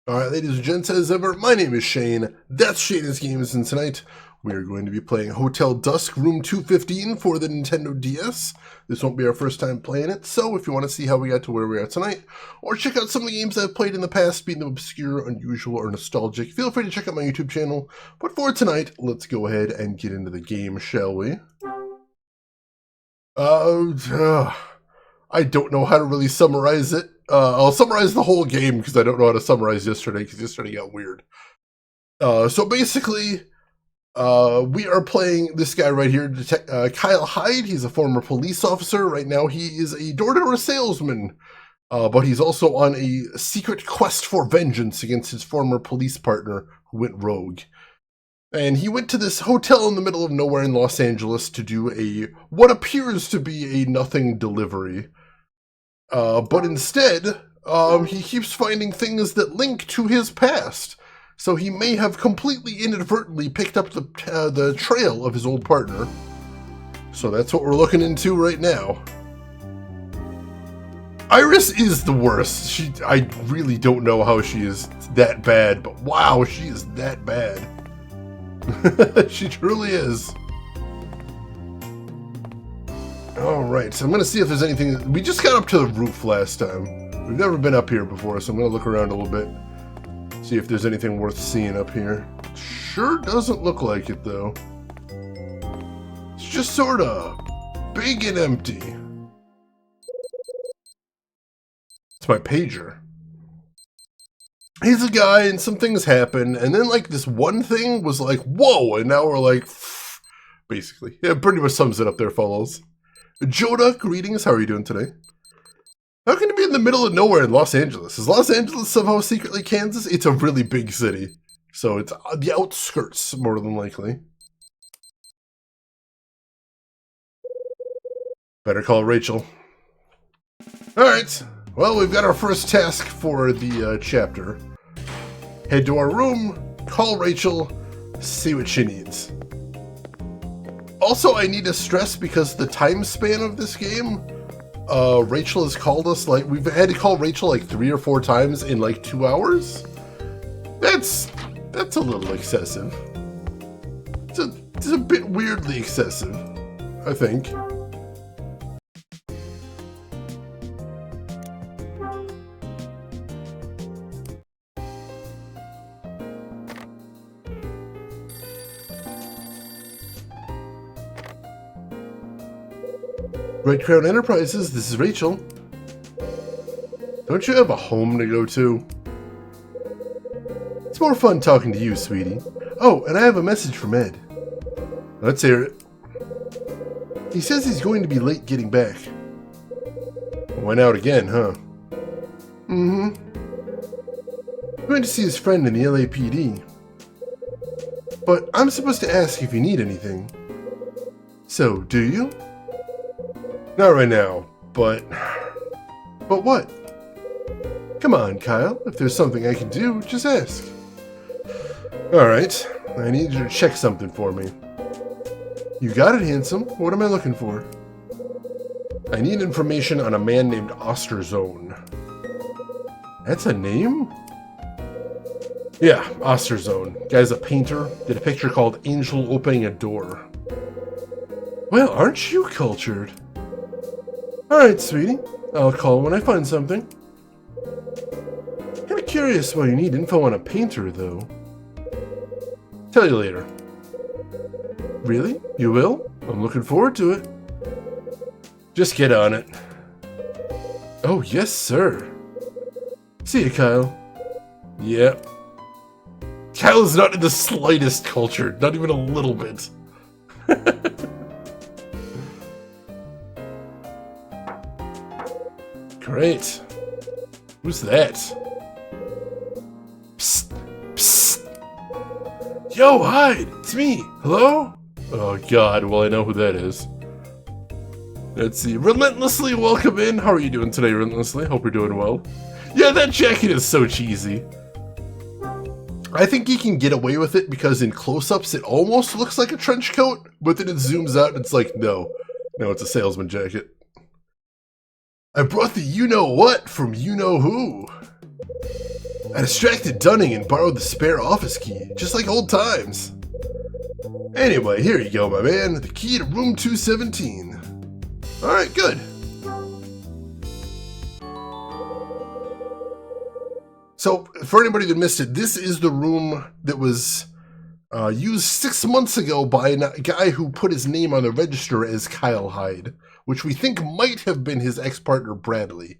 Alright, ladies and gents, as ever, my name is Shane. That's Shane's Games, and tonight we are going to be playing Hotel Dusk Room 215 for the Nintendo DS. This won't be our first time playing it, so if you want to see how we got to where we are tonight, or check out some of the games I've played in the past, being obscure, unusual, or nostalgic, feel free to check out my YouTube channel. But for tonight, let's go ahead and get into the game, shall we? I don't know how to really summarize it. I'll summarize the whole game because I don't know how to summarize yesterday because yesterday got weird. So basically, we are playing this guy right here, Kyle Hyde. He's a former police officer. Right now he is a door-to-door salesman, but he's also on a secret quest for vengeance against his former police partner who went rogue. And he went to this hotel in the middle of nowhere in Los Angeles to do what appears to be a nothing delivery. But instead, he keeps finding things that link to his past. So he may have completely inadvertently picked up the trail of his old partner. So that's what we're looking into right now. Iris is the worst. I really don't know how she is that bad, but wow, she is that bad. She truly is. Alright, so I'm going to see if there's anything... We just got up to the roof last time. We've never been up here before, so I'm going to look around a little bit. See if there's anything worth seeing up here. Sure doesn't look like it, though. It's just sort of big and empty. It's my pager. He's a guy, and some things happen, and then, like, this one thing was like, whoa, and now we're like, basically. Yeah, pretty much sums it up there, fellows. Joda, greetings. How are you doing today? How can you be in the middle of nowhere in Los Angeles? Is Los Angeles somehow secretly Kansas? It's a really big city. So it's the outskirts, more than likely. Better call Rachel. Alright. Well, we've got our first task for the chapter. Head to our room, call Rachel, see what she needs. Also, I need to stress, because the time span of this game, Rachel has called us, like, we've had to call Rachel like 3 or 4 times in like 2 hours. That's a little excessive. It's a bit weirdly excessive, I think. Red Crown Enterprises, this is Rachel. Don't you have a home to go to? It's more fun talking to you, sweetie. Oh, and I have a message from Ed. Let's hear it. He says he's going to be late getting back. Went out again, huh? Mm-hmm. Going to see his friend in the LAPD. But I'm supposed to ask if you need anything. So, do you? Not right now, but... But what? Come on, Kyle. If there's something I can do, just ask. Alright, I need you to check something for me. You got it, handsome. What am I looking for? I need information on a man named Osterzone. That's a name? Yeah, Osterzone. Guy's a painter. Did a picture called Angel Opening a Door. Well, aren't you cultured? Alright, sweetie. I'll call when I find something. Kinda curious why you need info on a painter, though. Tell you later. Really? You will? I'm looking forward to it. Just get on it. Oh, yes, sir. See you, Kyle. Yep. Kyle is not in the slightest cultured. Not even a little bit. Great. Who's that? Psst. Psst. Yo, Hyde! It's me! Hello? Oh god, well I know who that is. Let's see. Relentlessly welcome in. How are you doing today, Relentlessly? Hope you're doing well. Yeah, that jacket is so cheesy. I think he can get away with it because in close-ups it almost looks like a trench coat, but then it zooms out and it's like, no. No, it's a salesman jacket. I brought the you-know-what from you-know-who. I distracted Dunning and borrowed the spare office key, just like old times. Anyway, here you go, my man. The key to room 217. Alright, good. So, for anybody that missed it, this is the room that was used 6 months ago by a guy who put his name on the register as Kyle Hyde, which we think might have been his ex-partner Bradley.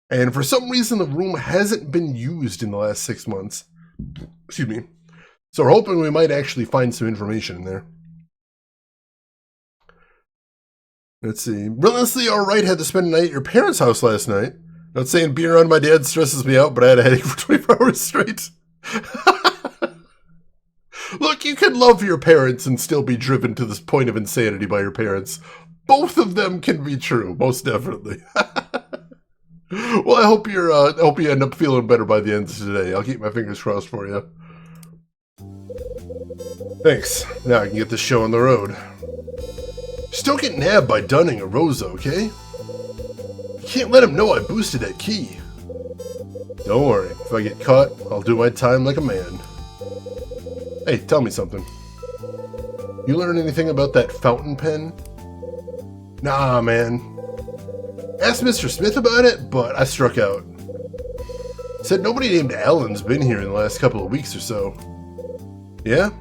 And for some reason, the room hasn't been used in the last 6 months. Excuse me. So we're hoping we might actually find some information in there. Let's see. Relentlessly alright, had to spend a night at your parents' house last night. Not saying being around my dad stresses me out, but I had a headache for 24 hours straight. Look, you can love your parents and still be driven to this point of insanity by your parents. Both of them can be true, most definitely. Well, I hope you end up feeling better by the end of today. I'll keep my fingers crossed for you. Thanks. Now I can get this show on the road. Just don't get nabbed by Dunning or Rosa, okay? You can't let him know I boosted that key. Don't worry. If I get caught, I'll do my time like a man. Hey, tell me something. You learn anything about that fountain pen? Nah, man. Asked Mr. Smith about it, but I struck out. Said nobody named Alan's been here in the last couple of weeks or so. Yeah?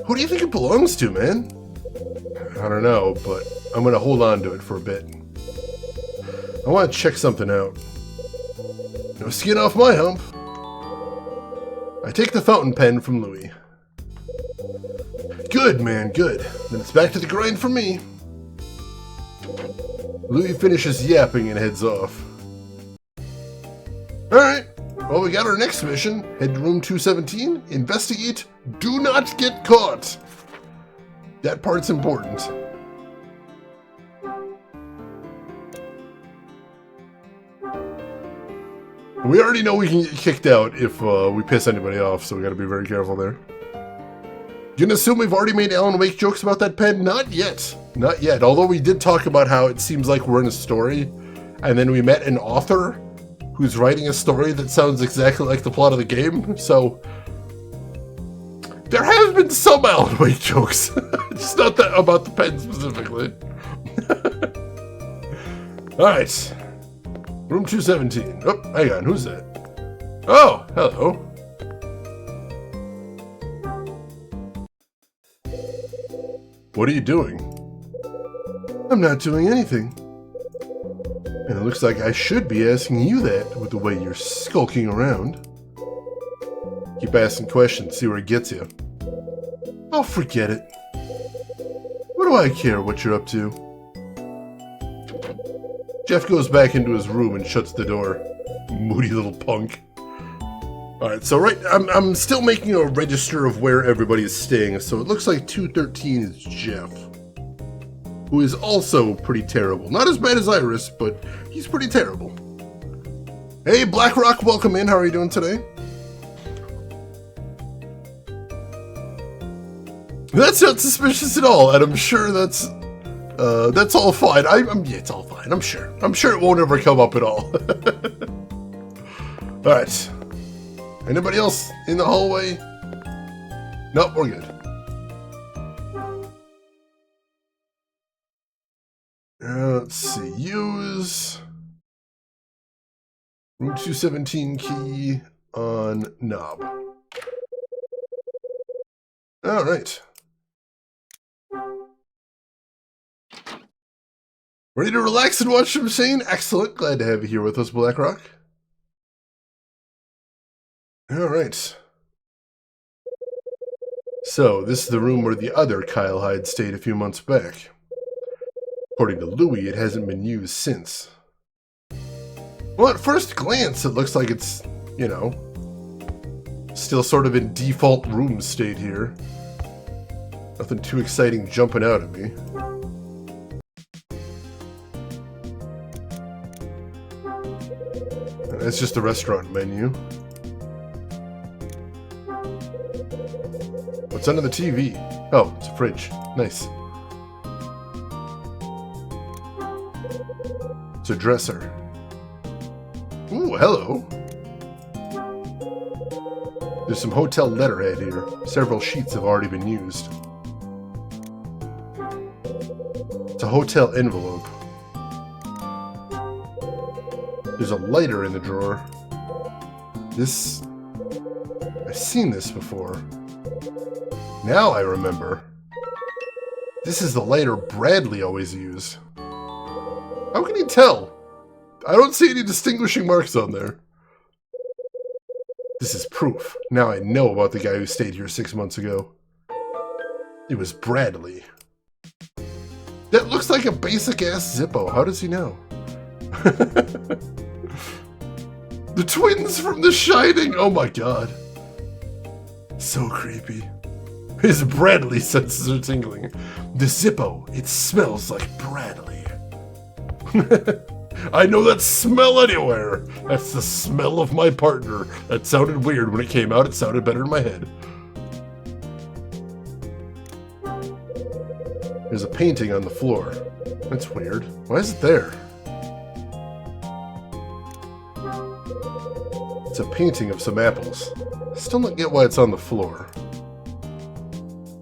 Who do you think it belongs to, man? I don't know, but I'm gonna hold on to it for a bit. I want to check something out. No skin off my hump. I take the fountain pen from Louis. Good, man, good. Then it's back to the grind for me. Louis finishes yapping and heads off. Alright, well, we got our next mission. Head to room 217, investigate, do not get caught. That part's important. We already know we can get kicked out if we piss anybody off, so we gotta be very careful there. You gonna assume we've already made Alan Wake jokes about that pen? Not yet. Not yet. Although we did talk about how it seems like we're in a story, and then we met an author who's writing a story that sounds exactly like the plot of the game, so there have been some Alan Wake jokes. Just not that about the pen specifically. Alright. Room 217. Oh, hang on. Who's that? Oh, hello. What are you doing? I'm not doing anything. And it looks like I should be asking you that with the way you're skulking around. Keep asking questions, see where it gets you. Oh, forget it. What do I care what you're up to? Jeff goes back into his room and shuts the door. Moody little punk. Alright, so I'm still making a register of where everybody is staying, so it looks like 213 is Jeff. Who is also pretty terrible. Not as bad as Iris, but he's pretty terrible. Hey, BlackRock, welcome in. How are you doing today? That's not suspicious at all, and I'm sure that's all fine. Yeah, it's all fine. I'm sure it won't ever come up at all. All right. Anybody else in the hallway? Nope, we're good. Let's see. Use room 217 key on knob. All right. Ready to relax and watch some Shane? Excellent. Glad to have you here with us, BlackRock. All right. So, this is the room where the other Kyle Hyde stayed a few months back. According to Louis, it hasn't been used since. Well, at first glance, it looks like it's, you know, still sort of in default room state here. Nothing too exciting jumping out at me. That's just the restaurant menu. What's under the TV? Oh, it's a fridge. Nice. It's a dresser. Ooh, hello. There's some hotel letterhead here. Several sheets have already been used. It's a hotel envelope. There's a lighter in the drawer. This... I've seen this before. Now I remember. This is the lighter Bradley always used. How can he tell? I don't see any distinguishing marks on there. This is proof. Now I know about the guy who stayed here 6 months ago. It was Bradley. That looks like a basic-ass Zippo. How does he know? The twins from The Shining! Oh my god. So creepy. His Bradley senses are tingling. The Zippo, it smells like Bradley. I know that smell anywhere. That's the smell of my partner. That sounded weird when it came out. It sounded better in my head. There's a painting on the floor. That's weird. Why is it there? It's a painting of some apples. Still don't get why it's on the floor.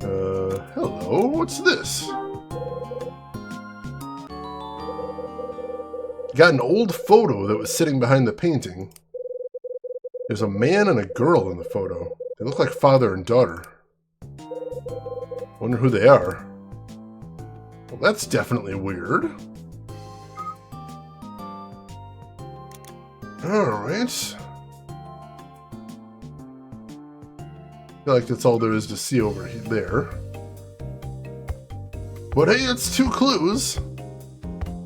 Hello? What's this? Got an old photo that was sitting behind the painting. There's a man and a girl in the photo. They look like father and daughter. Wonder who they are. Well, that's definitely weird. Alright. I feel like that's all there is to see over there. But hey, it's 2 clues.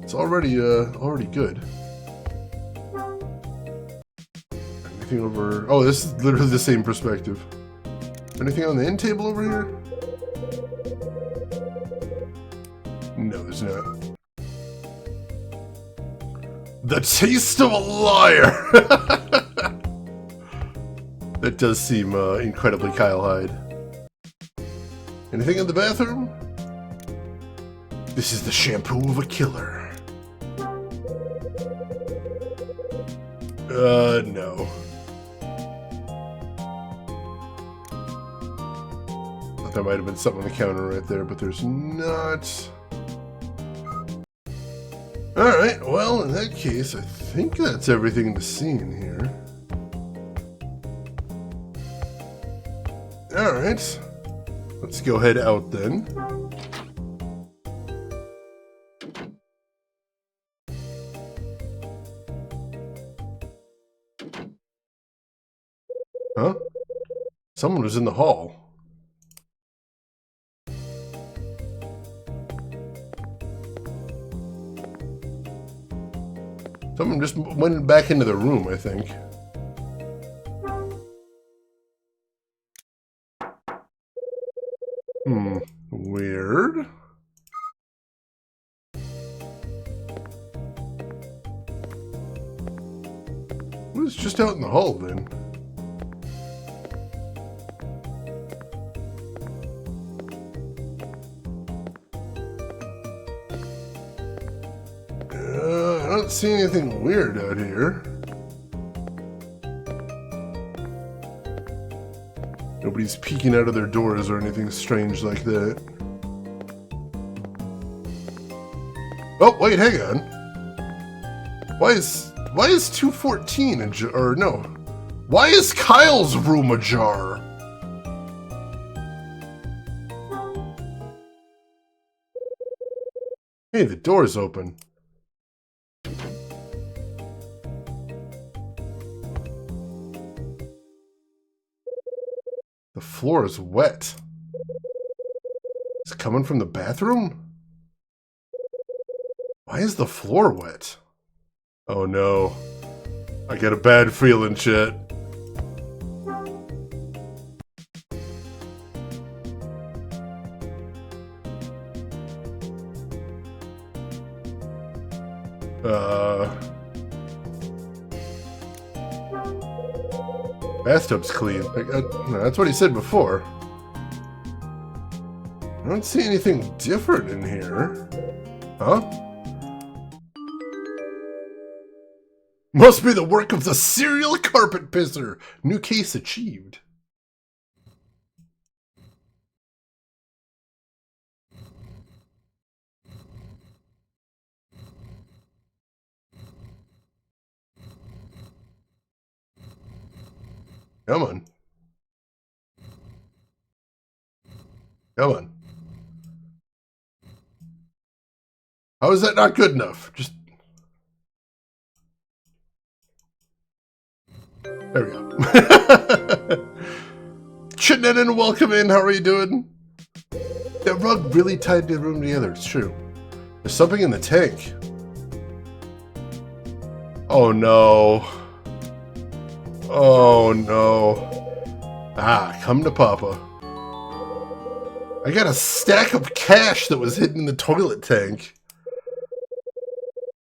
It's already good. Anything over... Oh, this is literally the same perspective. Anything on the end table over here? No, there's not. The taste of a liar! That does seem incredibly Kyle Hyde. Anything in the bathroom? This is the shampoo of a killer. No. Thought there might have been something on the counter right there, but there's not. Alright, well, in that case, I think that's everything to see in here. Alright. Let's go head out then. Huh? Someone was in the hall. Someone just went back into the room, I think. Weird. Who's just out in the hall then? I don't see anything weird out here. Nobody's peeking out of their doors or anything strange like that. Oh, wait, hang on. Why is 214 or no? Why is Kyle's room ajar? Hey, the door's open. The floor is wet. It's coming from the bathroom? Why is the floor wet? Oh no. I get a bad feeling, chat. Bathtub's clean. No, that's what he said before. I don't see anything different in here. Huh? Must be the work of the serial carpet pisser. New case achieved. Come on. Come on. How is that not good enough? Just... There we go. Shenanigan, welcome in. How are you doing? That rug really tied the room together. It's true. There's something in the tank. Oh no. Oh no. Ah, come to Papa. I got a stack of cash that was hidden in the toilet tank.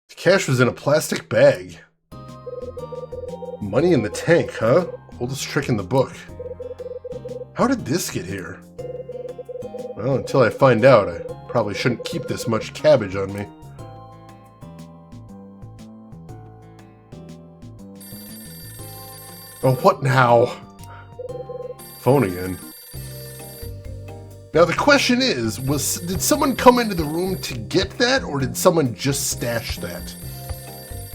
The cash was in a plastic bag. Money in the tank, huh? Oldest trick in the book. How did this get here? Well, until I find out, I probably shouldn't keep this much cabbage on me. Oh, what now? Phone again. Now the question is, did someone come into the room to get that, or did someone just stash that?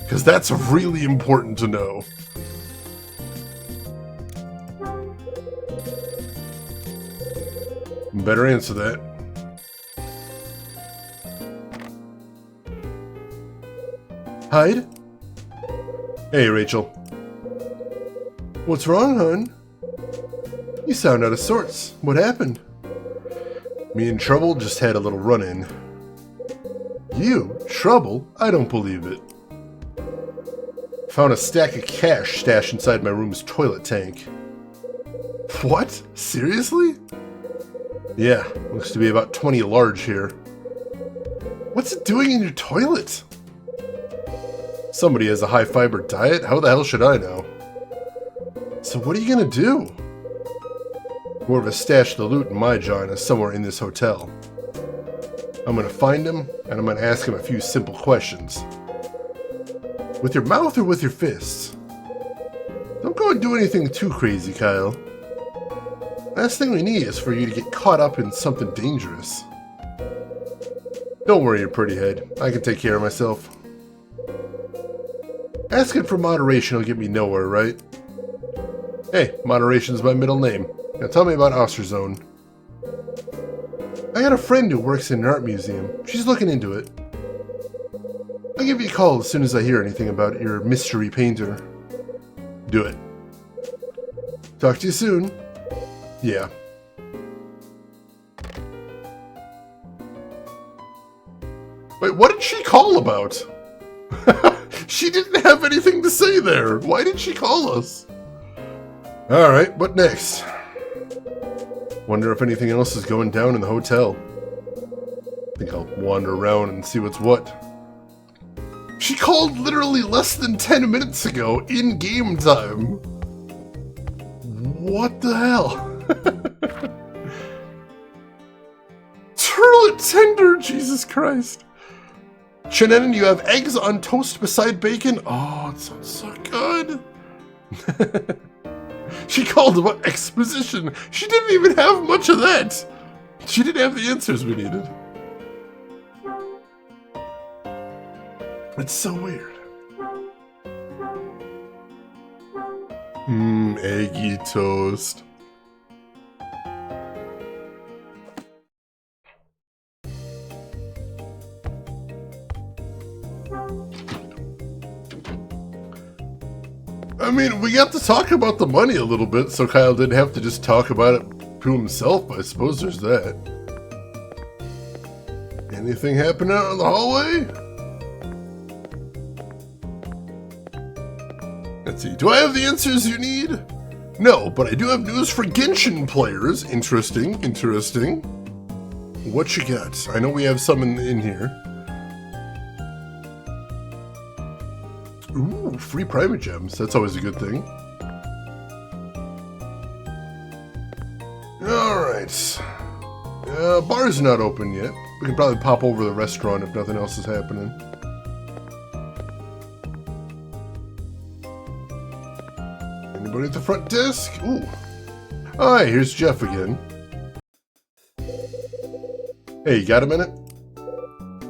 Because that's really important to know. Better answer that. Hyde? Hey, Rachel. What's wrong, hon? You sound out of sorts. What happened? Me and Trouble just had a little run-in. You? Trouble? I don't believe it. Found a stack of cash stashed inside my room's toilet tank. What? Seriously? Yeah, looks to be about 20 large here. What's it doing in your toilet? Somebody has a high-fiber diet? How the hell should I know? So what are you gonna do? Whoever stashed the loot in my john is somewhere in this hotel. I'm gonna find him, and I'm gonna ask him a few simple questions. With your mouth or with your fists? Don't go and do anything too crazy, Kyle. Last thing we need is for you to get caught up in something dangerous. Don't worry, your pretty head. I can take care of myself. Asking for moderation will get me nowhere, right? Hey, moderation's my middle name. Now tell me about Osterzone. I got a friend who works in an art museum. She's looking into it. I'll give you a call as soon as I hear anything about your mystery painter. Do it. Talk to you soon. Yeah. Wait, what did she call about? She didn't have anything to say there. Why did she call us? Alright, what next? Wonder if anything else is going down in the hotel. Think I'll wander around and see what's what. She called literally less than 10 minutes ago in game time. What the hell? Turlet tender, Jesus Christ. Shenanigan, you have eggs on toast beside bacon? Oh, it sounds so good. She called about exposition. She didn't even have much of that. She didn't have the answers we needed. It's so weird. Eggy toast. I mean, we got to talk about the money a little bit, so Kyle didn't have to just talk about it to himself. I suppose there's that. Anything happen out in the hallway? Let's see. Do I have the answers you need? No, but I do have news for Genshin players. Interesting, interesting. What you got? I know we have some in here. Ooh, free private gems. That's always a good thing. Alright. Bar's not open yet. We can probably pop over to the restaurant if nothing else is happening. Anybody at the front desk? Ooh. Hi, here's Jeff again. Hey, you got a minute?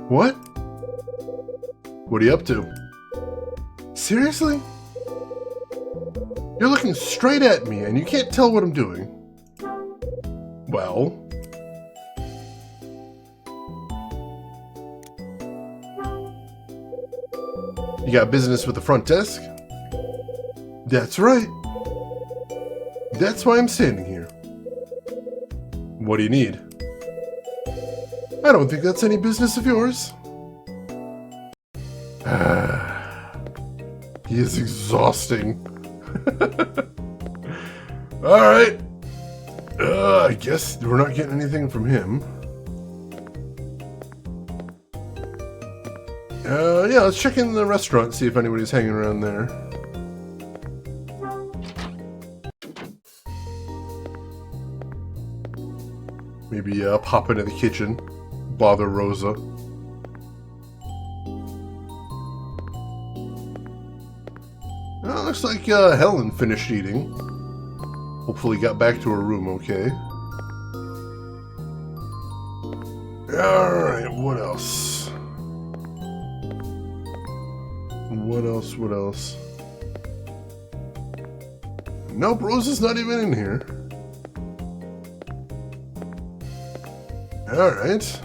What? What are you up to? Seriously? You're looking straight at me and you can't tell what I'm doing. Well... You got business with the front desk? That's right. That's why I'm standing here. What do you need? I don't think that's any business of yours. He is exhausting. Alright. I guess we're not getting anything from him. Yeah, let's check in the restaurant, see if anybody's hanging around there. Maybe pop into the kitchen, bother Rosa. Well, looks like Helen finished eating. Hopefully got back to her room okay. Alright, what else? What else? Nope, Rosa's not even in here. Alright.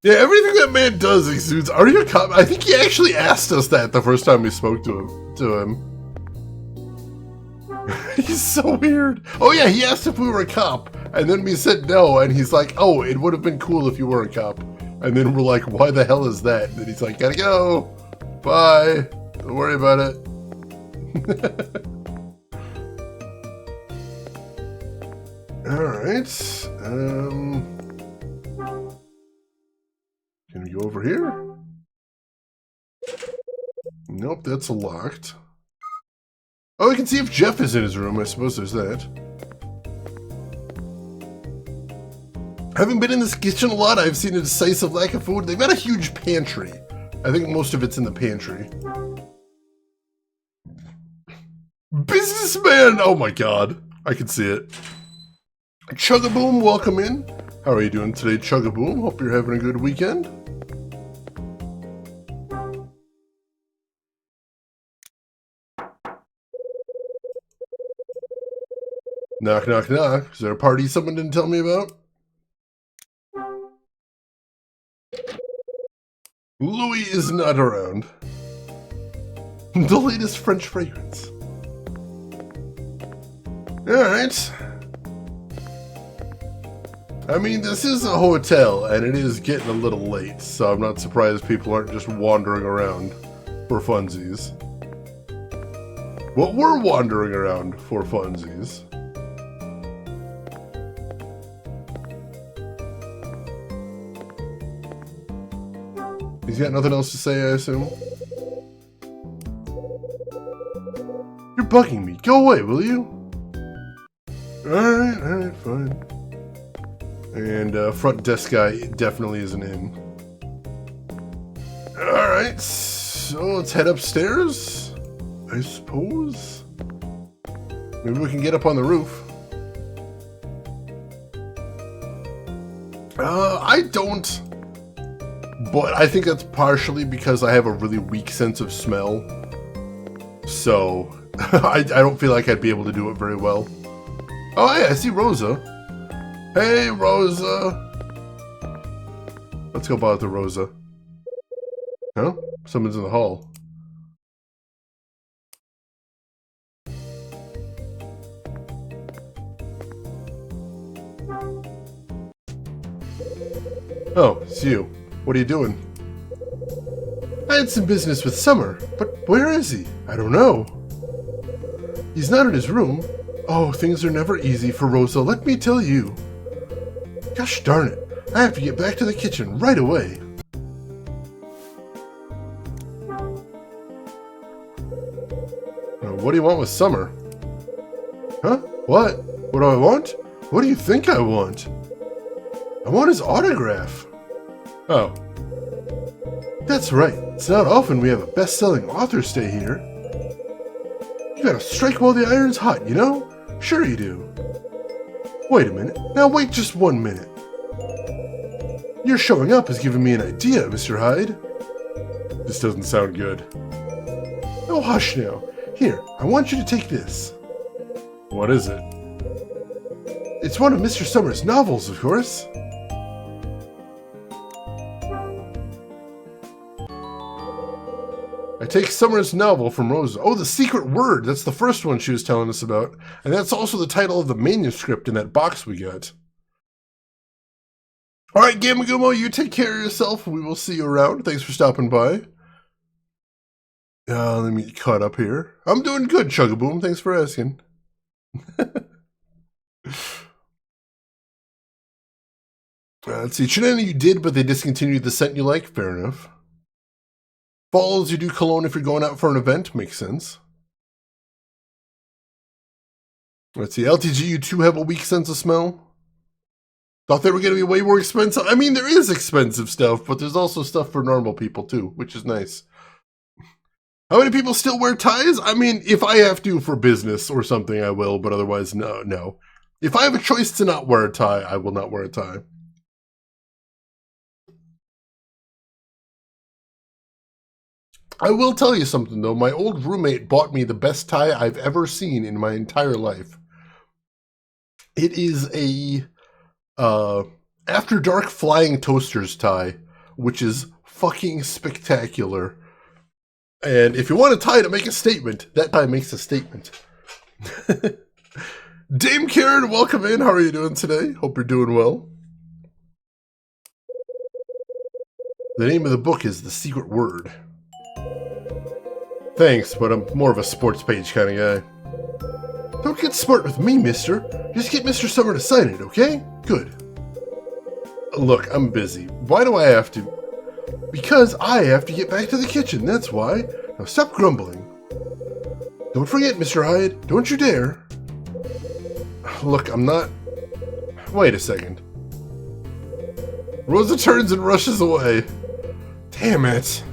Yeah, everything that man does exudes, are you a cop? I think he actually asked us that the first time we spoke to him. He's so weird. Oh yeah, he asked if we were a cop, and then we said no, and he's like, oh, it would have been cool if you were a cop. And then we're like, why the hell is that? And then he's like, gotta go. Bye. Don't worry about it. Alright. Can we go over here? Nope, that's locked. Oh, we can see if Jeff is in his room. I suppose there's that. Having been in this kitchen a lot, I've seen a decisive lack of food. They've got a huge pantry. I think most of it's in the pantry. Businessman! Oh my god. I can see it. Chugaboom, welcome in. How are you doing today, Chugaboom? Hope you're having a good weekend. Knock, knock, knock. Is there a party someone didn't tell me about? Louis is not around. The latest French fragrance. Alright. I mean, this is a hotel, and it is getting a little late, so I'm not surprised people aren't just wandering around for funsies. Well, we're wandering around for funsies. He's got nothing else to say, I assume? You're bugging me. Go away, will you? Alright, fine. And front desk guy definitely isn't in. Alright, so let's head upstairs, I suppose. Maybe we can get up on the roof. I don't. But I think that's partially because I have a really weak sense of smell. So, I don't feel like I'd be able to do it very well. Oh, hey, I see Rosa. Hey, Rosa. Let's go bother Rosa. Huh? Someone's in the hall. Oh, it's you. What are you doing? I had some business with Summer, but where is he? I don't know. He's not in his room. Oh, things are never easy for Rosa, let me tell you. Gosh darn it, I have to get back to the kitchen right away. What do you want with Summer? Huh? What? What do I want? What do you think I want? I want his autograph. Oh. That's right. It's not often we have a best-selling author stay here. You gotta strike while the iron's hot, you know? Sure you do. Wait a minute. Now wait just 1 minute. Your showing up has given me an idea, Mr. Hyde. This doesn't sound good. Oh, hush now. Here, I want you to take this. What is it? It's one of Mr. Summers' novels, of course. I take Summers' novel from Rosa. Oh, The Secret Word. That's the first one she was telling us about. And that's also the title of the manuscript in that box we got. Alright, Gamagumo, you take care of yourself. We will see you around. Thanks for stopping by. Let me get caught up here. I'm doing good, Chugaboom. Thanks for asking. Let's see. Shenanigans you did, but they discontinued the scent you like. Fair enough. Falls, you do cologne if you're going out for an event. Makes sense. Let's see. LTG, you too have a weak sense of smell. Thought they were going to be way more expensive. I mean, there is expensive stuff, but there's also stuff for normal people too, which is nice. How many people still wear ties? I mean, if I have to for business or something, I will, but otherwise, no. If I have a choice to not wear a tie, I will not wear a tie. I will tell you something, though. My old roommate bought me the best tie I've ever seen in my entire life. It is a After Dark Flying Toasters tie, which is fucking spectacular. And if you want a tie to make a statement, that tie makes a statement. Dame Karen, welcome in. How are you doing today? Hope you're doing well. The name of the book is The Secret Word. Thanks, but I'm more of a sports page kind of guy. Don't get smart with me, mister. Just get Mr. Summer to sign it, okay? Good. Look, I'm busy. Why do I have to? Because I have to get back to the kitchen, that's why. Now stop grumbling. Don't forget, Mr. Hyde. Don't you dare. Look, I'm not... Wait a second. Rosa turns and rushes away. Damn it.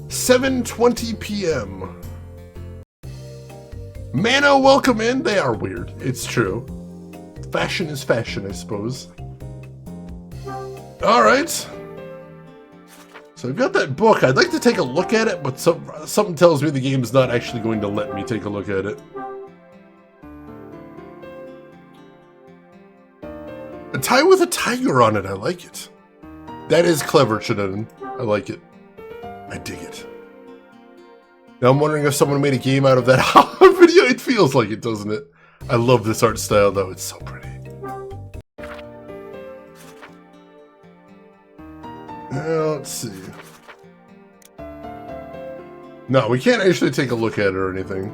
7:20 p.m. Mano, welcome in. They are weird. It's true. Fashion is fashion, I suppose. Alright. So I've got that book. I'd like to take a look at it, but something tells me the game's not actually going to let me take a look at it. A tie with a tiger on it. I like it. That is clever, Shannon. I like it. I dig it. Now I'm wondering if someone made a game out of that video. It feels like it, doesn't it? I love this art style, though. It's so pretty. Let's see. No, we can't actually take a look at it or anything.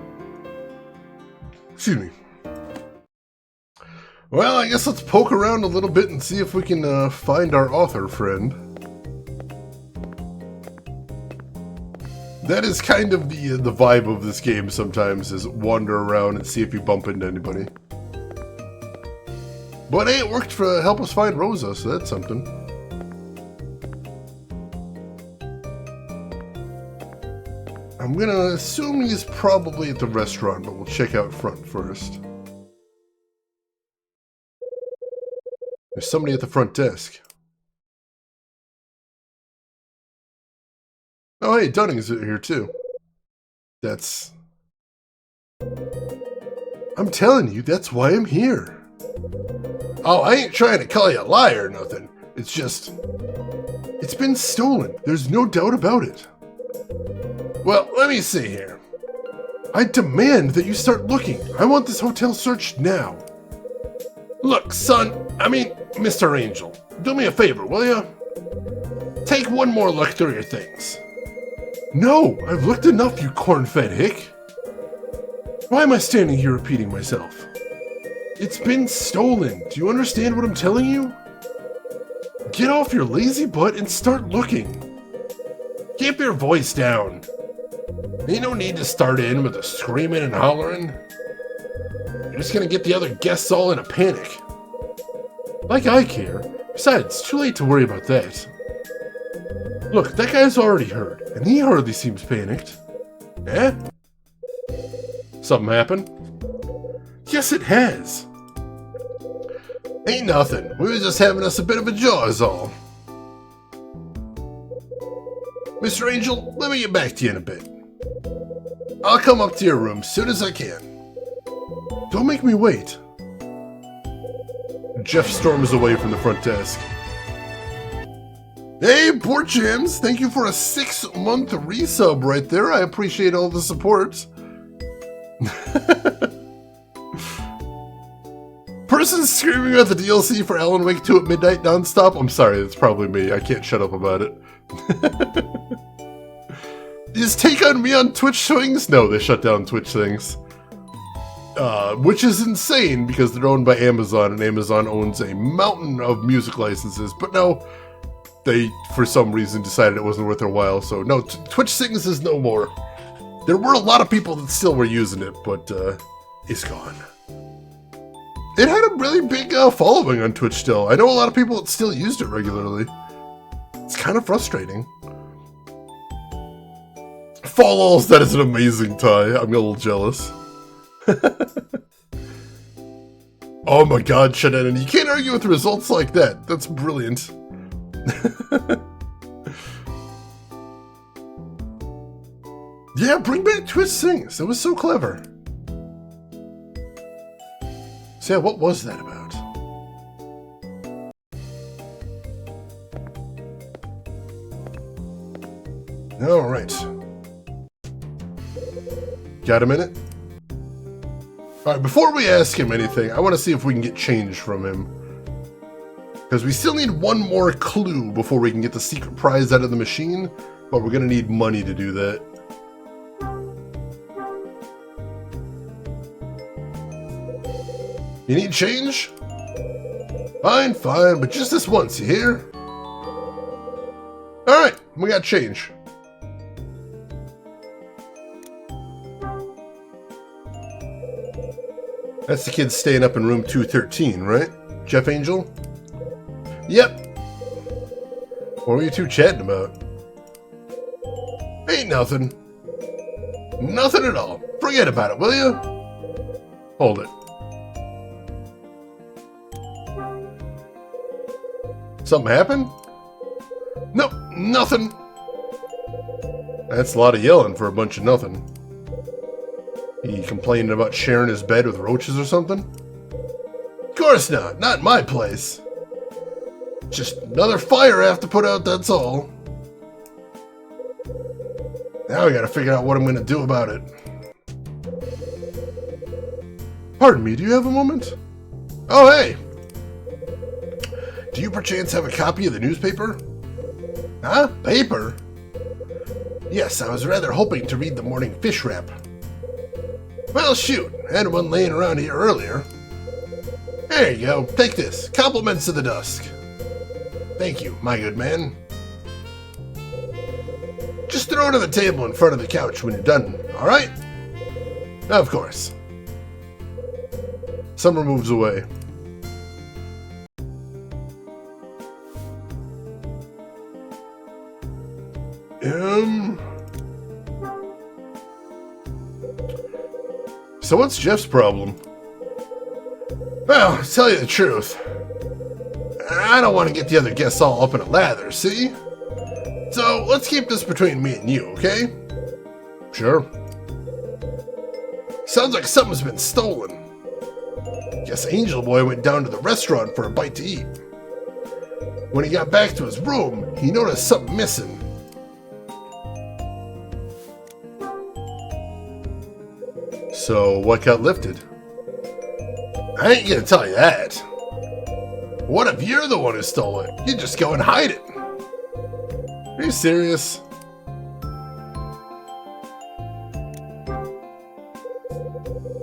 Excuse me. Well, I guess let's poke around a little bit and see if we can find our author friend. That is kind of the vibe of this game sometimes, is wander around and see if you bump into anybody. But hey, it worked to help us find Rosa, so that's something. I'm gonna assume he's probably at the restaurant, but we'll check out front first. There's somebody at the front desk. Oh hey, Dunning's here too. That's... I'm telling you, that's why I'm here. Oh, I ain't trying to call you a liar or nothing. It's just... It's been stolen. There's no doubt about it. Well, let me see here. I demand that you start looking. I want this hotel searched now. Look, son, Mr. Angel, do me a favor, will you? Take one more look through your things. No, I've looked enough, you corn-fed hick. Why am I standing here repeating myself? It's been stolen. Do you understand what I'm telling you? Get off your lazy butt and start looking. Keep your voice down. Ain't no need to start in with the screaming and hollering. You're just gonna get the other guests all in a panic. Like I care. Besides, it's too late to worry about that. Look, that guy's already heard, and he hardly seems panicked. Eh? Something happened? Yes, it has. Ain't nothing. We was just having us a bit of a jaw is all. Mr. Angel, let me get back to you in a bit. I'll come up to your room as soon as I can. Don't make me wait. Jeff storms away from the front desk. Hey, Port Jams, thank you for a 6-month resub right there. I appreciate all the support. Person screaming about the DLC for Alan Wake 2 at midnight nonstop. I'm sorry, it's probably me. I can't shut up about it. Is Take On Me on Twitch things? No, they shut down Twitch things. Which is insane because they're owned by Amazon, and Amazon owns a mountain of music licenses. But no, they, for some reason, decided it wasn't worth their while. So no, Twitch Sings is no more. There were a lot of people that still were using it, but it's gone. It had a really big following on Twitch still. I know a lot of people that still used it regularly. It's kind of frustrating. Fall Alls, that is an amazing tie. I'm a little jealous. Oh my god, Shannon, you can't argue with results like that. That's brilliant. Yeah, bring back Twitch Sings. That was so clever. So yeah, what was that about? Alright. Got a minute? Alright, before we ask him anything, I want to see if we can get change from him. Because we still need one more clue before we can get the secret prize out of the machine, but we're going to need money to do that. You need change? Fine, fine, but just this once, you hear? Alright, we got change. That's the kid staying up in room 213, right? Jeff Angel? Yep. What were you two chatting about? Ain't nothing. Nothing at all. Forget about it, will you? Hold it. Something happened? Nope, nothing. That's a lot of yelling for a bunch of nothing. He complaining about sharing his bed with roaches or something? Of course not. Not in my place. Just another fire I have to put out, that's all. Now I gotta figure out what I'm gonna do about it. Pardon me, do you have a moment? Oh, hey! Do you perchance have a copy of the newspaper? Huh? Paper? Yes, I was rather hoping to read the morning fish wrap. Well, shoot, I had one laying around here earlier. There you go, take this. Compliments to the Dusk. Thank you, my good man. Just throw it on the table in front of the couch when you're done, alright? Of course. Summer moves away. So what's Jeff's problem? Well, to tell you the truth, I don't want to get the other guests all up in a lather, see? So let's keep this between me and you, okay? Sure. Sounds like something's been stolen. Guess Angel Boy went down to the restaurant for a bite to eat. When he got back to his room, he noticed something missing. So, what got lifted? I ain't gonna tell you that. What if you're the one who stole it? You just go and hide it. Are you serious?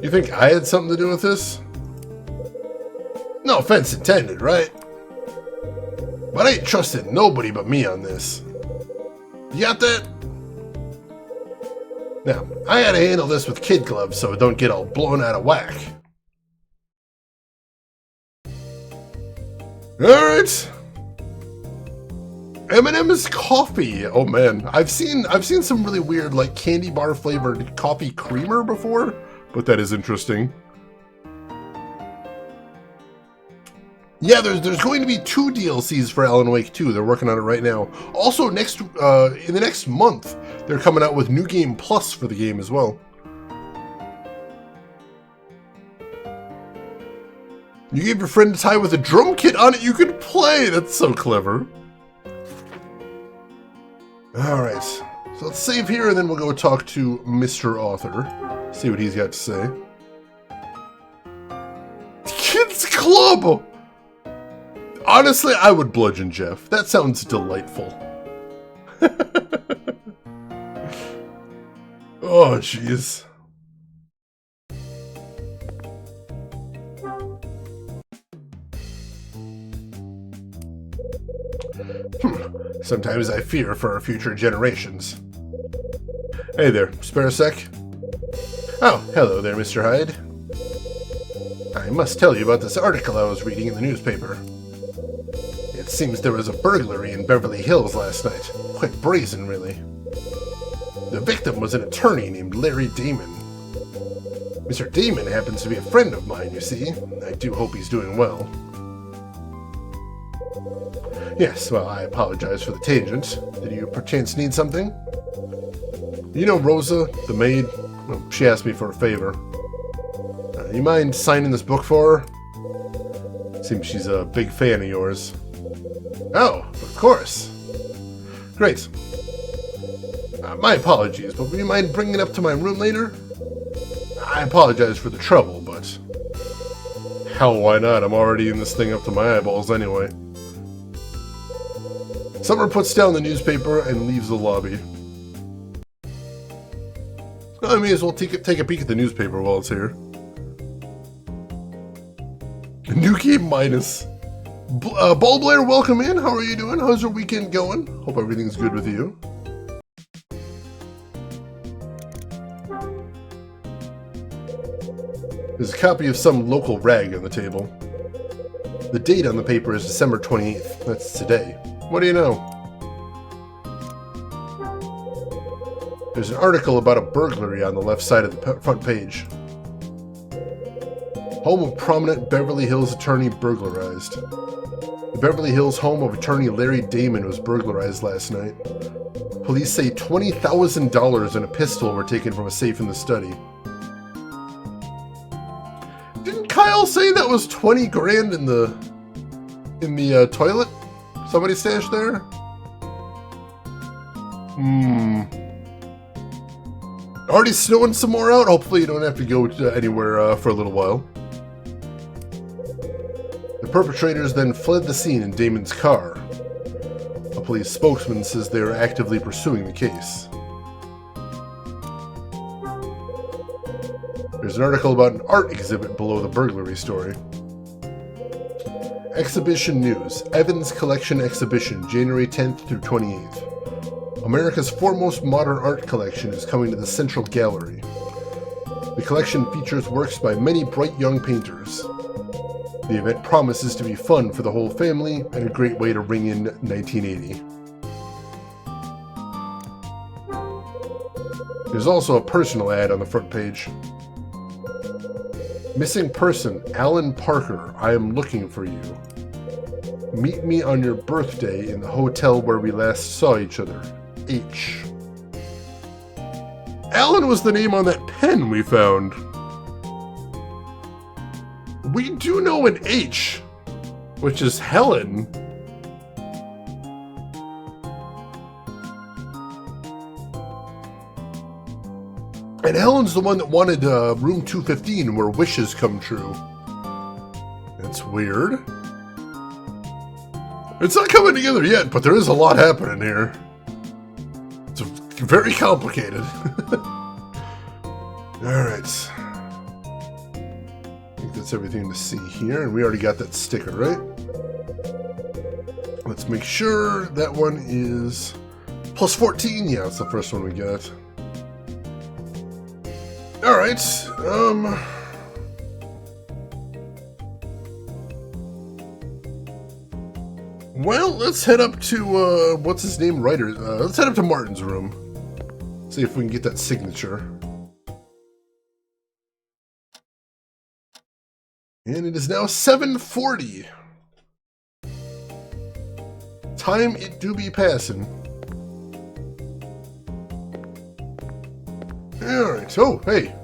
You think I had something to do with this? No offense intended, right? But I ain't trusting nobody but me on this. You got that? Now, I had to handle this with kid gloves so it don't get all blown out of whack. Alright. M&M's coffee. Oh man, I've seen some really weird like candy bar flavored coffee creamer before, but that is interesting. Yeah, there's going to be 2 DLCs for Alan Wake 2. They're working on it right now. Also, in the next month, they're coming out with New Game Plus for the game as well. You gave your friend a tie with a drum kit on it you could play! That's so clever. Alright, so let's save here and then we'll go talk to Mr. Author. See what he's got to say. Kids Club! Honestly, I would bludgeon Jeff. That sounds delightful. Oh, jeez. Sometimes I fear for our future generations. Hey there, spare a sec? Oh, hello there, Mr. Hyde. I must tell you about this article I was reading in the newspaper. It seems there was a burglary in Beverly Hills last night. Quite brazen, really. The victim was an attorney named Larry Damon. Mr. Damon happens to be a friend of mine, you see. I do hope he's doing well. Yes, well, I apologize for the tangent. Did you perchance need something? You know Rosa, the maid? Well, she asked me for a favor. You mind signing this book for her? Seems she's a big fan of yours. Oh, of course. Great. My apologies, but would you mind bringing it up to my room later? I apologize for the trouble, but... hell, why not? I'm already in this thing up to my eyeballs anyway. Summer puts down the newspaper and leaves the lobby. I may as well take a peek at the newspaper while it's here. New game minus. Ball Blair, welcome in. How are you doing? How's your weekend going? Hope everything's good with you. There's a copy of some local rag on the table. The date on the paper is December 28th. That's today. What do you know? There's an article about a burglary on the left side of the front page. Home of prominent Beverly Hills attorney burglarized. The Beverly Hills home of attorney Larry Damon was burglarized last night. Police say $20,000 and a pistol were taken from a safe in the study. Didn't Kyle say that was 20 grand in the toilet? Somebody stashed there? Already snowing some more out? Hopefully you don't have to go anywhere for a little while. The perpetrators then fled the scene in Damon's car. A police spokesman says they are actively pursuing the case. There's an article about an art exhibit below the burglary story. Exhibition news. Evans Collection Exhibition, January 10th through 28th. America's foremost modern art collection is coming to the Central Gallery. The collection features works by many bright young painters. The event promises to be fun for the whole family and a great way to ring in 1980. There's also a personal ad on the front page. Missing person, Alan Parker. I am looking for you. Meet me on your birthday in the hotel where we last saw each other. H. Alan was the name on that pen we found. We do know an H, which is Helen. And Helen's the one that wanted room 215 where wishes come true. That's weird. It's not coming together yet, but there is a lot happening here. It's very complicated. Alright. I think that's everything to see here, and we already got that sticker, right? Let's make sure that one is plus 14. Yeah, it's the first one we got. Alright, well, let's head up to, what's his name, writer, let's head up to Martin's room. See if we can get that signature. And it is now 7:40. Time it do be passing. Alright, oh, hey.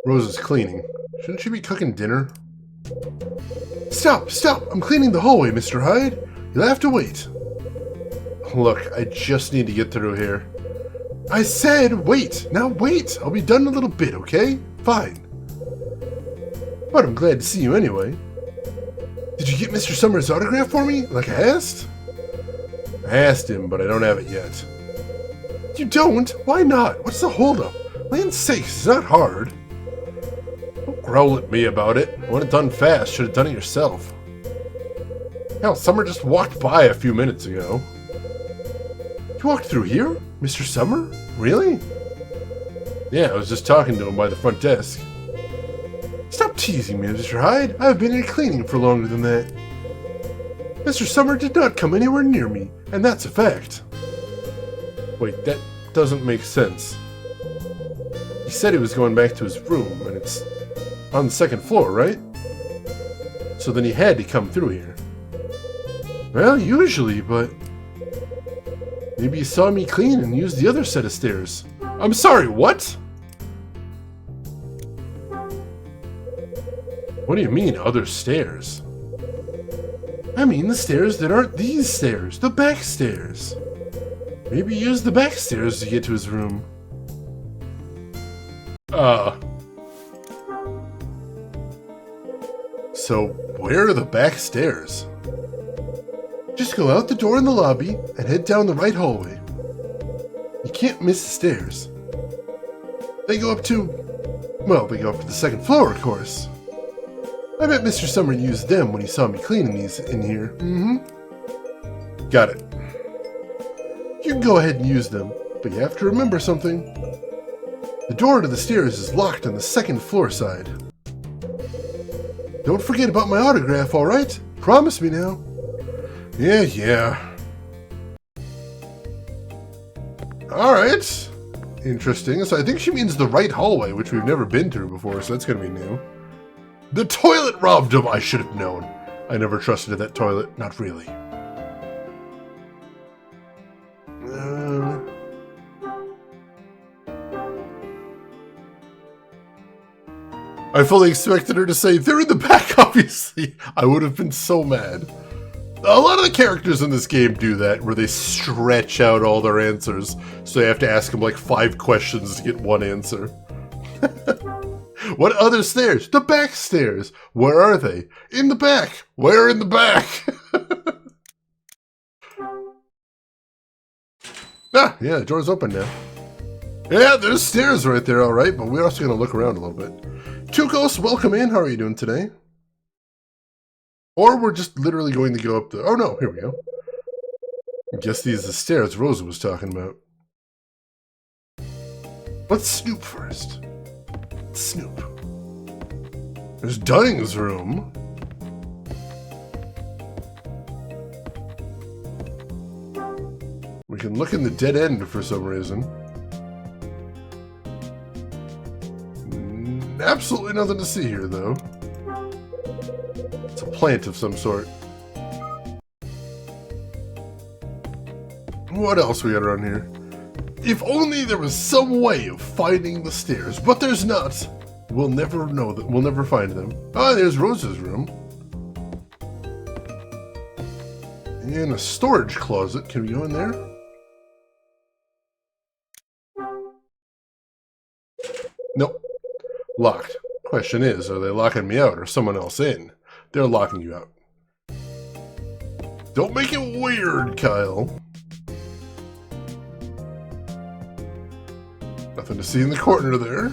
Rose is cleaning. Shouldn't she be cooking dinner? Stop! Stop! I'm cleaning the hallway, Mr. Hyde. You'll have to wait. Look, I just need to get through here. I said wait! Now wait! I'll be done in a little bit, okay? Fine. But I'm glad to see you anyway. Did you get Mr. Summers' autograph for me, like I asked? I asked him, but I don't have it yet. You don't? Why not? What's the holdup? Land's sakes, it's not hard. Don't growl at me about it. Want it done fast, should have done it yourself. Hell, Summer just walked by a few minutes ago. You walked through here? Mr. Summer? Really? Yeah, I was just talking to him by the front desk. Stop teasing me, Mr. Hyde. I've been in cleaning for longer than that. Mr. Summer did not come anywhere near me, and that's a fact. Wait, that doesn't make sense. He said he was going back to his room, and it's on the second floor, right? So then he had to come through here. Well, usually, but... maybe he saw me clean and used the other set of stairs. I'm sorry, what? What do you mean, other stairs? I mean the stairs that aren't these stairs, the back stairs. Maybe he used the back stairs to get to his room. So, where are the back stairs? Just go out the door in the lobby and head down the right hallway. You can't miss the stairs. They go up to... well, they go up to the second floor, of course. I bet Mr. Summer used them when he saw me cleaning these in here. Mm-hmm. Got it. You can go ahead and use them, but you have to remember something. The door to the stairs is locked on the second floor side. Don't forget about my autograph, alright? Promise me now. Yeah. Alright. Interesting. So I think she means the right hallway, which we've never been through before, so that's gonna be new. The toilet robbed him! I should have known. I never trusted that toilet. Not really. I fully expected her to say, they're in the back, obviously. I would have been so mad. A lot of the characters in this game do that, where they stretch out all their answers, so you have to ask them like 5 questions to get one answer. What other stairs? The back stairs. Where are they? In the back. Where in the back? Yeah, the door's open now. Yeah, there's stairs right there, alright, but we're also going to look around a little bit. Tukos, welcome in. How are you doing today? Or we're just literally going to go up the... oh no, here we go. I guess these are the stairs Rosa was talking about. Let's snoop first. Let's snoop. There's Dunning's room. We can look in the dead end for some reason. Absolutely nothing to see here, though. It's a plant of some sort. What else we got around here? If only there was some way of finding the stairs, but there's not. We'll never know that. We'll never find them. Ah, there's Rose's room. And a storage closet. Can we go in there? Nope. Locked. Question is, are they locking me out or someone else in? They're locking you out. Don't make it weird, Kyle. Nothing to see in the corner there.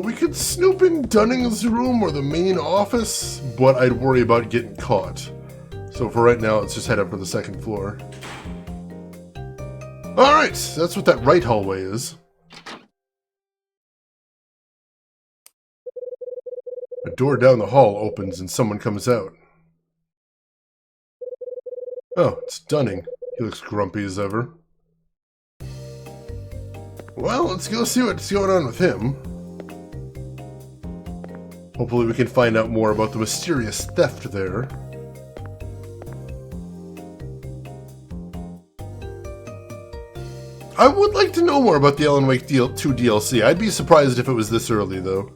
We could snoop in Dunning's room or the main office, but I'd worry about getting caught. So for right now, let's just head up to the second floor. Alright, that's what that right hallway is. A door down the hall opens and someone comes out. Oh, it's Dunning. He looks grumpy as ever. Well, let's go see what's going on with him. Hopefully we can find out more about the mysterious theft there. I would like to know more about the Alan Wake 2 DLC. I'd be surprised if it was this early, though.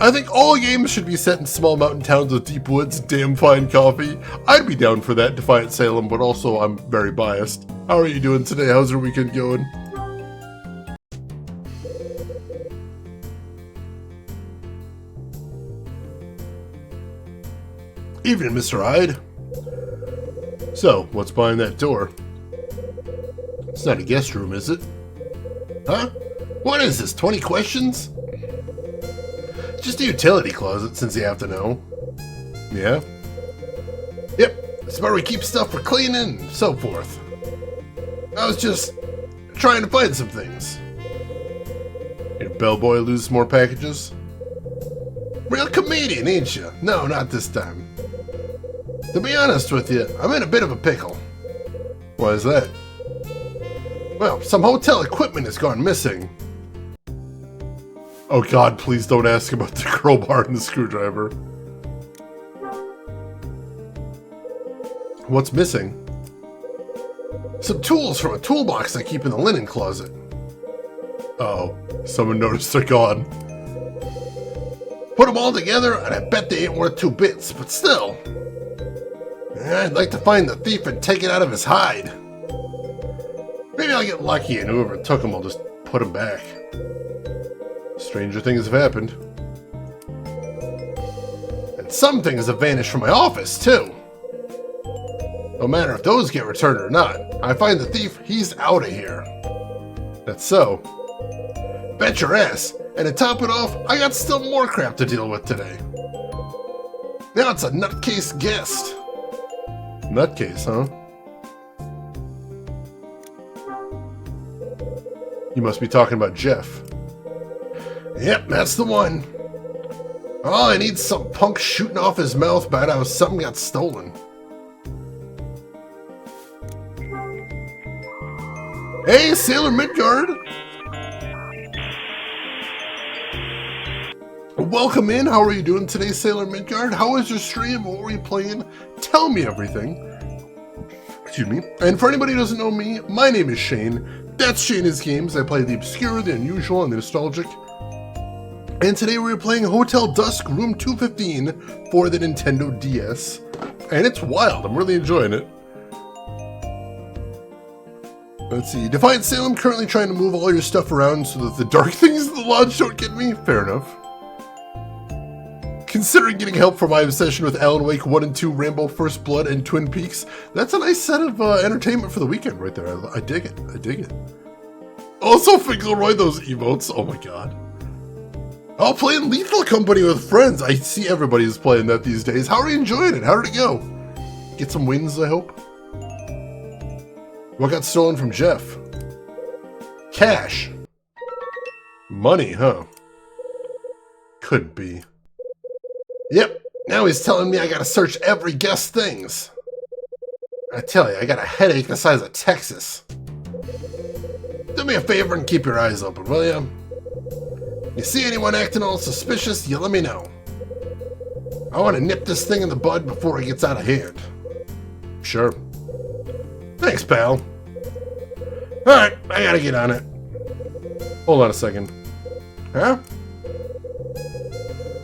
I think all games should be set in small mountain towns with deep woods, damn fine coffee. I'd be down for that, Defiant Salem, but also I'm very biased. How are you doing today? How's your weekend going? Evening, Mr. Hyde. So, what's behind that door? It's not a guest room, is it? Huh? What is this, 20 questions? Just a utility closet, since you have to know. Yeah? Yep, it's where we keep stuff for cleaning and so forth. I was just trying to find some things. Your bellboy lose more packages? Real comedian, ain't you? No, not this time. To be honest with you, I'm in a bit of a pickle. Why is that? Well, some hotel equipment has gone missing. Oh god, please don't ask about the crowbar and the screwdriver. What's missing? Some tools from a toolbox I keep in the linen closet. Oh, someone noticed they're gone. Put them all together and I bet they ain't worth 2 bits, but still. I'd like to find the thief and take it out of his hide. Maybe I'll get lucky and whoever took him will just put him back. Stranger things have happened. And some things have vanished from my office, too. No matter if those get returned or not, I find the thief, he's out of here. That's so. Bet your ass. And to top it off, I got still more crap to deal with today. Now it's a nutcase guest. Nutcase, huh? You must be talking about Jeff. Yep, that's the one. Oh, I need some punk shooting off his mouth about how something got stolen. Hey, Sailor Midgard! Welcome in. How are you doing today, Sailor Midgard? How was your stream? What were you playing? Tell me everything. Excuse me. And for anybody who doesn't know me, my name is Shane. That's Shane Is Games. I play the obscure, the unusual, and the nostalgic. And today we're playing Hotel Dusk Room 215 for the Nintendo DS. And it's wild. I'm really enjoying it. Let's see. Defiant Salem currently trying to move all your stuff around so that the dark things in the lodge don't get me. Fair enough. Considering getting help for my obsession with Alan Wake 1 and 2, Rambo First Blood, and Twin Peaks, that's a nice set of entertainment for the weekend right there. I dig it. I dig it. Also, Finkelroy, those emotes. Oh my god. Oh, playing Lethal Company with friends. I see everybody's playing that these days. How are you enjoying it? How did it go? Get some wins, I hope. What got stolen from Jeff? Cash. Money, huh? Couldn't be. Yep, now he's telling me I gotta search every guest's things. I tell you, I got a headache the size of Texas. Do me a favor and keep your eyes open, will ya? You see anyone acting all suspicious, you let me know. I want to nip this thing in the bud before it gets out of hand. Sure. Thanks, pal. Alright, I gotta get on it. Hold on a second. Huh?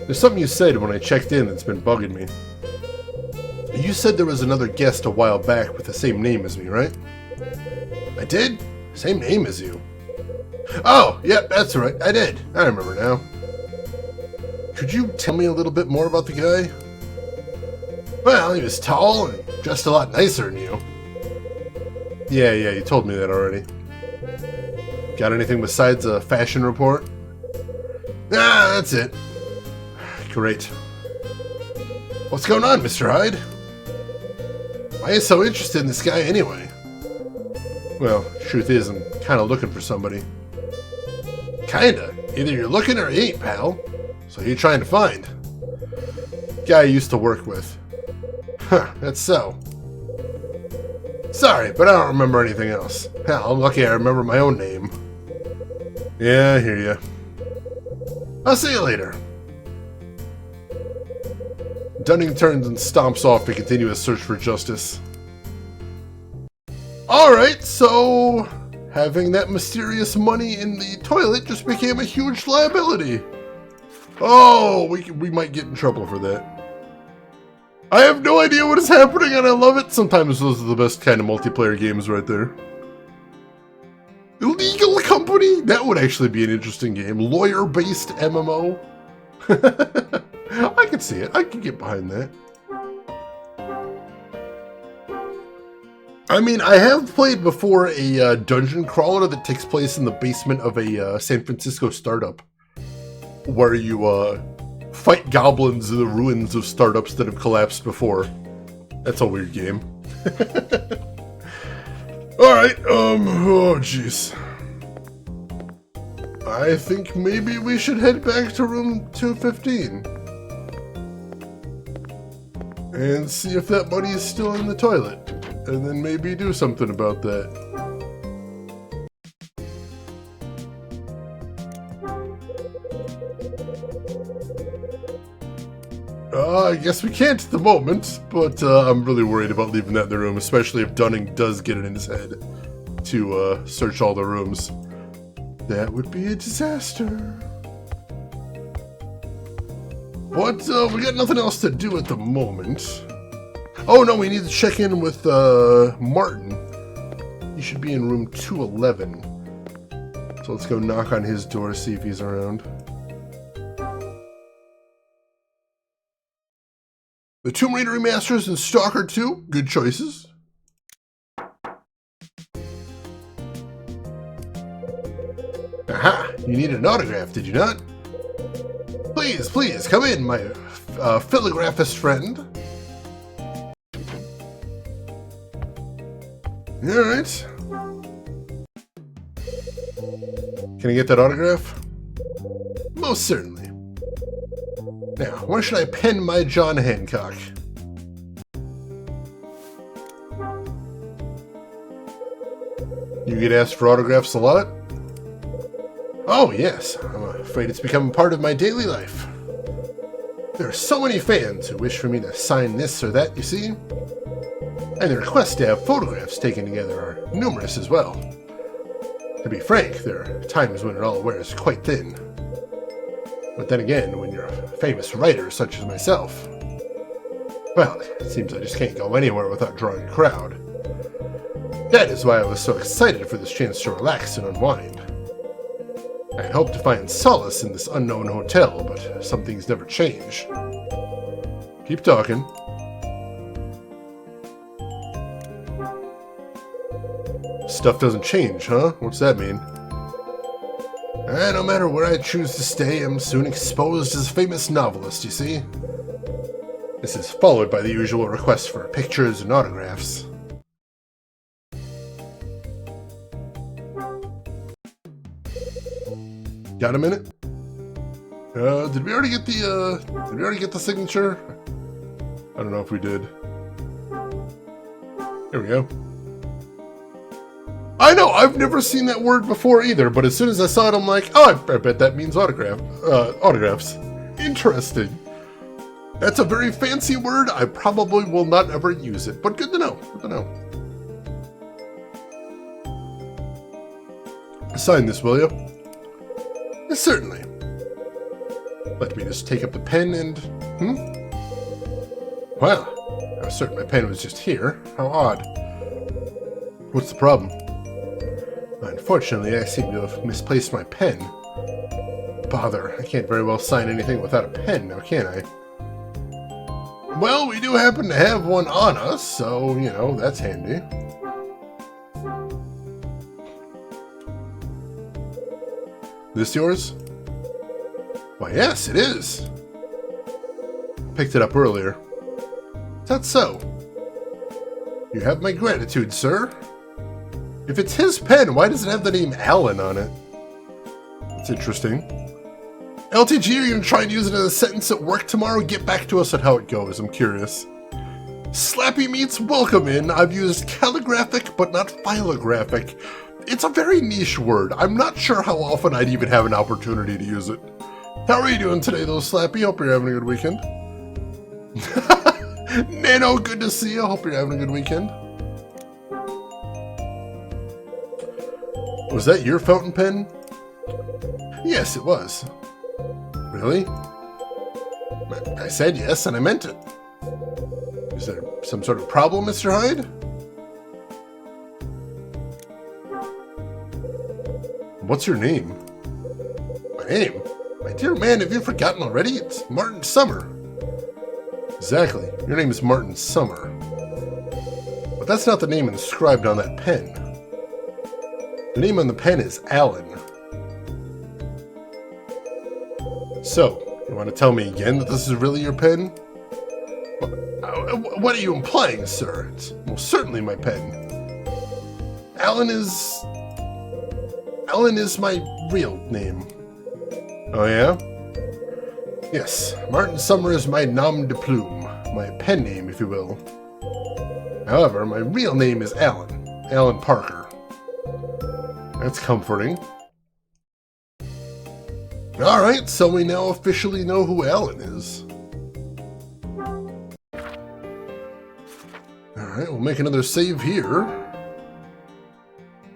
There's something you said when I checked in that's been bugging me. You said there was another guest a while back with the same name as me, right? I did? Same name as you. Oh, yep, that's right. I did. I remember now. Could you tell me a little bit more about the guy? Well, he was tall and dressed a lot nicer than you. Yeah, you told me that already. Got anything besides a fashion report? Nah, that's it. Great. What's going on, Mr. Hyde? Why are you so interested in this guy anyway? Well, truth is, I'm kinda looking for somebody. Kinda? Either you're looking or you ain't, pal. So who you trying to find? Guy I used to work with. Huh, that's so. Sorry, but I don't remember anything else. Hell, I'm lucky I remember my own name. Yeah, I hear ya. I'll see you later. Dunning turns and stomps off to continue his search for justice. Alright, so having that mysterious money in the toilet just became a huge liability. Oh, we might get in trouble for that. I have no idea what is happening and I love it. Sometimes those are the best kind of multiplayer games right there. Illegal company? That would actually be an interesting game. Lawyer-based MMO? I could see it. I could get behind that. I mean, I have played before a dungeon crawler that takes place in the basement of a San Francisco startup, where you fight goblins in the ruins of startups that have collapsed before. That's a weird game. Alright, oh jeez. I think maybe we should head back to room 215. And see if that money is still in the toilet. And then maybe do something about that. I guess we can't at the moment, but I'm really worried about leaving that in the room, especially if Dunning does get it in his head to search all the rooms. That would be a disaster. But we got nothing else to do at the moment. Oh no, we need to check in with Martin. He should be in room 211. So let's go knock on his door, see if he's around. The Tomb Raider remasters and Stalker 2, good choices. Aha! You needed an autograph, did you not? Please, please, come in, my philographist friend. Alright. Can I get that autograph? Most certainly. Now, where should I pen my John Hancock? You get asked for autographs a lot? Oh, yes. I'm afraid it's become part of my daily life. There are so many fans who wish for me to sign this or that, you see? And the requests to have photographs taken together are numerous as well. To be frank, there are times when it all wears quite thin. But then again, when you're a famous writer such as myself, well, it seems I just can't go anywhere without drawing a crowd. That is why I was so excited for this chance to relax and unwind. I had hoped to find solace in this unknown hotel, but some things never change. Keep talking. Stuff doesn't change, huh? What's that mean? No matter where I choose to stay, I'm soon exposed as a famous novelist, you see? This is followed by the usual requests for pictures and autographs. Got a minute? Did we already get the signature? I don't know if we did. Here we go. I know, I've never seen that word before either, but as soon as I saw it, I'm like, oh, I bet that means autographs. Interesting. That's a very fancy word. I probably will not ever use it, but good to know. Good to know. Sign this, will you? Yes, certainly. Let me just take up the pen and... Wow, I was certain my pen was just here. How odd. What's the problem? Unfortunately, I seem to have misplaced my pen. Bother, I can't very well sign anything without a pen, now can I? Well, we do happen to have one on us, so, you know, that's handy. This yours? Why, yes, it is. Picked it up earlier. Is that so? You have my gratitude, sir. If it's his pen, why does it have the name Alan on it? That's interesting. LTG, are you going to try and use it as a sentence at work tomorrow? Get back to us on how it goes, I'm curious. Slappy Meats, welcome in. I've used calligraphic, but not philographic. it's a very niche word. I'm not sure how often I'd even have an opportunity to use it. How are you doing today, though, Slappy? Hope you're having a good weekend. Nano, good to see you. Hope you're having a good weekend. Was that your fountain pen? Yes, it was. Really? I said yes, and I meant it. Is there some sort of problem, Mr. Hyde? What's your name? My name? My dear man, have you forgotten already? It's Martin Summer. Exactly. Your name is Martin Summer. But that's not the name inscribed on that pen. The name on the pen is Alan. So, you want to tell me again that this is really your pen? What are you implying, sir? It's most certainly my pen. Alan is my real name. Oh yeah? Yes, Martin Summer is my nom de plume, my pen name, if you will. However, my real name is Alan Parker. That's comforting. Alright, so we now officially know who Alan is. Alright, we'll make another save here.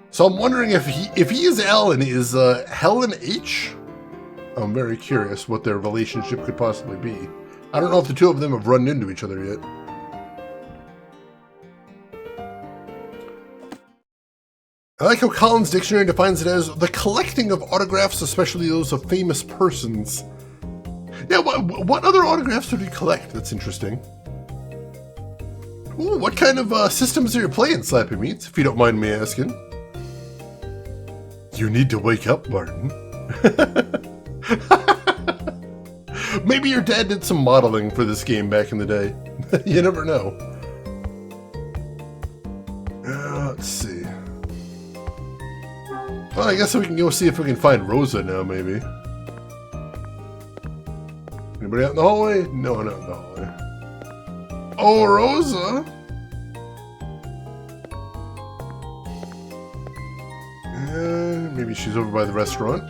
So I'm wondering if he is Alan, is Helen H? I'm very curious what their relationship could possibly be. I don't know if the two of them have run into each other yet. I like how Collins' dictionary defines it as the collecting of autographs, especially those of famous persons. Yeah, what other autographs would you collect? That's interesting. Ooh, what kind of systems are you playing, Slappy Meats, if you don't mind me asking? You need to wake up, Martin. Maybe your dad did some modeling for this game back in the day. You never know. Let's see. Well, I guess we can go see if we can find Rosa now, maybe. Anybody out in the hallway? No, not in the hallway. Oh, Rosa! Maybe she's over by the restaurant.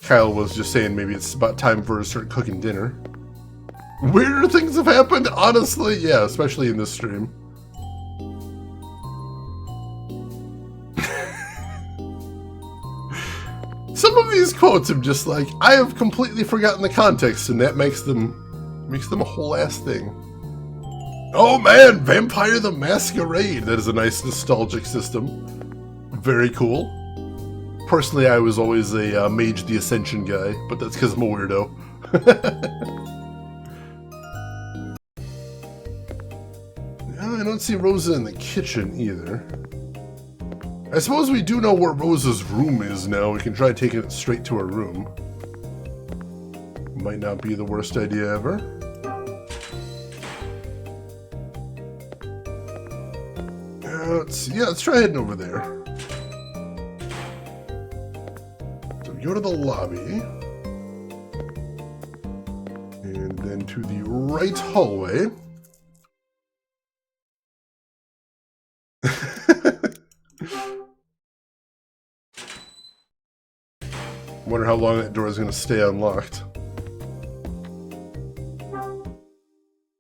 Kyle was just saying maybe it's about time for her to start cooking dinner. Weirder things have happened, honestly. Yeah, especially in this stream. Some of these quotes I'm just like, I have completely forgotten the context, and that makes them a whole ass thing. Oh man, Vampire the Masquerade. That is a nice nostalgic system. Very cool. Personally, I was always a Mage the Ascension guy, but that's because I'm a weirdo. I don't see Rosa in the kitchen either. I suppose we do know where Rosa's room is now. We can try taking it straight to her room. Might not be the worst idea ever. Let's see. Yeah, let's try heading over there. So we go to the lobby. And then to the right hallway. Wonder how long that door is going to stay unlocked.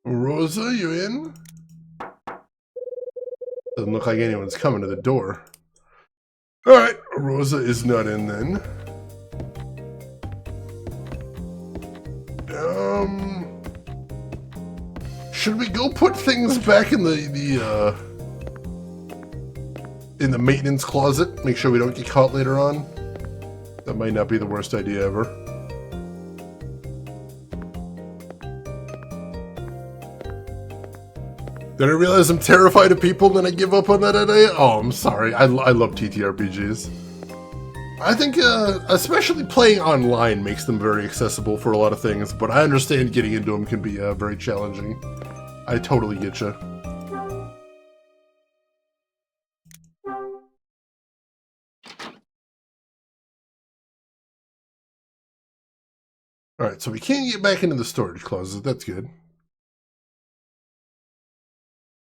Rosa, you in? Doesn't look like anyone's coming to the door. Alright, Rosa is not in then. Should we go put things back in the maintenance closet? Make sure we don't get caught later on? That might not be the worst idea ever. Then I realize I'm terrified of people, then I give up on that idea? Oh, I'm sorry. I love TTRPGs. I think, especially playing online makes them very accessible for a lot of things, but I understand getting into them can be very challenging. I totally get you. Alright, so we can't get back into the storage closet. That's good.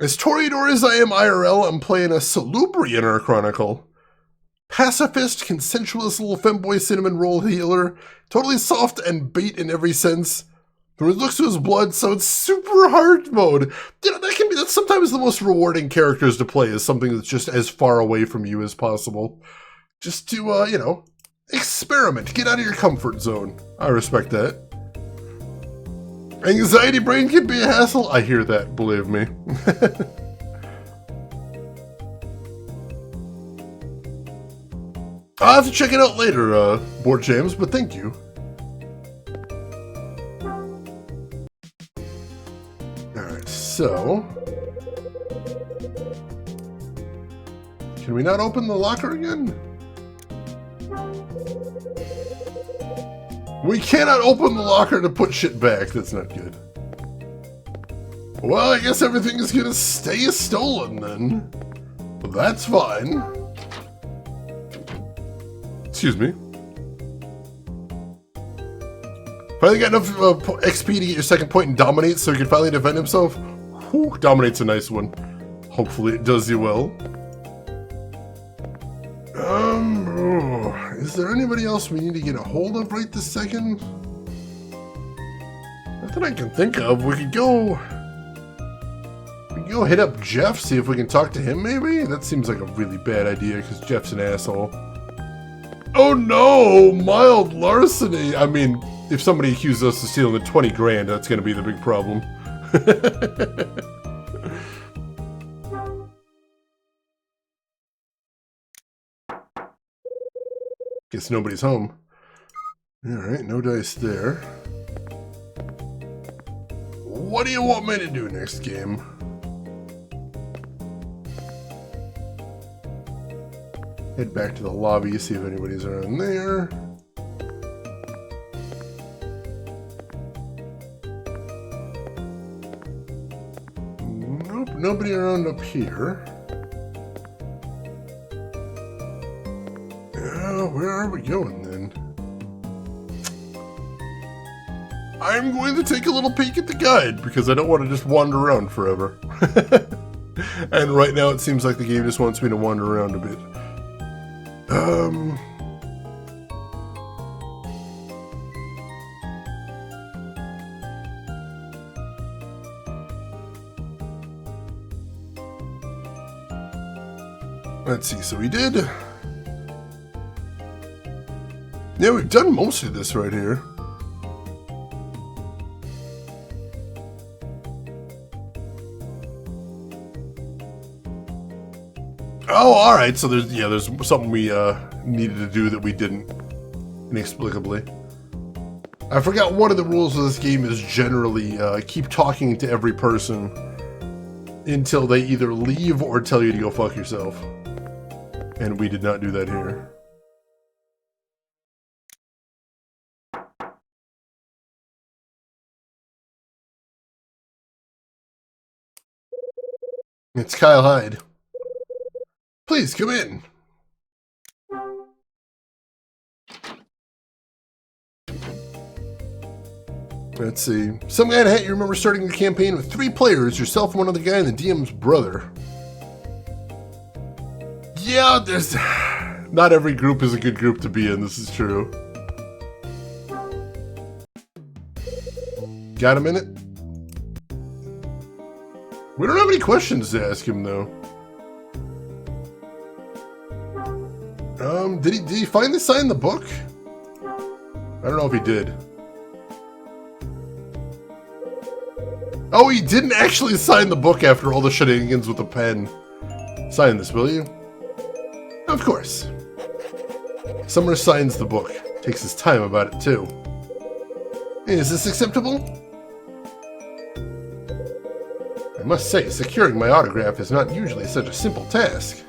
As Toreador as I am IRL, I'm playing a Salubrian Chronicle. Pacifist, consensuous little femboy cinnamon roll healer. Totally soft and bait in every sense. From his looks to his blood, so it's super hard mode. You know, that's sometimes the most rewarding characters to play, is something that's just as far away from you as possible. Just to, you know, experiment. Get out of your comfort zone. I respect that. Anxiety brain can be a hassle. I hear that, believe me. I'll have to check it out later, Board James, but thank you. Alright, so... Can we not open the locker again? We cannot open the locker to put shit back. That's not good. Well, I guess everything is gonna stay stolen then. Well, that's fine. Excuse me. Finally got enough XP to get your second point and dominate so he can finally defend himself. Whew, dominate's a nice one. Hopefully it does you well. Is there anybody else we need to get a hold of right this second? Not that I can think of. We could go hit up Jeff, see if we can talk to him maybe? That seems like a really bad idea because Jeff's an asshole. Oh no! Mild larceny! I mean, if somebody accuses us of stealing the 20 grand, that's gonna be the big problem. Guess nobody's home. Alright, no dice there. What do you want me to do next game? Head back to the lobby, see if anybody's around there. Nope, nobody around up here. Where are we going then? I'm going to take a little peek at the guide because I don't want to just wander around forever. And right now it seems like the game just wants me to wander around a bit. Let's see, so we did... Yeah, we've done most of this right here. Oh, alright, so there's something we needed to do that we didn't, inexplicably. I forgot one of the rules of this game is generally keep talking to every person until they either leave or tell you to go fuck yourself. And we did not do that here. It's Kyle Hyde. Please come in. Let's see. Some guy in a hat, you remember starting the campaign with 3 players, yourself and one other guy, and the DM's brother. Yeah, there's... Not every group is a good group to be in, this is true. Got a minute? We don't have any questions to ask him, though. Did he finally sign the book? I don't know if he did. Oh, he didn't actually sign the book after all the shenanigans with the pen. Sign this, will you? Of course. Summer signs the book. Takes his time about it, too. Is this acceptable? I must say, securing my autograph is not usually such a simple task.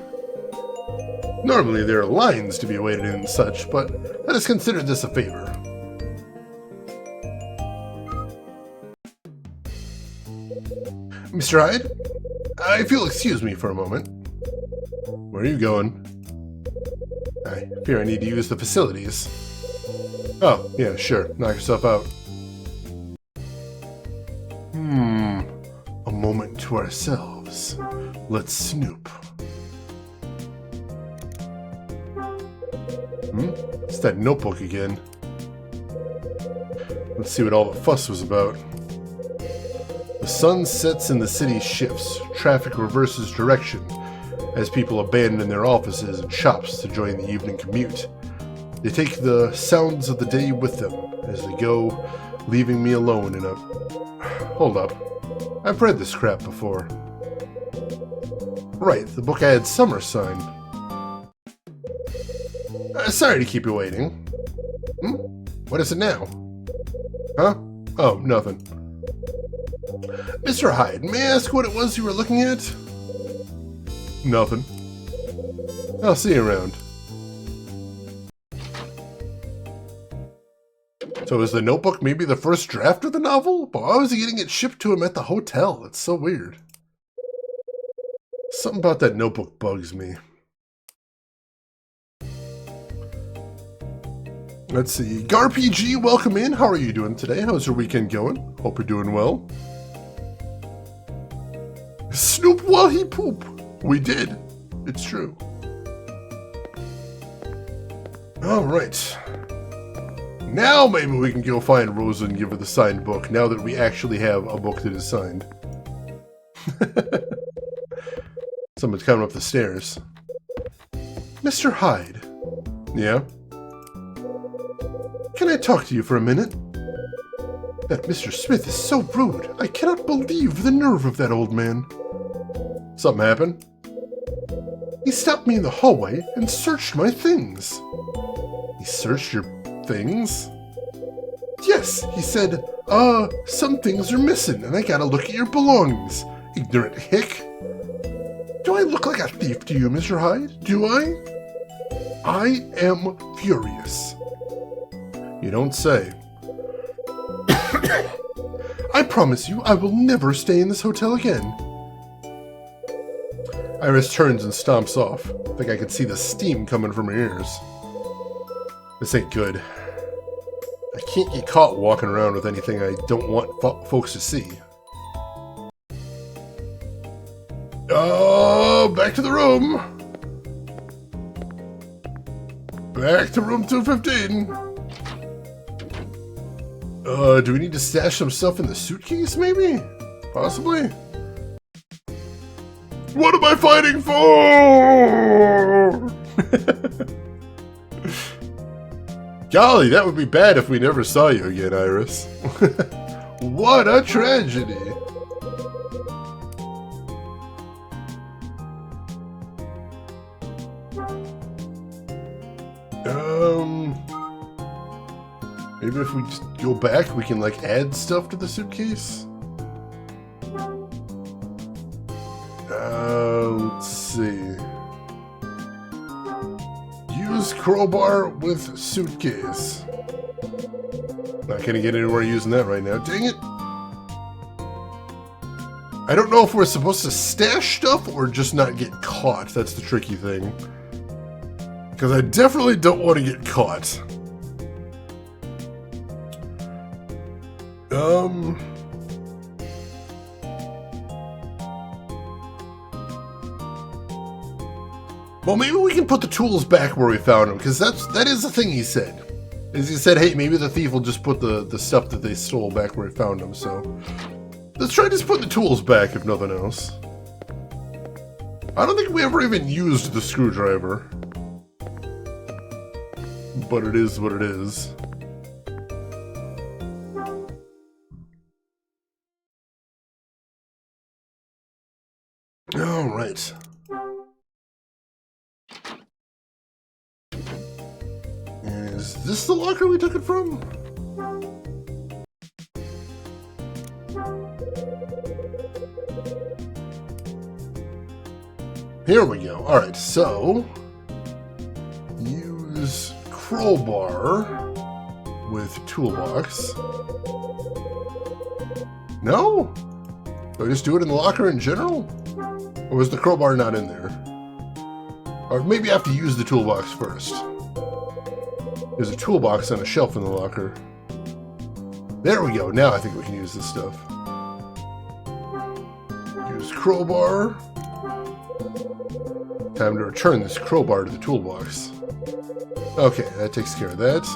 Normally there are lines to be awaited and such, but let us consider this a favor. Mr. Hyde, if you'll excuse me for a moment. Where are you going? I fear I need to use the facilities. Oh, yeah, sure. Knock yourself out. A moment to ourselves. Let's snoop. that notebook again. Let's see what all the fuss was about. The sun sets and the city shifts. Traffic reverses direction as people abandon their offices and shops to join the evening commute. They take the sounds of the day with them as they go, leaving me alone in a... Hold up. I've read this crap before. Right, the book I had Summer sign. Sorry to keep you waiting. What is it now? Huh? Oh, nothing. Mr. Hyde, may I ask what it was you were looking at? Nothing. I'll see you around. So is the notebook maybe the first draft of the novel? But why was he getting it shipped to him at the hotel? It's so weird. Something about that notebook bugs me. Let's see. GarPG, welcome in. How are you doing today? How's your weekend going? Hope you're doing well. Snoop while he poop. We did. It's true. Alright. Now maybe we can go find Rosa and give her the signed book, now that we actually have a book that is signed. Someone's coming up the stairs. Mr. Hyde. Yeah? Can I talk to you for a minute? That Mr. Smith is so rude. I cannot believe the nerve of that old man. Something happened? He stopped me in the hallway and searched my things. He searched your things? Yes, he said, some things are missing and I gotta look at your belongings. Ignorant hick. Do I look like a thief to you, Mr. Hyde? Do I? I am furious. You don't say. I promise you I will never stay in this hotel again. Iris turns and stomps off. I think I can see the steam coming from her ears. This ain't good. I can't get caught walking around with anything I don't want folks to see. Oh, back to the room. Back to room 215. Do we need to stash some stuff in the suitcase, maybe? Possibly? What am I fighting for? Golly, that would be bad if we never saw you again, Iris. What a tragedy. Maybe if we just go back, we can, like, add stuff to the suitcase? Let's see. Use crowbar with suitcase. Not gonna get anywhere using that right now. Dang it! I don't know if we're supposed to stash stuff or just not get caught. That's the tricky thing. Because I definitely don't want to get caught. Well, maybe we can put the tools back where we found them, because that is the thing he said. Is he said, hey, maybe the thief will just put the stuff that they stole back where he found them, so... Let's try just putting the tools back, if nothing else. I don't think we ever even used the screwdriver. But it is what it is. Alright. Is this the locker we took it from? Here we go. Alright, so... use crowbar with toolbox. No? Do I just do it in the locker in general? Or was the crowbar not in there? Or maybe I have to use the toolbox first. There's a toolbox on a shelf in the locker. There we go. Now I think we can use this stuff. Use crowbar. Time to return this crowbar to the toolbox. Okay, that takes care of that.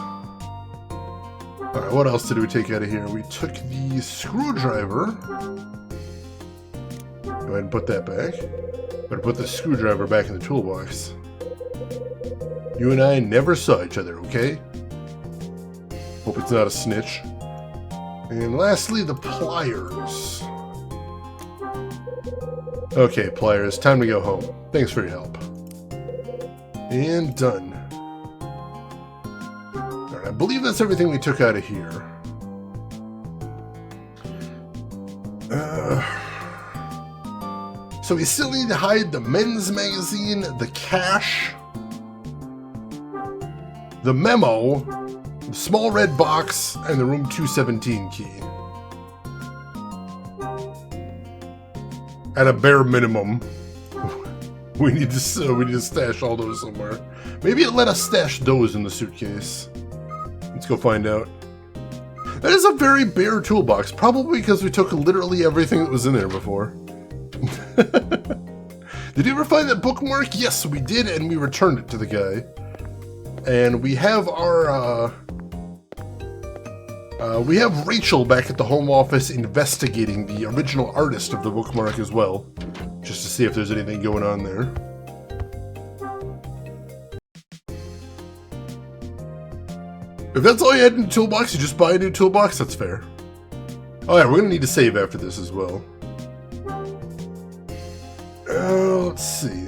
Alright, what else did we take out of here? We took the screwdriver. Go ahead and put that back. Better put the screwdriver back in the toolbox. You and I never saw each other, okay? Hope it's not a snitch. And lastly, the pliers. Okay, pliers, time to go home. Thanks for your help. And done. Alright, I believe that's everything we took out of here. So we still need to hide the men's magazine, the cash, the memo, the small red box, and the room 217 key. At a bare minimum, we need to stash all those somewhere. Maybe it let us stash those in the suitcase. Let's go find out. That is a very bare toolbox, probably because we took literally everything that was in there before. Did you ever find that bookmark? Yes, we did, and we returned it to the guy. And we have our, we have Rachel back at the home office investigating the original artist of the bookmark as well, just to see if there's anything going on there. If that's all you had in the toolbox, you just buy a new toolbox, that's fair. Oh yeah, we're gonna need to save after this as well. Let's see.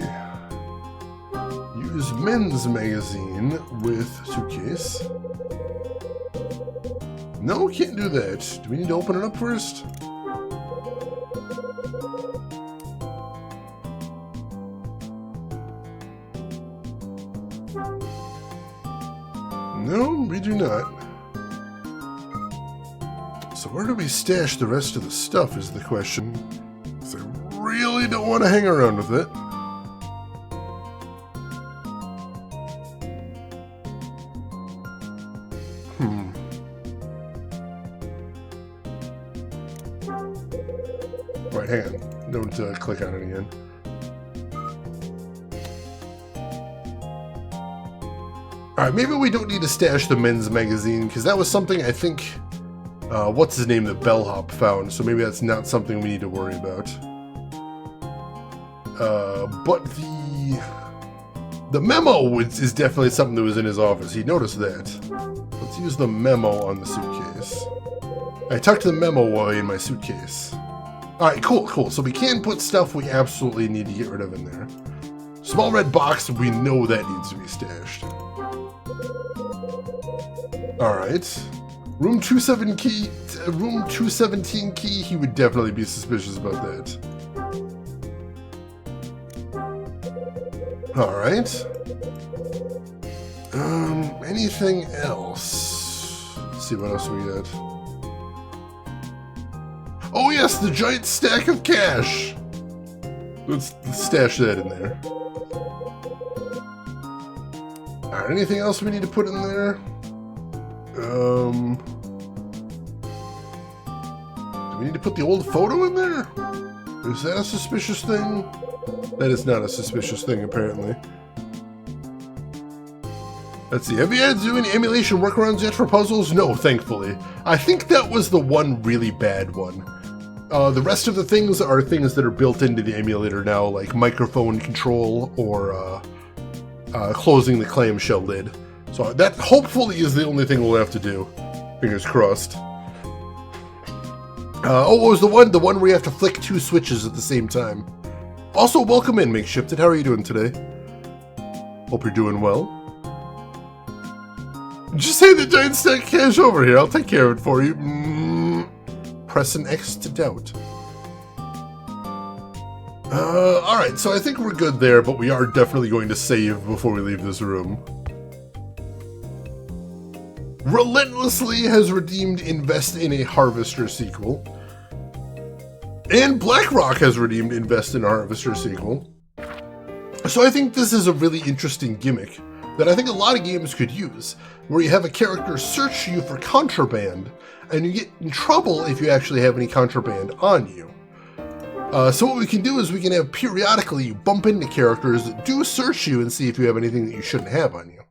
Use men's magazine with suitcase. No, can't do that. Do we need to open it up first? No, we do not. So where do we stash the rest of the stuff is the question. So I really don't want to hang around with it. Right, hang on. Don't click on it again. Alright, maybe we don't need to stash the men's magazine, because that was something I think, what's his name, the bellhop found, so maybe that's not something we need to worry about. But the memo is definitely something that was in his office. He noticed that. Let's use the memo on the suitcase. I tucked the memo away in my suitcase. Alright, cool. So we can put stuff we absolutely need to get rid of in there. Small red box, we know that needs to be stashed. Alright. Room 217 key, he would definitely be suspicious about that. Alright. Anything else? Let's see what else we got. Oh yes, the giant stack of cash! Let's stash that in there. Alright, anything else we need to put in there? Do we need to put the old photo in there? Is that a suspicious thing? That is not a suspicious thing, apparently. Let's see, have you had to do any emulation workarounds yet for puzzles? No, thankfully. I think that was the one really bad one. The rest of the things are things that are built into the emulator now, like microphone control or closing the clamshell lid. So that hopefully is the only thing we'll have to do. Fingers crossed. Oh, what was the one? The one where you have to flick two switches at the same time. Also, welcome in, Makeshifted. How are you doing today? Hope you're doing well. Just say the giant stack of cash over here. I'll take care of it for you. Press an X to doubt. Alright, so I think we're good there, but we are definitely going to save before we leave this room. Relentlessly has redeemed Invest in a Harvester sequel. And BlackRock has redeemed Invest in a Harvester sequel. So I think this is a really interesting gimmick that I think a lot of games could use, where you have a character search you for contraband, and you get in trouble if you actually have any contraband on you. So what we can do is we can have periodically bump into characters that do search you and see if you have anything that you shouldn't have on you.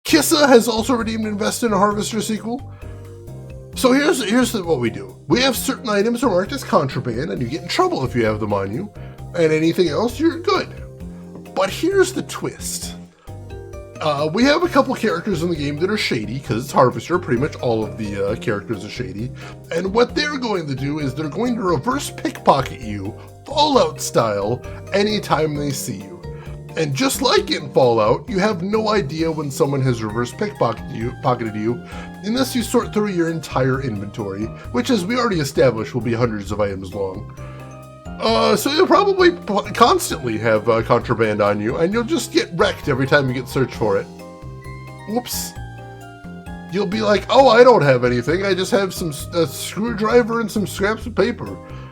Kissa has also redeemed and invested in a Harvester sequel. So here's what we do. We have certain items are marked as contraband, and you get in trouble if you have them on you. And anything else, you're good. But here's the twist. We have a couple characters in the game that are shady, because it's Harvester. Pretty much all of the characters are shady. And what they're going to do is they're going to reverse pickpocket you, Fallout style, anytime they see you. And just like in Fallout, you have no idea when someone has reverse pickpocketed you, unless you sort through your entire inventory, which, as we already established, will be hundreds of items long. So you'll probably constantly have contraband on you, and you'll just get wrecked every time you get searched for it. Whoops. You'll be like, oh, I don't have anything, I just have a screwdriver and some scraps of paper.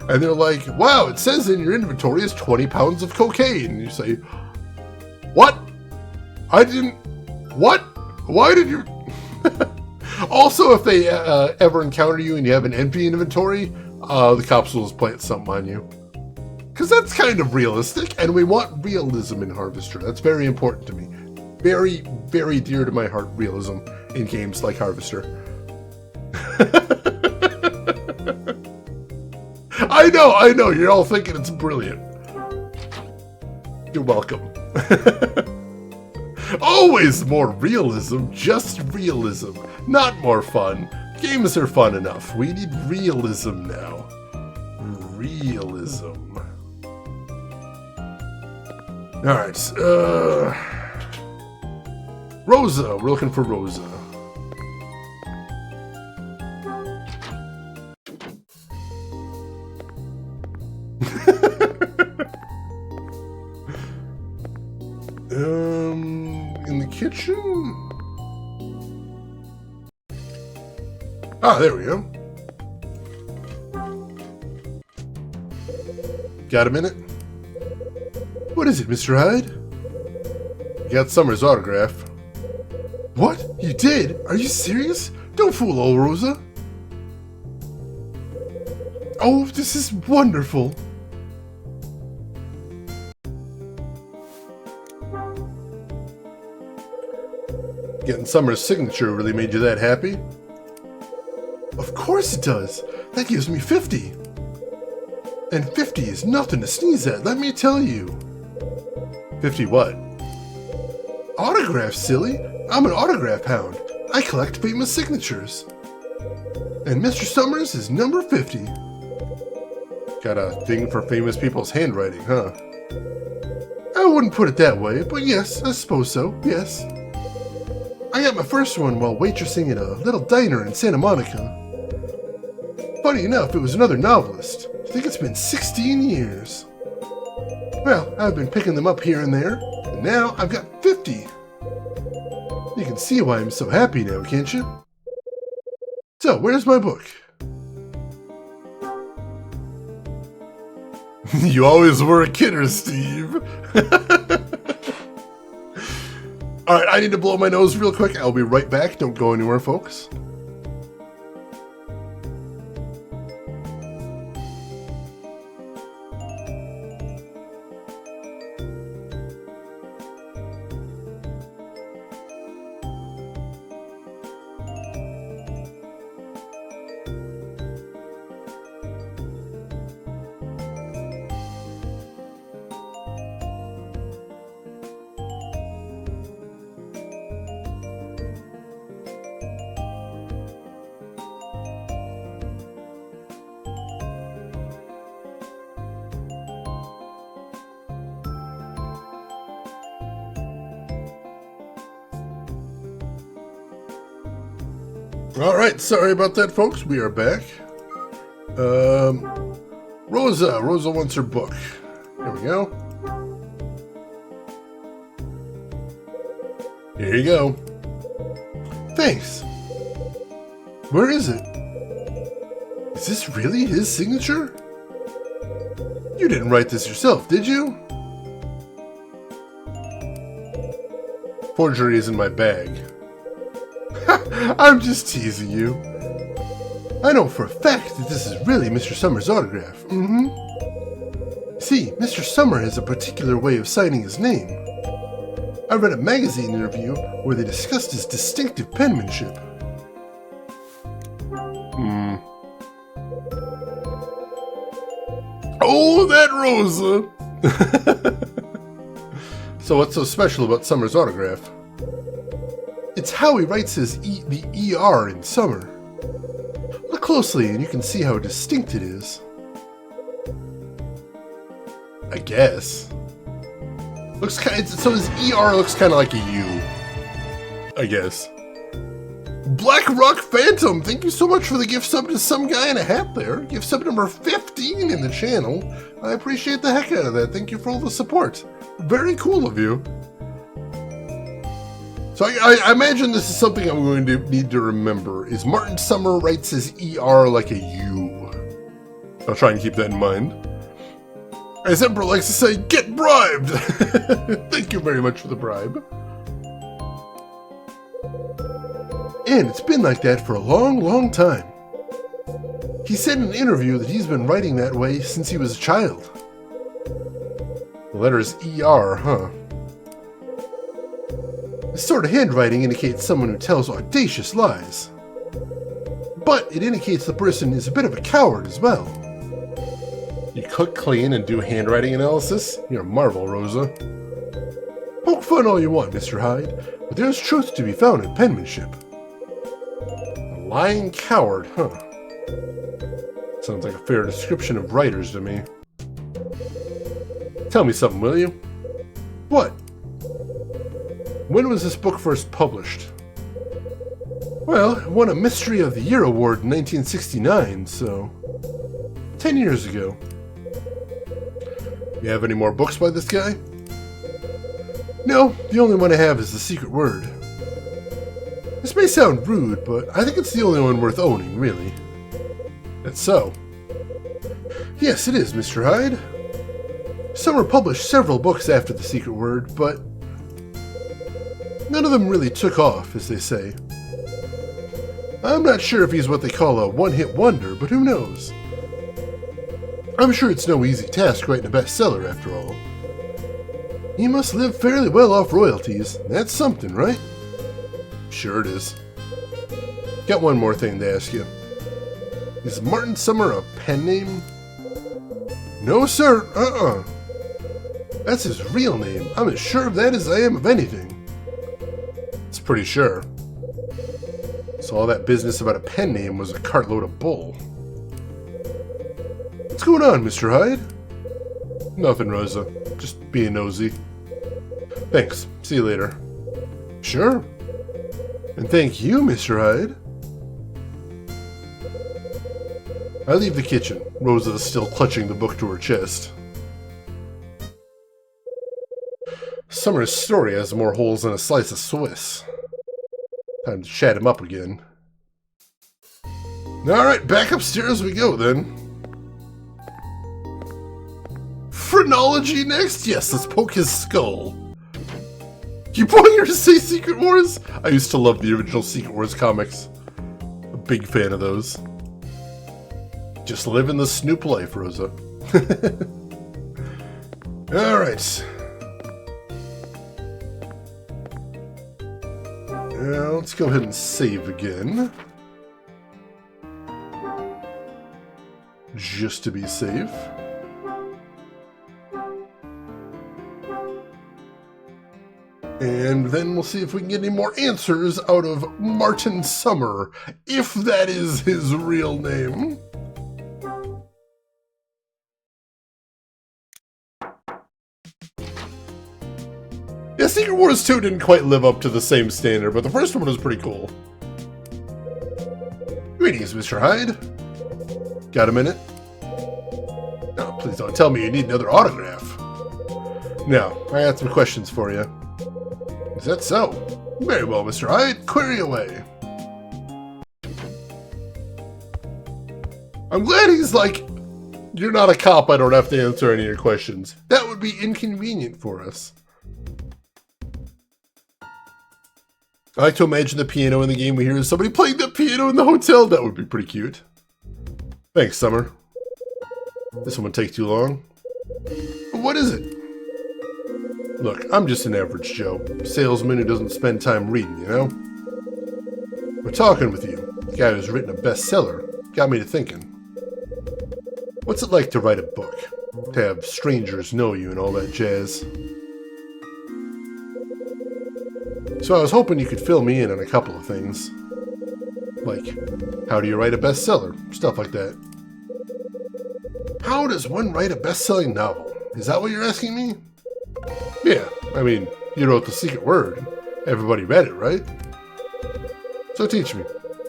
And they're like, wow, it says in your inventory is 20 pounds of cocaine. And you say, what? I didn't... What? Why did you... Also, if they ever encounter you and you have an empty inventory, the cops will just plant something on you. Because that's kind of realistic, and we want realism in Harvester. That's very important to me. Very, very dear to my heart, realism in games like Harvester. I know, you're all thinking it's brilliant. You're welcome. Always more realism, just realism, not more fun. Games are fun enough. We need realism now. Realism. Alright, Rosa. We're looking for Rosa. In the kitchen? Ah, there we go. Got a minute? What is it, Mr. Hyde? You got Summer's autograph. What? You did? Are you serious? Don't fool old Rosa. Oh, this is wonderful. Getting Summer's signature really made you that happy? Of course it does. That gives me 50. And 50 is nothing to sneeze at, let me tell you. 50 what? Autographs, silly. I'm an autograph hound. I collect famous signatures. And Mr. Summers is number 50. Got a thing for famous people's handwriting, huh? I wouldn't put it that way, but yes, I suppose so, yes. I got my first one while waitressing at a little diner in Santa Monica. Funny enough, it was another novelist. I think it's been 16 years. Well, I've been picking them up here and there, and now I've got 50. You can see why I'm so happy now, can't you? So, where's my book? You always were a kidder, Steve. Alright, I need to blow my nose real quick. I'll be right back. Don't go anywhere, folks. Alright, sorry about that, folks. We are back. Rosa. Rosa wants her book. There we go. Here you go. Thanks. Where is it? Is this really his signature? You didn't write this yourself, did you? Forgery is in my bag. I'm just teasing you. I know for a fact that this is really Mr. Summer's autograph. See, Mr. Summer has a particular way of signing his name. I read a magazine interview where they discussed his distinctive penmanship. Oh, that Rosa! So what's so special about Summer's autograph? It's how he writes the ER in Summer. Look closely and you can see how distinct it is. I guess. So his ER looks kind of like a U. I guess. Black Rock Phantom, thank you so much for the gift sub to some guy in a hat there. Gift sub number 15 in the channel. I appreciate the heck out of that. Thank you for all the support. Very cool of you. So I imagine this is something I'm going to need to remember, is Martin Summer writes his ER like a U. I'll try and keep that in mind. As Emperor likes to say, get bribed! Thank you very much for the bribe. And it's been like that for a long, long time. He said in an interview that he's been writing that way since he was a child. The letter is ER, huh? This sort of handwriting indicates someone who tells audacious lies. But it indicates the person is a bit of a coward as well. You cook, clean, and do handwriting analysis? You're a marvel, Rosa. Poke fun all you want, Mr. Hyde, but there's truth to be found in penmanship. A lying coward, huh? Sounds like a fair description of writers to me. Tell me something, will you? What? When was this book first published? Well, it won a Mystery of the Year award in 1969, so 10 years ago. You have any more books by this guy? No, the only one I have is The Secret Word. This may sound rude, but I think it's the only one worth owning, really. That's so. Yes, it is, Mr. Hyde. Summer published several books after The Secret Word, but none of them really took off, as they say. I'm not sure if he's what they call a one-hit wonder, but who knows? I'm sure it's no easy task writing a bestseller, after all. He must live fairly well off royalties. That's something, right? Sure it is. Got one more thing to ask you. Is Martin Summer a pen name? No, sir. That's his real name. I'm as sure of that as I am of anything. It's pretty sure. So all that business about a pen name was a cartload of bull. What's going on, Mr. Hyde? Nothing, Rosa. Just being nosy. Thanks. See you later. Sure. And thank you, Mr. Hyde. I leave the kitchen. Rosa is still clutching the book to her chest. Summer's story has more holes than a slice of Swiss. Time to chat him up again. Alright, back upstairs we go then. Phrenology next? Yes, let's poke his skull. You pointing her to say Secret Wars? I used to love the original Secret Wars comics. A big fan of those. Just living the Snoop life, Rosa. Alright. Now, let's go ahead and save again. Just to be safe. And then we'll see if we can get any more answers out of Martin Summer, if that is his real name. Yeah, Secret Wars 2 didn't quite live up to the same standard, but the first one was pretty cool. Greetings, Mr. Hyde. Got a minute? No, please don't tell me you need another autograph. No, I got some questions for you. Is that so? Very well, Mr. Hyde. Query away. I'm glad he's like, you're not a cop, I don't have to answer any of your questions. That would be inconvenient for us. I like to imagine the piano in the game we hear is somebody playing the piano in the hotel. That would be pretty cute. Thanks, Summer. This one won't take too long. What is it? Look, I'm just an average Joe. Salesman who doesn't spend time reading, you know? But talking with you, the guy who's written a bestseller, got me to thinking. What's it like to write a book? To have strangers know you and all that jazz? So I was hoping you could fill me in on a couple of things. Like, how do you write a bestseller? Stuff like that. How does one write a best-selling novel? Is that what you're asking me? Yeah, I mean, you wrote The Secret Word. Everybody read it, right? So teach me.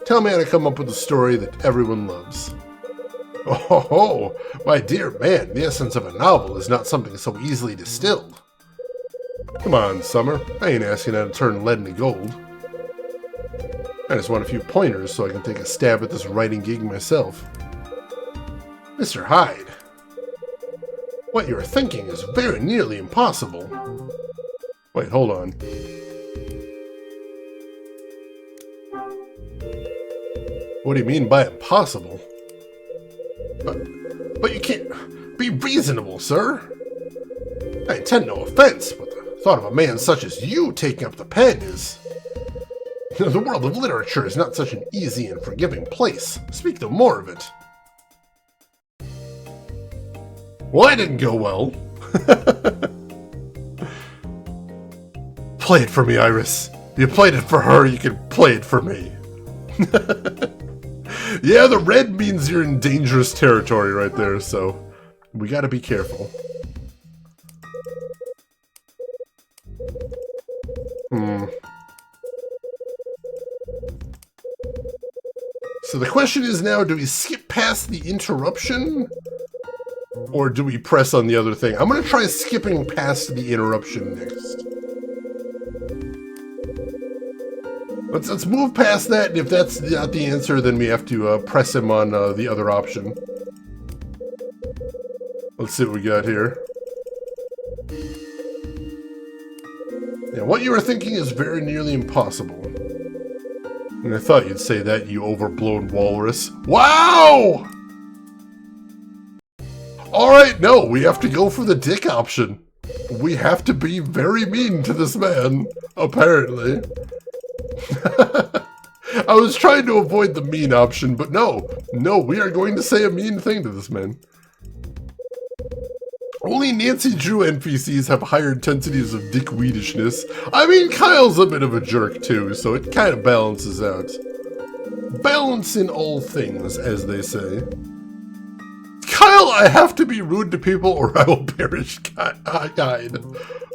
Tell me how to come up with a story that everyone loves. Oh, my dear man, the essence of a novel is not something so easily distilled. Come on, Summer. I ain't asking how to turn lead into gold. I just want a few pointers so I can take a stab at this writing gig myself. Mr. Hyde, what you are thinking is very nearly impossible. Wait, hold on. What do you mean by impossible? But you can't be reasonable, sir. I intend no offense, but the thought of a man such as you taking up the pen is... The world of literature is not such an easy and forgiving place. Speak no more of it. Well, that didn't go well. Play it for me, Iris. You played it for her, you can play it for me. Yeah, the red means you're in dangerous territory right there, so we gotta be careful. So the question is now, do we skip past the interruption? Or do we press on the other thing? I'm gonna try skipping past the interruption next. Let's move past that, and if that's not the answer, then we have to press him on the other option. Let's see what we got here. Yeah, what you were thinking is very nearly impossible. And I thought you'd say that, you overblown walrus. Wow! Alright, no, we have to go for the dick option. We have to be very mean to this man, apparently. I was trying to avoid the mean option, but no, we are going to say a mean thing to this man. Only Nancy Drew NPCs have higher intensities of dickweedishness. I mean, Kyle's a bit of a jerk too, so it kind of balances out. Balance in all things, as they say. Kyle, I have to be rude to people or I will perish, guide.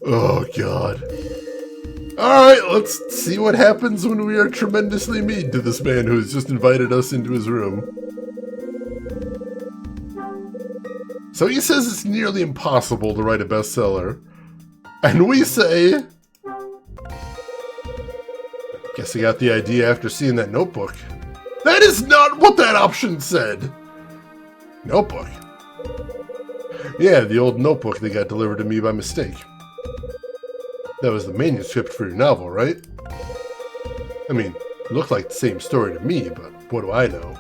Oh, God. Alright, let's see what happens when we are tremendously mean to this man who has just invited us into his room. So he says it's nearly impossible to write a bestseller. And we say... Guess I got the idea after seeing that notebook. That is not what that option said! Notebook? Yeah, the old notebook that got delivered to me by mistake. That was the manuscript for your novel, right? I mean, it looked like the same story to me, but what do I know?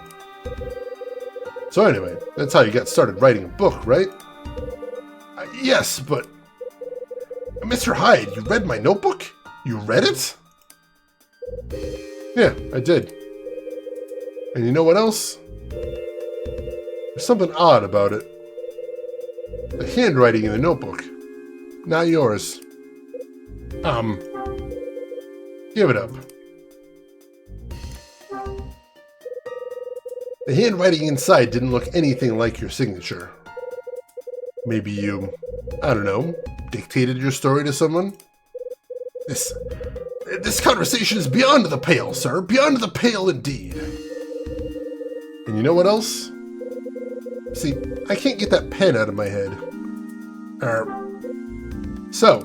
So anyway, that's how you got started writing a book, right? Yes, but... Mr. Hyde, you read my notebook? You read it? Yeah, I did. And you know what else? There's something odd about it. The handwriting in the notebook. Not yours. Give it up. The handwriting inside didn't look anything like your signature. Maybe you, I don't know, dictated your story to someone? This conversation is beyond the pale, sir. Beyond the pale indeed. And you know what else? See, I can't get that pen out of my head. So.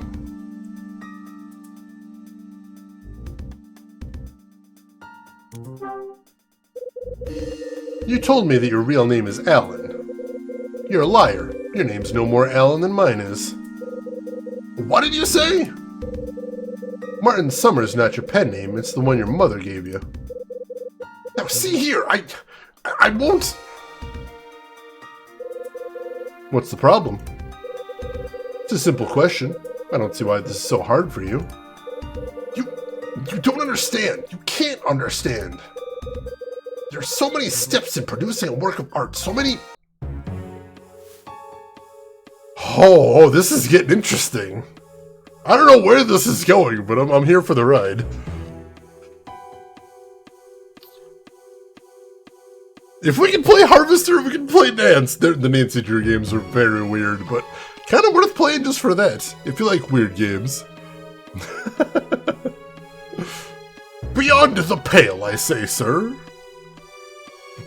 You told me that your real name is Alan. You're a liar. Your name's no more Alan than mine is. What did you say? Martin Summers' not your pen name, it's the one your mother gave you. Now see here, I won't... What's the problem? It's a simple question. I don't see why this is so hard for you. You don't understand. You can't understand. There's so many steps in producing a work of art. So many... Oh, this is getting interesting. I don't know where this is going, but I'm here for the ride. If we can play Harvester, we can play Dance. The Nancy Drew games are very weird, but kind of worth playing just for that, if you like weird games. Beyond the pale, I say, sir.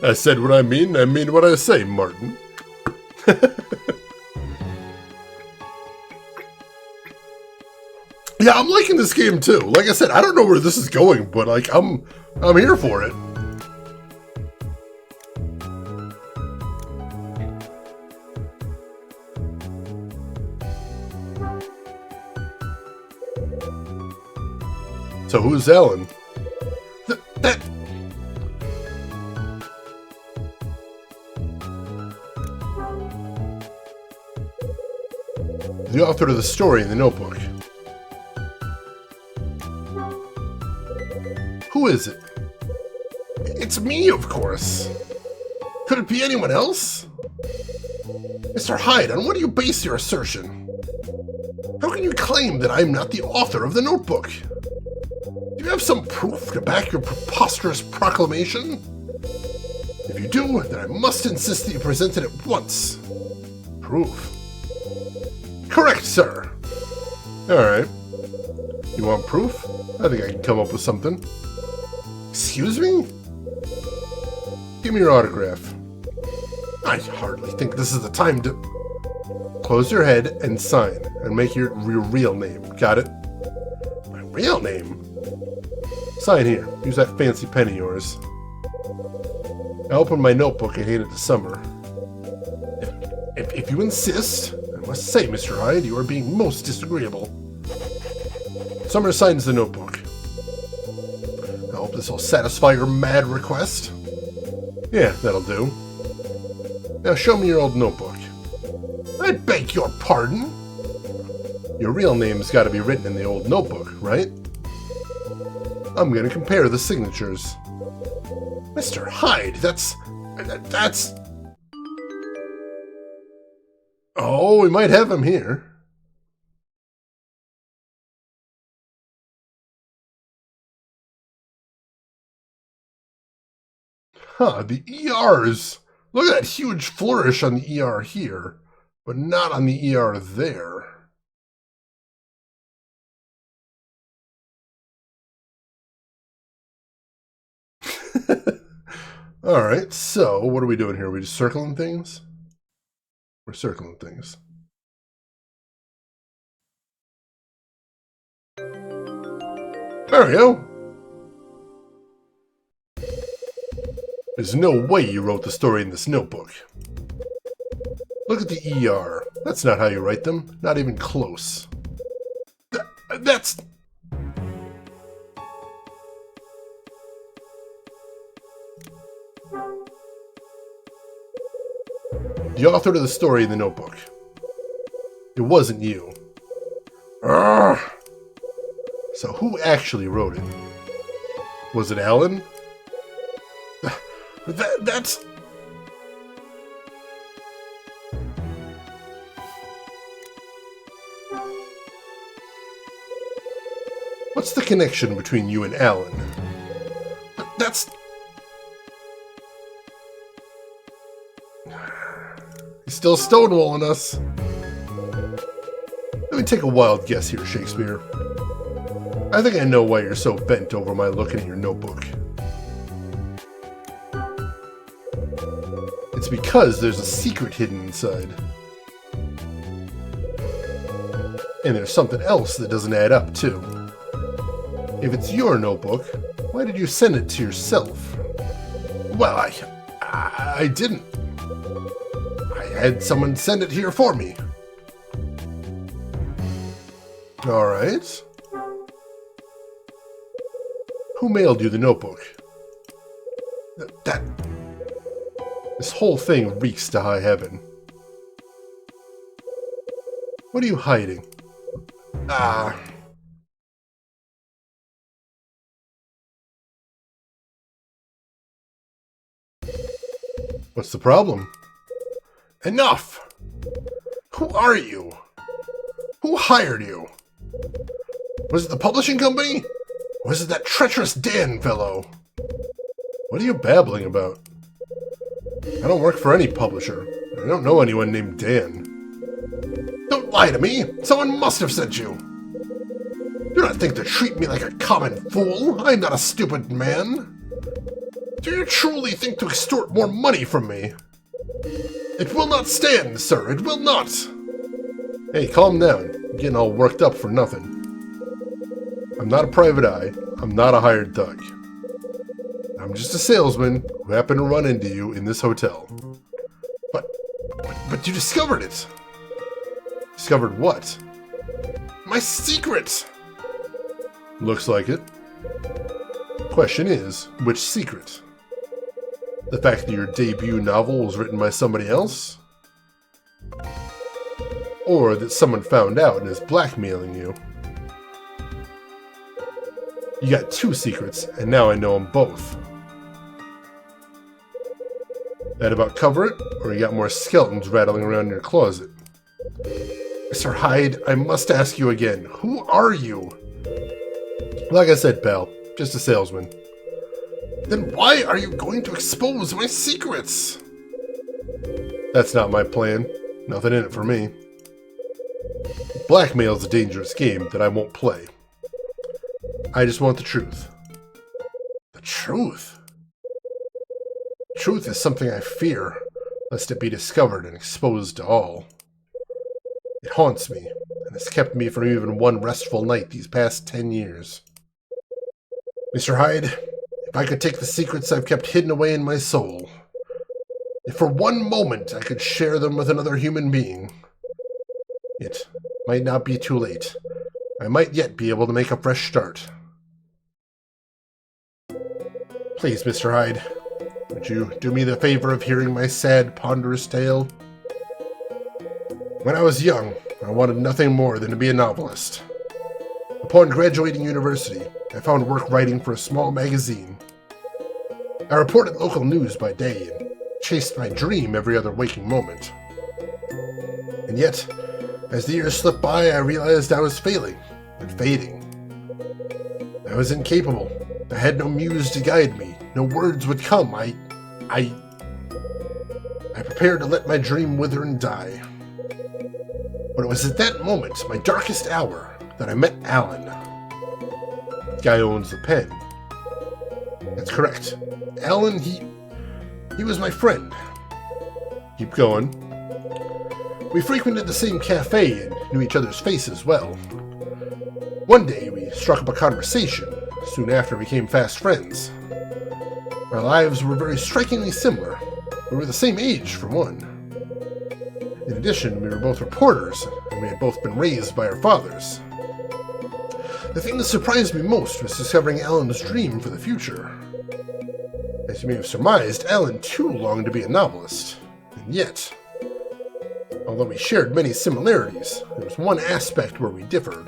I said what I mean what I say, Martin. Yeah, I'm liking this game too. Like I said, I don't know where this is going, but like I'm here for it. So who's Alan? That... The author of the story in the notebook. Who is it? It's me, of course. Could it be anyone else? Mr. Hyde, on what do you base your assertion? How can you claim that I'm not the author of the notebook? Do you have some proof to back your preposterous proclamation? If you do, then I must insist that you present it at once. Proof? Correct, sir. Alright. You want proof? I think I can come up with something. Excuse me? Give me your autograph. I hardly think this is the time to... Close your head and sign, and make your real name. Got it? My real name? Sign here. Use that fancy pen of yours. I open my notebook and hand it to Summer. If you insist, I must say, Mr. Hyde, you are being most disagreeable. Summer signs the notebook. I hope this will satisfy your mad request. Yeah, that'll do. Now show me your old notebook. I beg your pardon? Your real name's got to be written in the old notebook, right? I'm gonna compare the signatures. Mr. Hyde, that's... Oh, we might have him here. Huh, the ERs. Look at that huge flourish on the ER here, but not on the ER there. Alright, so what are we doing here? Are we just circling things? We're circling things. There we go. There's no way you wrote the story in this notebook. Look at the ER. That's not how you write them. Not even close. That's... The author of the story in the notebook. It wasn't you. Urgh. So who actually wrote it? Was it Alan? That's... What's the connection between you and Alan? That's... He's still stonewalling us. Let me take a wild guess here, Shakespeare. I think I know why you're so bent over my looking at your notebook. It's because there's a secret hidden inside. And there's something else that doesn't add up, too. If it's your notebook, why did you send it to yourself? Well, I didn't. I had someone send it here for me. Alright. Who mailed you the notebook? This whole thing reeks to high heaven. What are you hiding? Ah. What's the problem? Enough! Who are you? Who hired you? Was it the publishing company? Or was it that treacherous Dan fellow? What are you babbling about? I don't work for any publisher. I don't know anyone named Dan. Don't lie to me! Someone must have sent you! Do not think to treat me like a common fool! I am not a stupid man! Do you truly think to extort more money from me? It will not stand, sir! It will not! Hey, calm down. You're getting all worked up for nothing. I'm not a private eye. I'm not a hired thug. I'm just a salesman who happened to run into you in this hotel. But you discovered it! Discovered what? My secret! Looks like it. Question is, which secret? The fact that your debut novel was written by somebody else? Or that someone found out and is blackmailing you? You got two secrets, and now I know them both. That about cover it, or you got more skeletons rattling around in your closet? Mr. Hyde, I must ask you again, who are you? Like I said, pal, just a salesman. Then why are you going to expose my secrets? That's not my plan. Nothing in it for me. Blackmail's a dangerous game that I won't play. I just want the truth. The truth? Truth is something I fear, lest it be discovered and exposed to all. It haunts me, and has kept me from even one restful night these past 10 years. Mr. Hyde, if I could take the secrets I've kept hidden away in my soul, if for one moment I could share them with another human being, it might not be too late. I might yet be able to make a fresh start. Please, Mr. Hyde, would you do me the favor of hearing my sad, ponderous tale? When I was young, I wanted nothing more than to be a novelist. Upon graduating university, I found work writing for a small magazine. I reported local news by day and chased my dream every other waking moment. And yet, as the years slipped by, I realized I was failing and fading. I was incapable. I had no muse to guide me. No words would come. I prepared to let my dream wither and die. But it was at that moment, my darkest hour, that I met Alan. The guy who owns the pen. That's correct. Alan, he was my friend. Keep going. We frequented the same cafe and knew each other's faces well. One day, we struck up a conversation. Soon after, we became fast friends. Our lives were very strikingly similar. We were the same age, for one. In addition, we were both reporters, and we had both been raised by our fathers. The thing that surprised me most was discovering Alan's dream for the future. As you may have surmised, Alan too longed to be a novelist. And yet, although we shared many similarities, there was one aspect where we differed.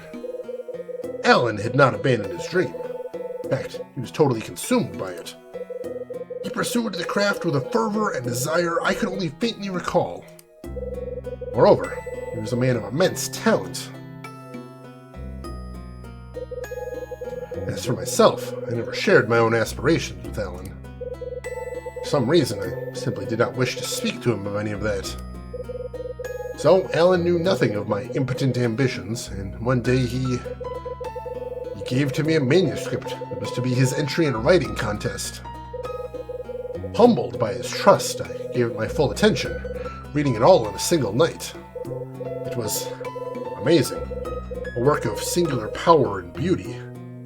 Alan had not abandoned his dream. In fact, he was totally consumed by it. He pursued the craft with a fervor and desire I could only faintly recall. Moreover, he was a man of immense talent. As for myself, I never shared my own aspirations with Alan. For some reason, I simply did not wish to speak to him of any of that. So, Alan knew nothing of my impotent ambitions, and one day he gave to me a manuscript that was to be his entry in a writing contest. Humbled by his trust, I gave it my full attention, reading it all in a single night. It was amazing. A work of singular power and beauty.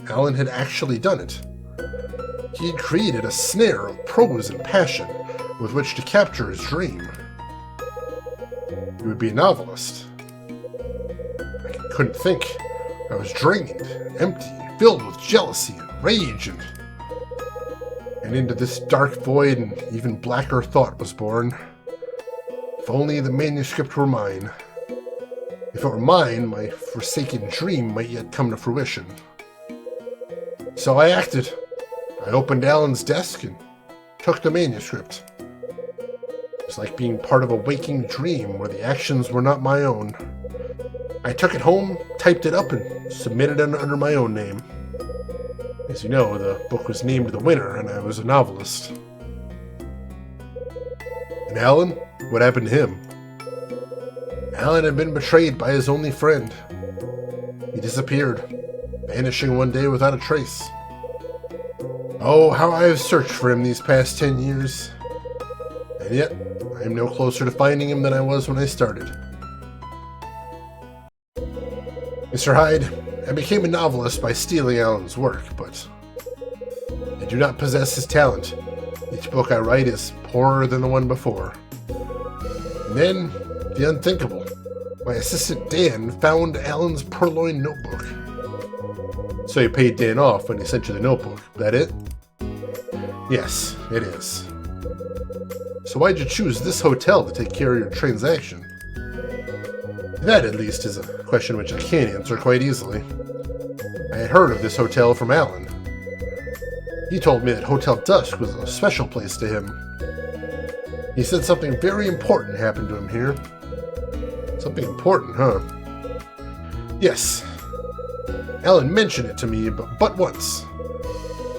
Alan had actually done it. He had created a snare of prose and passion with which to capture his dream. He would be a novelist. I couldn't think. I was drained, empty, filled with jealousy and rage, and into this dark void an even blacker thought was born. If only the manuscript were mine. If it were mine, my forsaken dream might yet come to fruition. So I acted. I opened Alan's desk and took the manuscript. It was like being part of a waking dream where the actions were not my own. I took it home, typed it up, and submitted it under my own name. As you know, the book was named the winner, and I was a novelist. And Alan? What happened to him? Alan had been betrayed by his only friend. He disappeared, vanishing one day without a trace. Oh, how I have searched for him these past 10 years. And yet, I am no closer to finding him than I was when I started. Mr. Hyde, I became a novelist by stealing Alan's work, but I do not possess his talent. Each book I write is poorer than the one before. And then, the unthinkable. My assistant Dan found Alan's purloined notebook. So you paid Dan off when he sent you the notebook. That it? Yes, it is. So why'd you choose this hotel to take care of your transaction? That, at least, is a question which I can't answer quite easily. I had heard of this hotel from Alan. He told me that Hotel Dusk was a special place to him. He said something very important happened to him here. Something important, huh? Yes. Alan mentioned it to me, but once.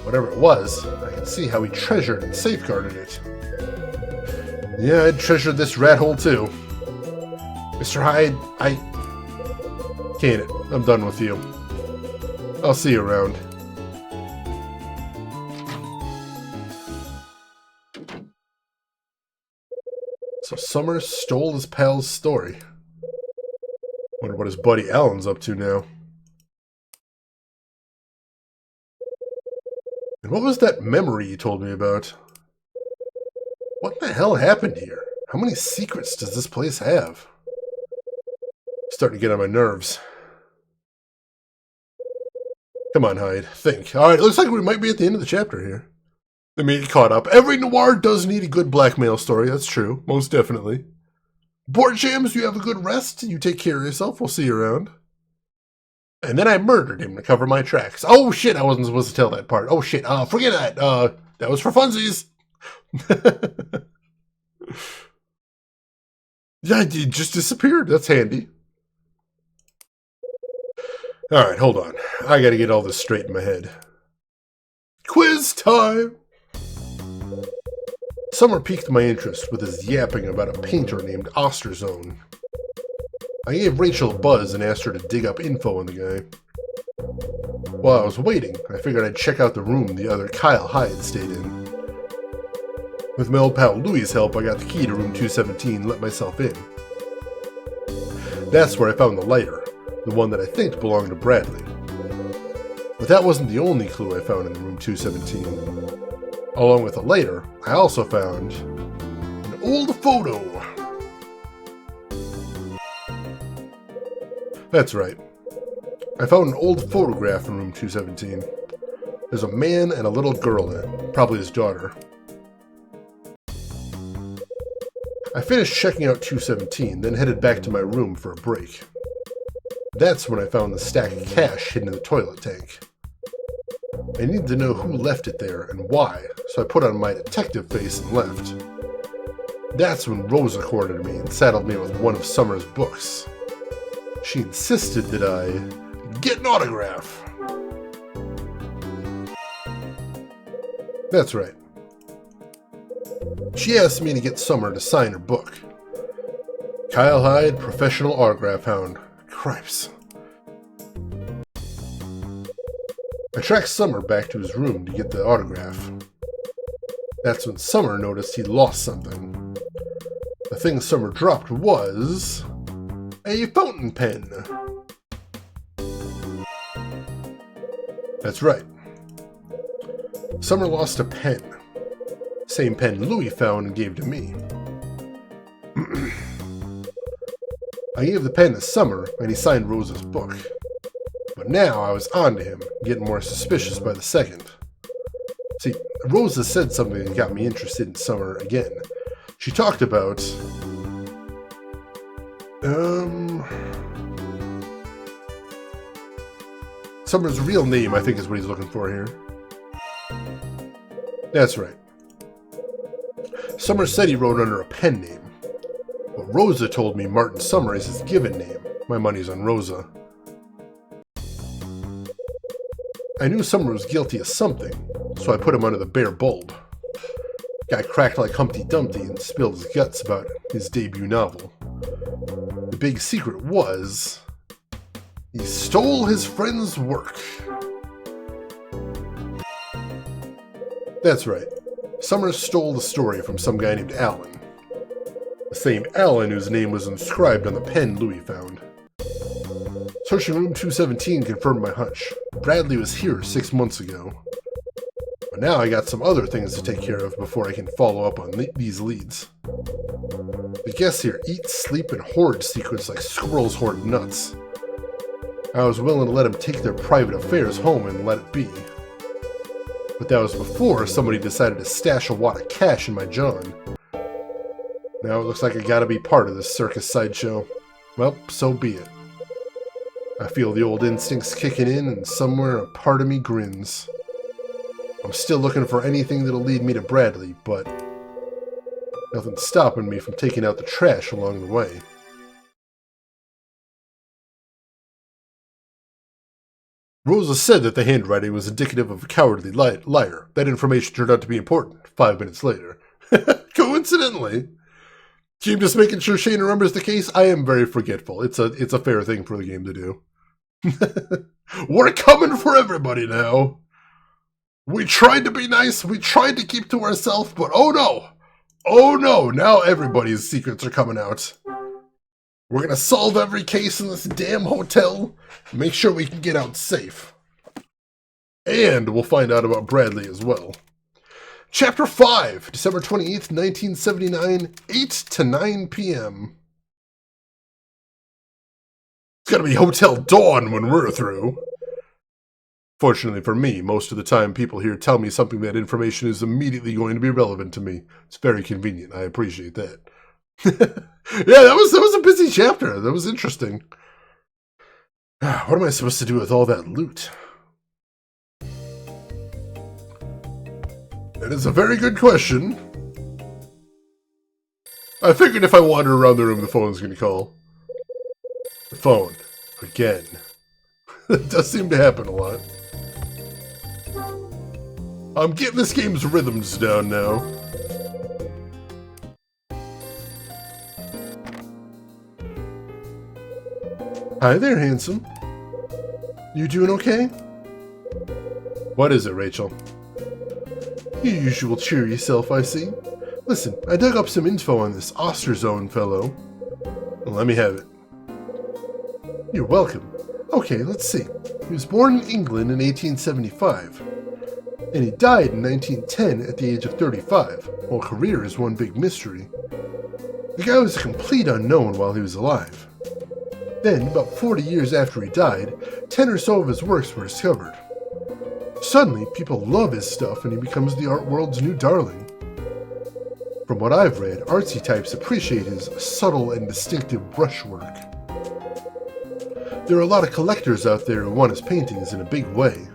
Whatever it was, I could see how he treasured and safeguarded it. Yeah, I'd treasured this rat hole too. Mr. Hyde, Can it. I'm done with you. I'll see you around. So Summer stole his pal's story. Wonder what his buddy Alan's up to now. And what was that memory you told me about? What the hell happened here? How many secrets does this place have? Starting to get on my nerves. Come on, Hyde. Think. Alright, looks like we might be at the end of the chapter here. Let me get caught up. Every noir does need a good blackmail story, that's true. Most definitely. Board Jams, you have a good rest. You take care of yourself. We'll see you around. And then I murdered him to cover my tracks. Oh shit, I wasn't supposed to tell that part. Oh shit, forget that. That was for funsies. Yeah, he just disappeared. That's handy. Alright, hold on. I gotta get all this straight in my head. Quiz time! Summer piqued my interest with his yapping about a painter named Osterzone. I gave Rachel a buzz and asked her to dig up info on the guy. While I was waiting, I figured I'd check out the room the other Kyle Hyde stayed in. With my old pal Louie's help, I got the key to room 217 and let myself in. That's where I found the lighter, the one that I think belonged to Bradley. But that wasn't the only clue I found in room 217. Along with the lighter, I also found an old photo. That's right. I found an old photograph in room 217. There's a man and a little girl in it, probably his daughter. I finished checking out 217, then headed back to my room for a break. That's when I found the stack of cash hidden in the toilet tank. I needed to know who left it there and why, so I put on my detective face and left. That's when Rosa cornered me and saddled me with one of Summer's books. She insisted that I get an autograph. That's right. She asked me to get Summer to sign her book. Kyle Hyde, professional autograph hound. Cripes. I tracked Summer back to his room to get the autograph. That's when Summer noticed he'd lost something. The thing Summer dropped was a fountain pen. That's right. Summer lost a pen. Same pen Louis found and gave to me. I gave the pen to Summer, and he signed Rosa's book. But now I was on to him, getting more suspicious by the second. See, Rosa said something that got me interested in Summer again. She talked about... Summer's real name, I think, is what he's looking for here. That's right. Summer said he wrote under a pen name. But Rosa told me Martin Summer is his given name. My money's on Rosa. I knew Summer was guilty of something, so I put him under the bare bulb. Guy cracked like Humpty Dumpty and spilled his guts about his debut novel. The big secret was... he stole his friend's work. That's right. Summers stole the story from some guy named Alan. The same Alan whose name was inscribed on the pen Louis found. Searching room 217 confirmed my hunch. Bradley was here 6 months ago. But now I got some other things to take care of before I can follow up on these leads. The guests here eat, sleep, and hoard secrets like squirrels hoard nuts. I was willing to let them take their private affairs home and let it be. But that was before somebody decided to stash a wad of cash in my John. Now it looks like I gotta be part of this circus sideshow. Well, so be it. I feel the old instincts kicking in, and somewhere a part of me grins. I'm still looking for anything that'll lead me to Bradley, but nothing's stopping me from taking out the trash along the way. Rosa said that the handwriting was indicative of a cowardly liar. That information turned out to be important 5 minutes later. Coincidentally. Team just making sure Shane remembers the case. I am very forgetful. It's a fair thing for the game to do. We're coming for everybody now. We tried to be nice. We tried to keep to ourselves, but oh no. Oh no, now everybody's secrets are coming out. We're going to solve every case in this damn hotel. Make sure we can get out safe. And we'll find out about Bradley as well. Chapter 5, December 28th, 1979, 8 to 9 p.m. It's going to be Hotel Dawn when we're through. Fortunately for me, most of the time people here tell me something that information is immediately going to be relevant to me. It's very convenient. I appreciate that. Yeah, that was a busy chapter. That was interesting. What am I supposed to do with all that loot? That is a very good question. I figured if I wander around the room, the phone's going to call. The phone. Again. That does seem to happen a lot. I'm getting this game's rhythms down now. Hi there, handsome. You doing okay? What is it, Rachel? Your usual cheery self, I see. Listen, I dug up some info on this Osterzone fellow. Let me have it. You're welcome. Okay, let's see. He was born in England in 1875. And he died in 1910 at the age of 35, while career is one big mystery. The guy was a complete unknown while he was alive. Then, about 40 years after he died, 10 or so of his works were discovered. Suddenly, people love his stuff and he becomes the art world's new darling. From what I've read, artsy types appreciate his subtle and distinctive brushwork. There are a lot of collectors out there who want his paintings in a big way.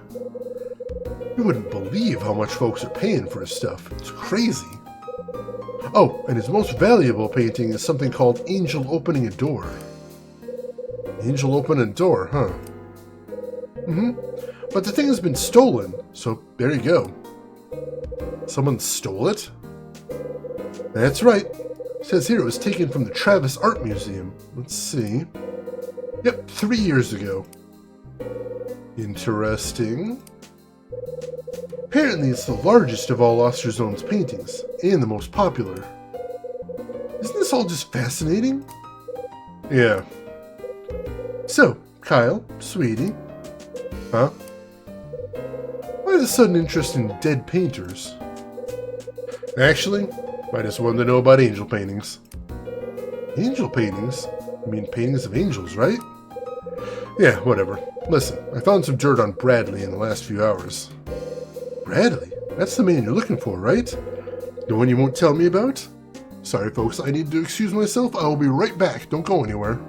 You wouldn't believe how much folks are paying for his stuff. It's crazy. Oh, and his most valuable painting is something called Angel Opening a Door. Angel Opening a Door, huh? But the thing has been stolen, so there you go. Someone stole it? That's right. It says here it was taken from the Travis Art Museum. Let's see. Yep, 3 years ago. Interesting. Apparently it's the largest of all Osterzone's paintings, and the most popular. Isn't this all just fascinating? Yeah. So, Kyle, sweetie. Huh? Why the sudden interest in dead painters? Actually, I just wanted to know about angel paintings. Angel paintings? You mean paintings of angels, right? Yeah, whatever. Listen, I found some dirt on Bradley in the last few hours. Bradley? That's the man you're looking for, right? The one you won't tell me about? Sorry, folks, I need to excuse myself. I will be right back. Don't go anywhere.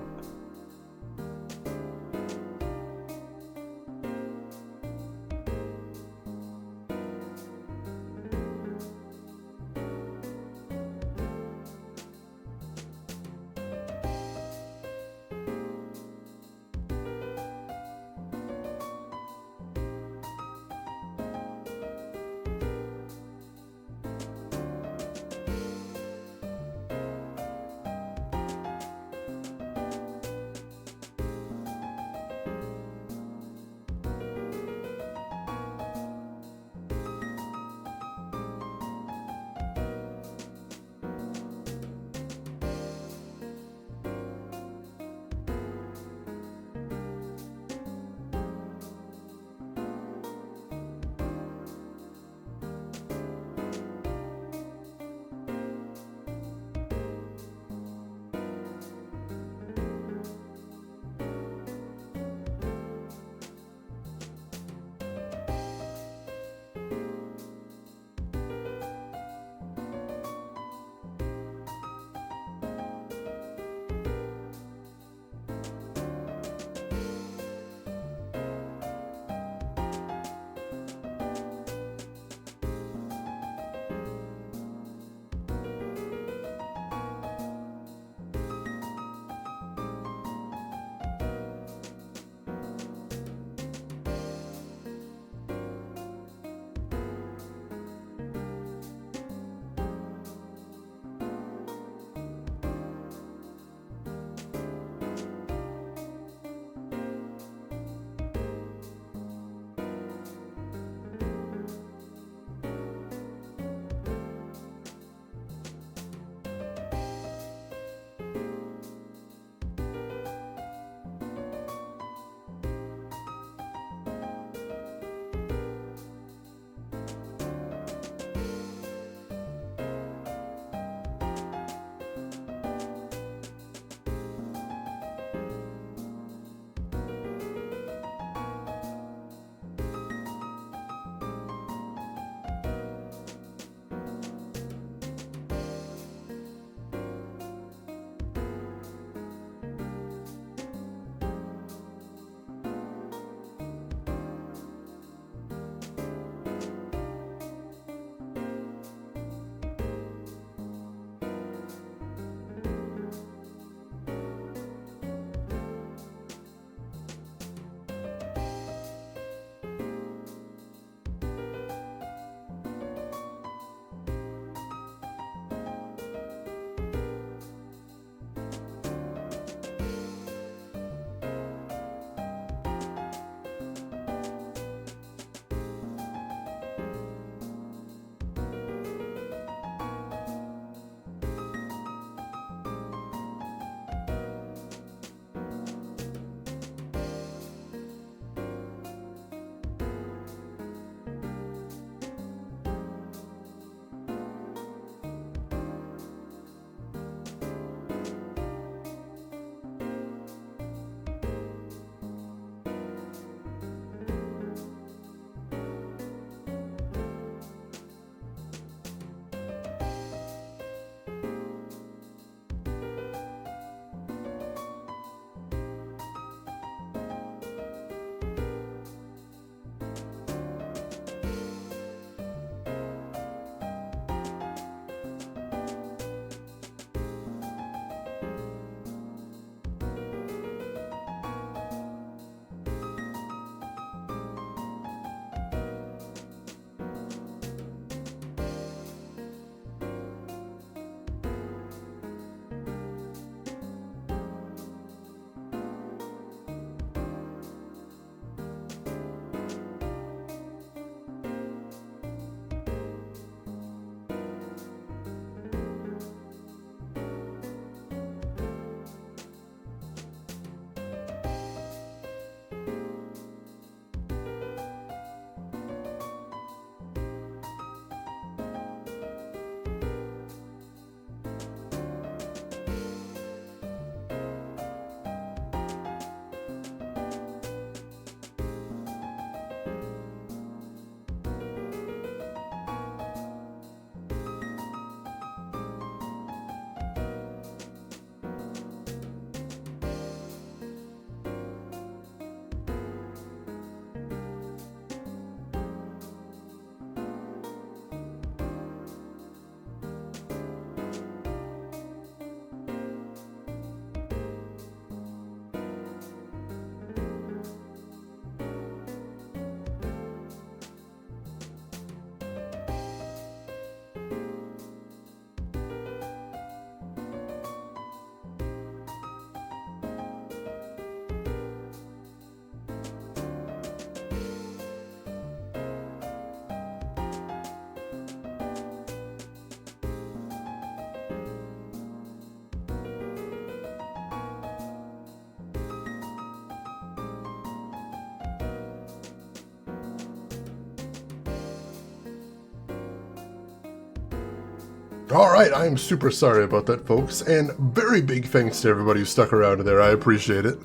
Alright, I am super sorry about that, folks, and very big thanks to everybody who stuck around there. I appreciate it.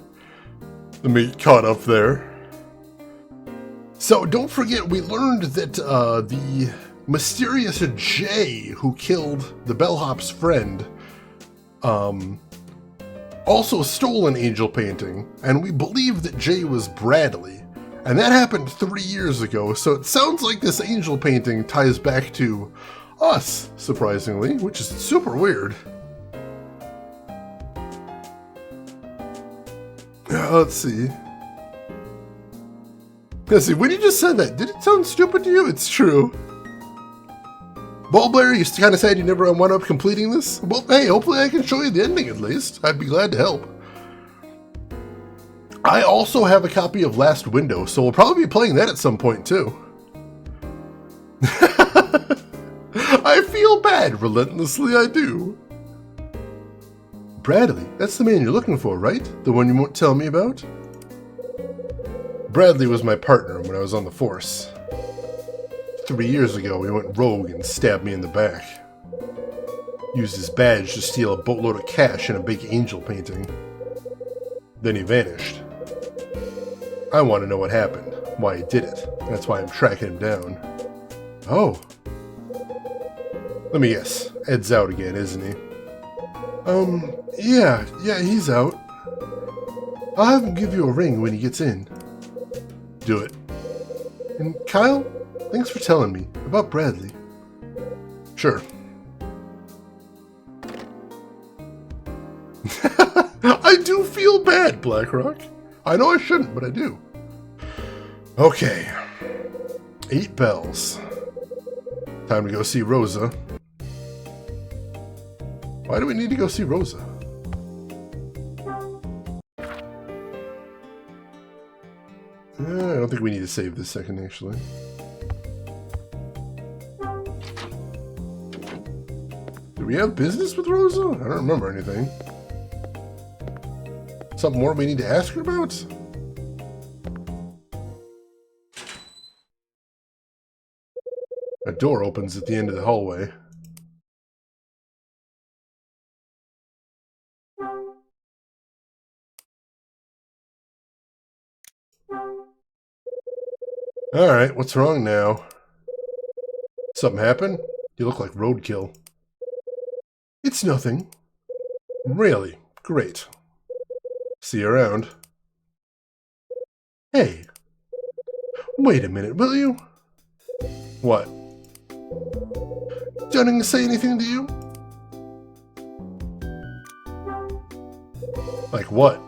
Let me get caught up there. So, don't forget, we learned that the mysterious Jay who killed the bellhop's friend also stole an angel painting, and we believe that Jay was Bradley. And that happened 3 years ago, so it sounds like this angel painting ties back to us, surprisingly, which is super weird. Let's see. Let's see, when you just said that, did it sound stupid to you? It's true. Ballblair, you kind of said you never wound up completing this? Well, hey, hopefully I can show you the ending at least. I'd be glad to help. I also have a copy of Last Window, so we'll probably be playing that at some point too. I feel bad, relentlessly I do. Bradley, that's the man you're looking for, right? The one you won't tell me about? Bradley was my partner when I was on the force. 3 years ago, he went rogue and stabbed me in the back. Used his badge to steal a boatload of cash and a big angel painting. Then he vanished. I want to know what happened, why he did it. That's why I'm tracking him down. Oh. Let me guess. Ed's out again, isn't he? Yeah, he's out. I'll have him give you a ring when he gets in. Do it. And Kyle, thanks for telling me about Bradley. Sure. I do feel bad, Blackrock. I know I shouldn't, but I do. Okay. 8 bells. Time to go see Rosa. Why do we need to go see Rosa? I don't think we need to save this second, actually. Do we have business with Rosa? I don't remember anything. Something more we need to ask her about? A door opens at the end of the hallway. Alright, what's wrong now? Something happened? You look like roadkill. It's nothing. Really? Great. See you around. Hey. Wait a minute, will you? What? Dunning say anything to you? Like what?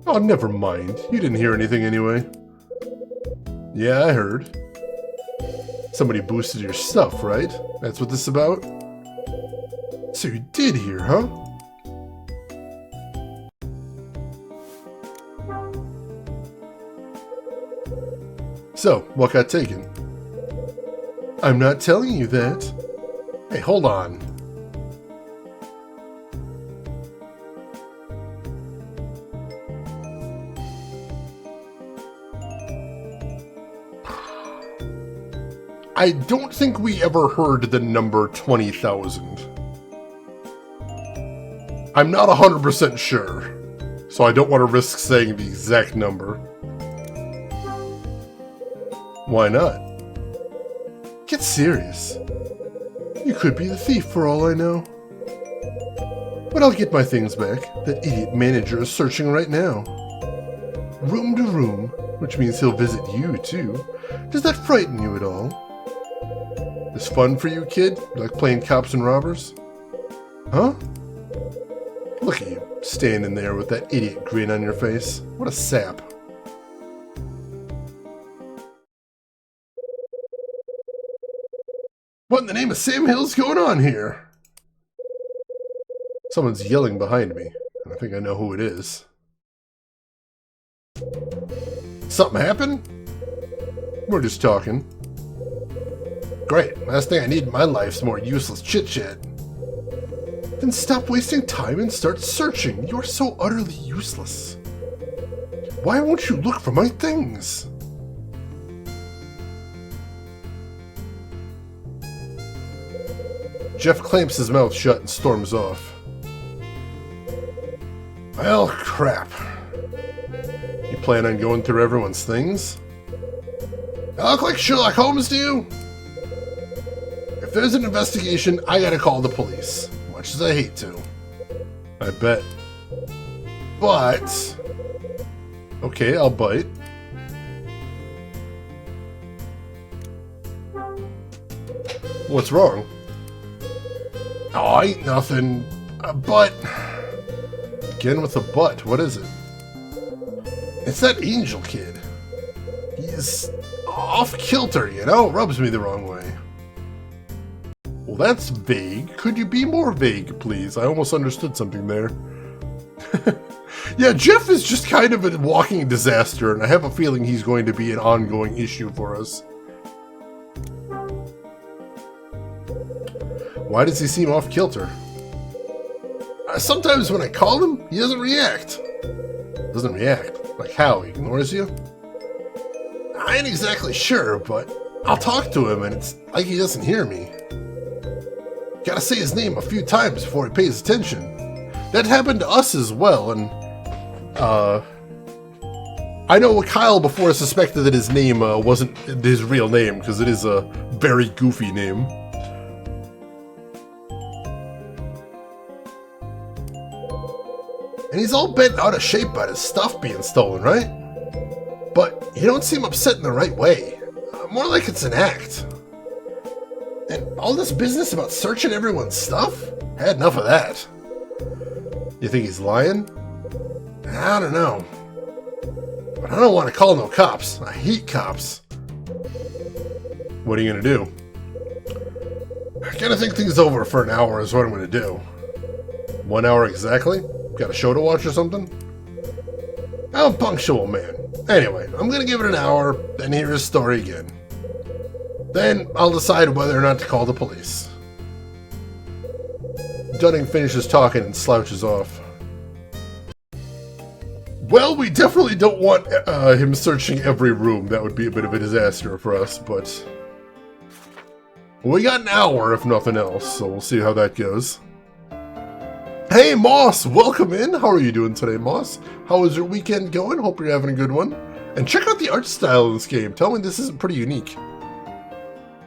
Oh, never mind. You didn't hear anything anyway. Yeah, I heard. Somebody boosted your stuff, right? That's what this is about? So you did hear, huh? So, what got taken? I'm not telling you that. Hey, hold on. I don't think we ever heard the number 20,000. I'm not 100% sure, so I don't want to risk saying the exact number. Why not? Get serious. You could be the thief for all I know. But I'll get my things back. That idiot manager is searching right now. Room to room, which means he'll visit you too. Does that frighten you at all? This fun for you, kid? You like playing cops and robbers? Huh? Look at you, standing there with that idiot grin on your face. What a sap. What in the name of Sam Hill's going on here? Someone's yelling behind me. I think I know who it is. Something happened? We're just talking. Great. Last thing I need in my life is more useless chit-chat. Then stop wasting time and start searching. You're so utterly useless. Why won't you look for my things? Jeff clamps his mouth shut and storms off. Well, crap. You plan on going through everyone's things? I look like Sherlock Holmes to you? If there's an investigation, I gotta call the police. Much as I hate to. I bet. But... okay, I'll bite. What's wrong? Oh, ain't nothing. But... again with the butt. What is it? It's that Angel kid. He's off kilter, you know? Rubs me the wrong way. Well, that's vague. Could you be more vague, please? I almost understood something there. Yeah, Jeff is just kind of a walking disaster, and I have a feeling he's going to be an ongoing issue for us. Why does he seem off kilter? Sometimes when I call him, he doesn't react. Doesn't react? Like how? He ignores you? I ain't exactly sure, but I'll talk to him and it's like he doesn't hear me. Gotta say his name a few times before he pays attention. That happened to us as well, and I know Kyle before suspected that his name wasn't his real name, because it is a very goofy name. And he's all bent out of shape by his stuff being stolen, right? But you don't seem upset in the right way. More like it's an act. And all this business about searching everyone's stuff? Had enough of that. You think he's lying? I don't know. But I don't want to call no cops. I hate cops. What are you gonna do? I gotta think things over for an hour is what I'm gonna do. 1 hour exactly? Got a show to watch or something? I'm a punctual man. Anyway, I'm gonna give it an hour, then hear his story again. Then I'll decide whether or not to call the police. Dunning finishes talking and slouches off. Well, we definitely don't want him searching every room. That would be a bit of a disaster for us, but... we got an hour, if nothing else, so we'll see how that goes. Hey, Moss! Welcome in! How are you doing today, Moss? How is your weekend going? Hope you're having a good one. And check out the art style in this game. Tell me this isn't pretty unique.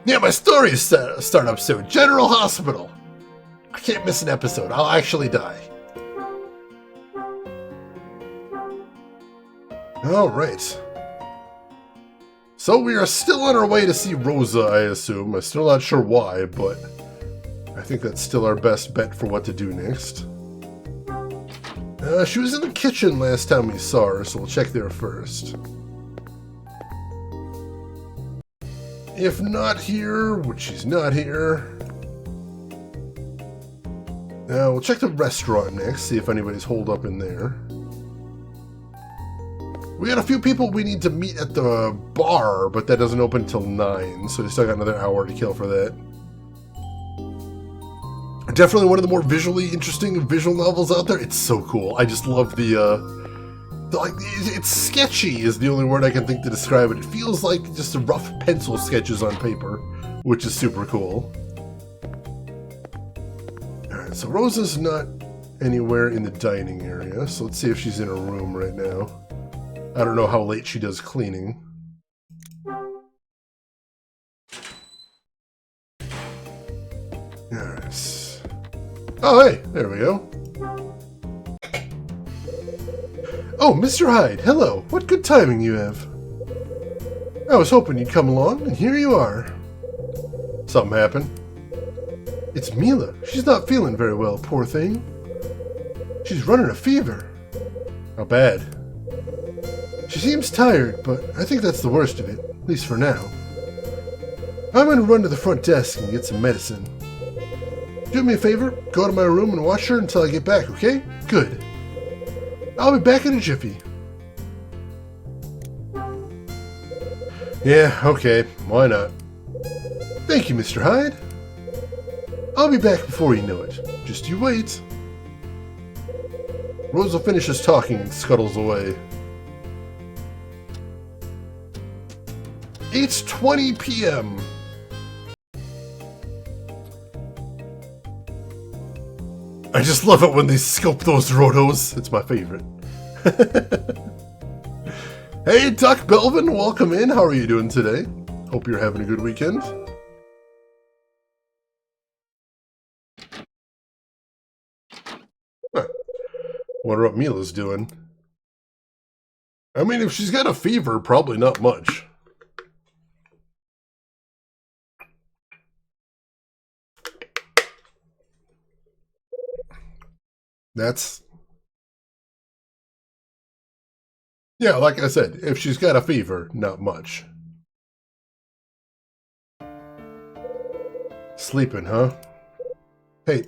Yeah, my story is start up soon. General Hospital. I can't miss an episode. I'll actually die. Alright. So we are still on our way to see Rosa, I assume. I'm still not sure why, but I think that's still our best bet for what to do next. She was in the kitchen last time we saw her, so we'll check there first. If not here, which she's not here... we'll check the restaurant next, see if anybody's holed up in there. We got a few people we need to meet at the bar, but that doesn't open until 9, so we still got another hour to kill for that. Definitely one of the more visually interesting visual novels out there. It's so cool. I just love like, it's sketchy is the only word I can think to describe it. It feels like just a rough pencil sketches on paper, which is super cool. Alright, so Rosa's not anywhere in the dining area, so let's see if she's in her room right now. I don't know how late she does cleaning. Alright. Oh, hey, there we go. Oh, Mr. Hyde, hello. What good timing you have. I was hoping you'd come along, and here you are. Something happened? It's Mila. She's not feeling very well, poor thing. She's running a fever. How bad? She seems tired, but I think that's the worst of it, at least for now. I'm going to run to the front desk and get some medicine. Do me a favor, go to my room and watch her until I get back, okay? Good. I'll be back in a jiffy. Yeah, okay, why not? Thank you, Mr. Hyde. I'll be back before you know it. Just you wait. Rosa finishes talking and scuttles away. 8:20 p.m. I just love it when they scope those rotos. It's my favorite. Hey, Duck Belvin, welcome in. How are you doing today? Hope you're having a good weekend. Huh. Wonder what Mila's doing. I mean, if she's got a fever, probably not much. That's... Yeah, like I said, if she's got a fever, not much. Sleeping, huh? Hey.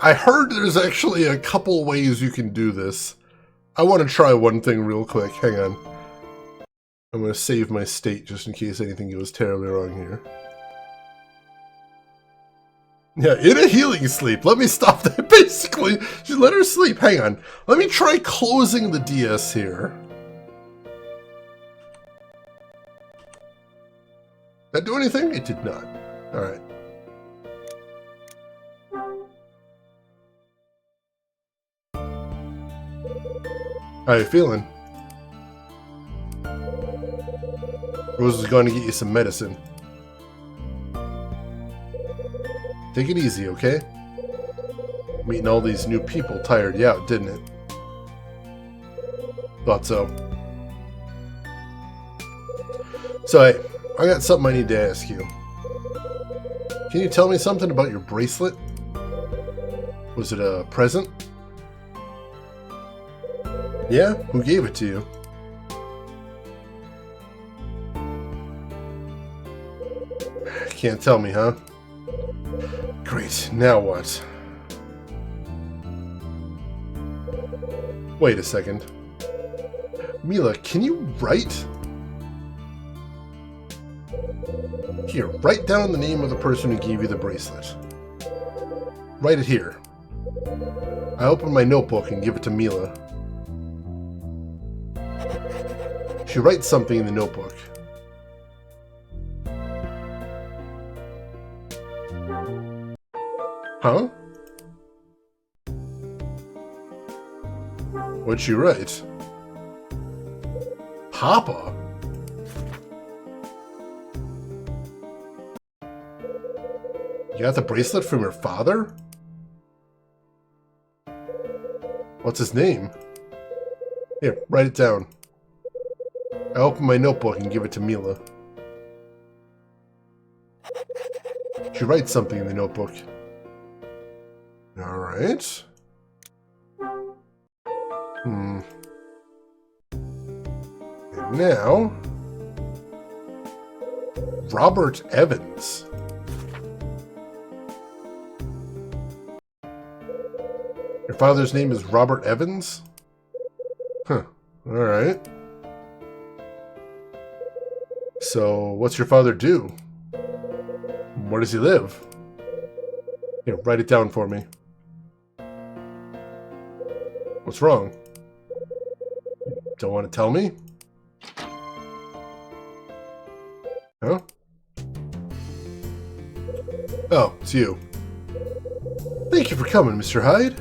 I heard there's actually a couple ways you can do this. I want to try one thing real quick. Hang on. I'm going to save my state just in case anything goes terribly wrong here. Yeah, in a healing sleep. Let me stop that, basically. Just let her sleep. Hang on. Let me try closing the DS here. Did that do anything? It did not. Alright. How you feeling? Rose is going to get you some medicine. Take it easy, okay? Meeting all these new people tired you out, didn't it? Thought so. So, hey, I got something I need to ask you. Can you tell me something about your bracelet? Was it a present? Yeah? Who gave it to you? Can't tell me, huh? Great, now what? Wait a second. Mila, can you write? Here, write down the name of the person who gave you the bracelet. Write it here. I open my notebook and give it to Mila. She writes something in the notebook. Huh? What'd she write? Papa? You got the bracelet from your father? What's his name? Here, write it down. I open my notebook and give it to Mila. She writes something in the notebook. Alright. And now... Robert Evans. Your father's name is Robert Evans? Huh. Alright. So, what's your father do? Where does he live? Here, write it down for me. What's wrong? Don't want to tell me? Huh? Oh, it's you. Thank you for coming, Mr. Hyde.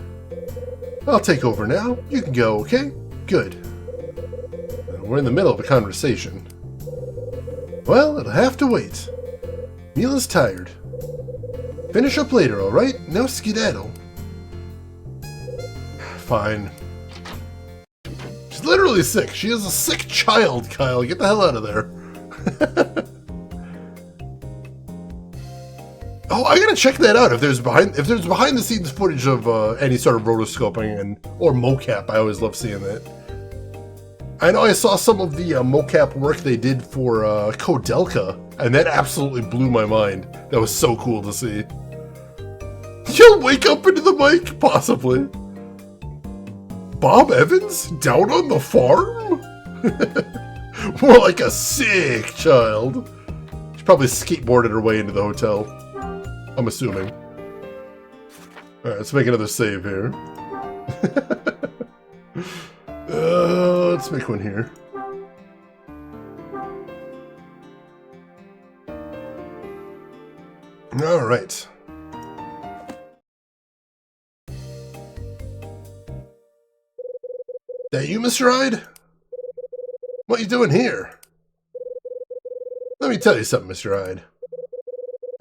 I'll take over now. You can go, okay? Good. We're in the middle of a conversation. Well, it'll have to wait. Mila's tired. Finish up later, alright? No skedaddle. Fine. She's literally sick. She is a sick child, Kyle. Get the hell out of there. Oh, I gotta check that out. If there's behind the scenes footage of any sort of rotoscoping or mocap, I always love seeing that. I know I saw some of the mocap work they did for Kodelka, and that absolutely blew my mind. That was so cool to see. You'll wake up into the mic, possibly. Bob Evans? Down on the farm? More like a sick child. She probably skateboarded her way into the hotel. I'm assuming. Alright, let's make another save here. let's make one here. All right. That you, Mr. Hyde? What you doing here? Let me tell you something, Mr. Hyde.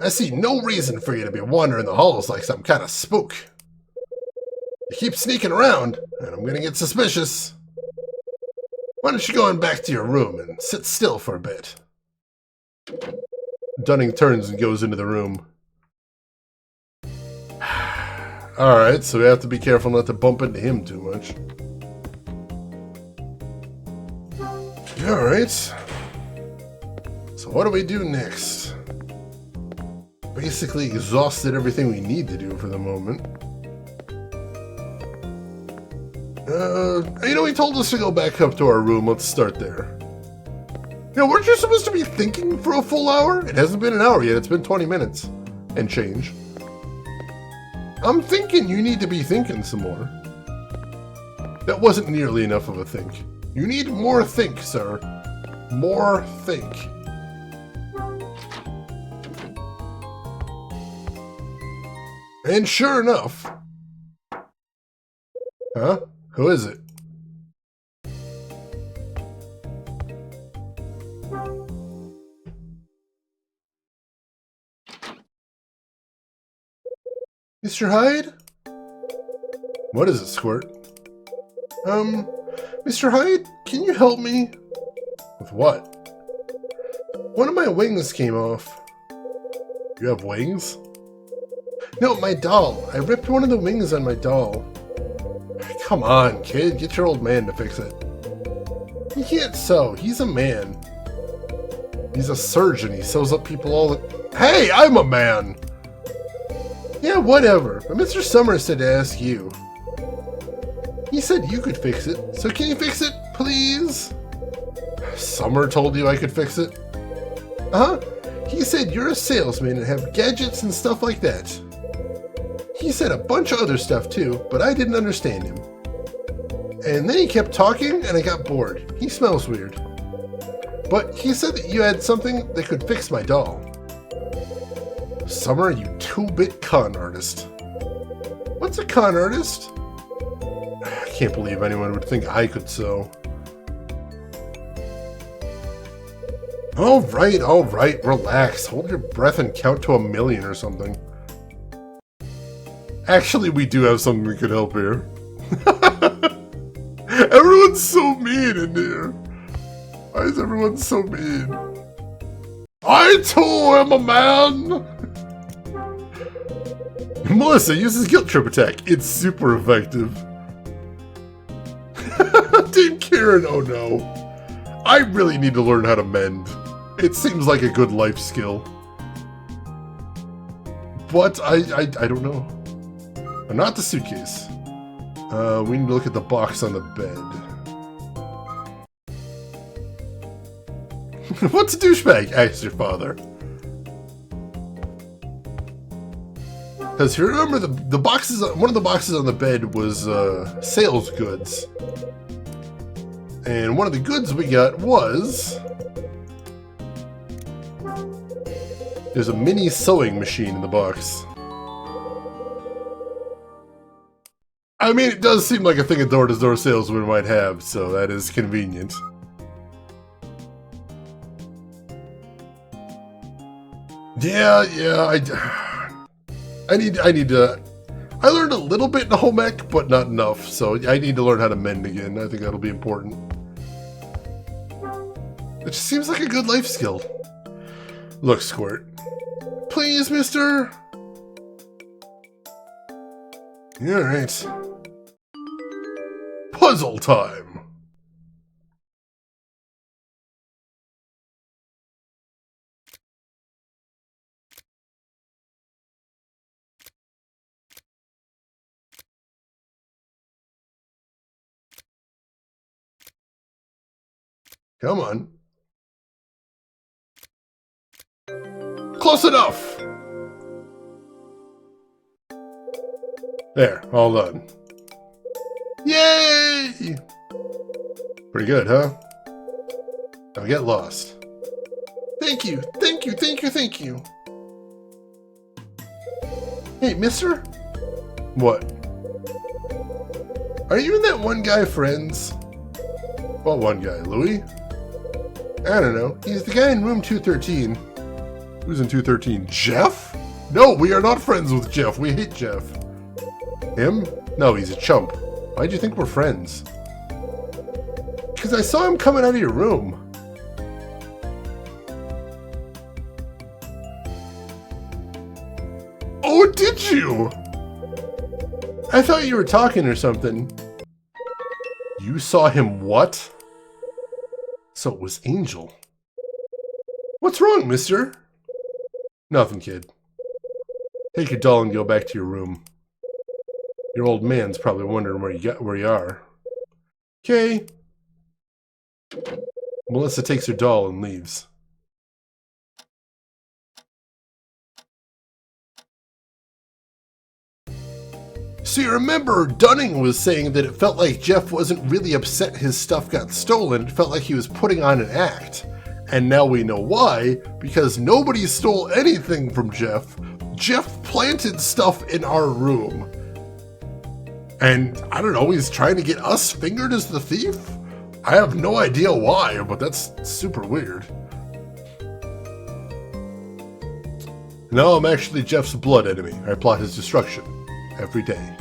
I see no reason for you to be wandering the halls like some kind of spook. You keep sneaking around, and I'm gonna get suspicious. Why don't you go on back to your room and sit still for a bit? Dunning turns and goes into the room. Alright, so we have to be careful not to bump into him too much. Alright. So what do we do next? Basically exhausted everything we need to do for the moment. You know, he told us to go back up to our room. Let's start there. You know, weren't you supposed to be thinking for a full hour? It hasn't been an hour yet. It's been 20 minutes and change. I'm thinking you need to be thinking some more. That wasn't nearly enough of a think. You need more think, sir. More think. And sure enough... Huh? Who is it? Mr. Hyde? What is it, Squirt? Mr. Hyde, can you help me? With what? One of my wings came off. You have wings? No, my doll. I ripped one of the wings on my doll. Come on, kid. Get your old man to fix it. He can't sew. He's a man. He's a surgeon. He sews up people all the... Hey, I'm a man! Yeah, whatever. But Mr. Summers said to ask you. He said you could fix it. So can you fix it, please? Summer told you I could fix it? Uh-huh. He said you're a salesman and have gadgets and stuff like that. He said a bunch of other stuff too, but I didn't understand him. And then he kept talking and I got bored. He smells weird. But he said that you had something that could fix my doll. Summer, you 2-bit con artist. What's a con artist? I can't believe anyone would think I could sew. Alright, relax. Hold your breath and count to 1,000,000 or something. Actually, we do have something that could help here. Everyone's so mean in here. Why is everyone so mean? I too am a man! Melissa uses guilt trip attack. It's super effective. Team Karen, oh no. I really need to learn how to mend. It seems like a good life skill. But I don't know. Not the suitcase. We need to look at the box on the bed. What's a douchebag? Asked your father. Because if you remember, the boxes, one of the boxes on the bed was sales goods. And one of the goods we got was... There's a mini sewing machine in the box. I mean, it does seem like a thing a door-to-door salesman might have, so that is convenient. Yeah, I need to... I learned a little bit in home ec, but not enough, so I need to learn how to mend again. I think that'll be important. It just seems like a good life skill. Look, Squirt. Please, mister? Alright. Puzzle time! Come on. Close enough! There, all done. Yay! Pretty Pretty good, huh? Now get lost. Thank you, thank you, thank you, thank you. Hey, mister? What? Are you and that one guy friends? What one guy, Louis? I don't know. He's the guy in room 213. Who's in 213? Jeff? No, we are not friends with Jeff. We hate Jeff. Him? No, he's a chump. Why'd you think we're friends? Because I saw him coming out of your room. Oh, did you? I thought you were talking or something. You saw him what? So it was Angel. What's wrong, mister? Nothing, kid. Take your doll and go back to your room. Your old man's probably wondering where you are. Okay. Melissa takes her doll and leaves. So you remember Dunning was saying that it felt like Jeff wasn't really upset his stuff got stolen. It felt like he was putting on an act. And now we know why, because nobody stole anything from Jeff. Jeff planted stuff in our room. And I don't know, he's trying to get us fingered as the thief? I have no idea why, but that's super weird. No, I'm actually Jeff's blood enemy. I plot his destruction every day.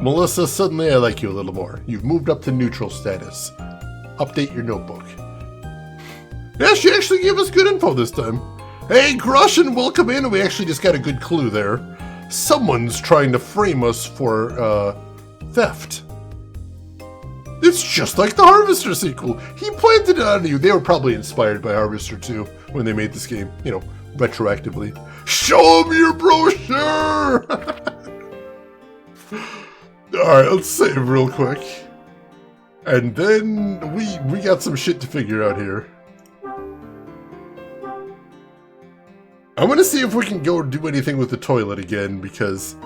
Melissa, suddenly I like you a little more. You've moved up to neutral status. Update your notebook. Yeah, she actually gave us good info this time. Hey, Grushin, welcome in. We actually just got a good clue there. Someone's trying to frame us for, theft. It's just like the Harvester sequel. He planted it on you. They were probably inspired by Harvester 2 when they made this game, you know, retroactively. Show him your brochure! Alright, let's save real quick. And then we got some shit to figure out here. I'm gonna see if we can go do anything with the toilet again, because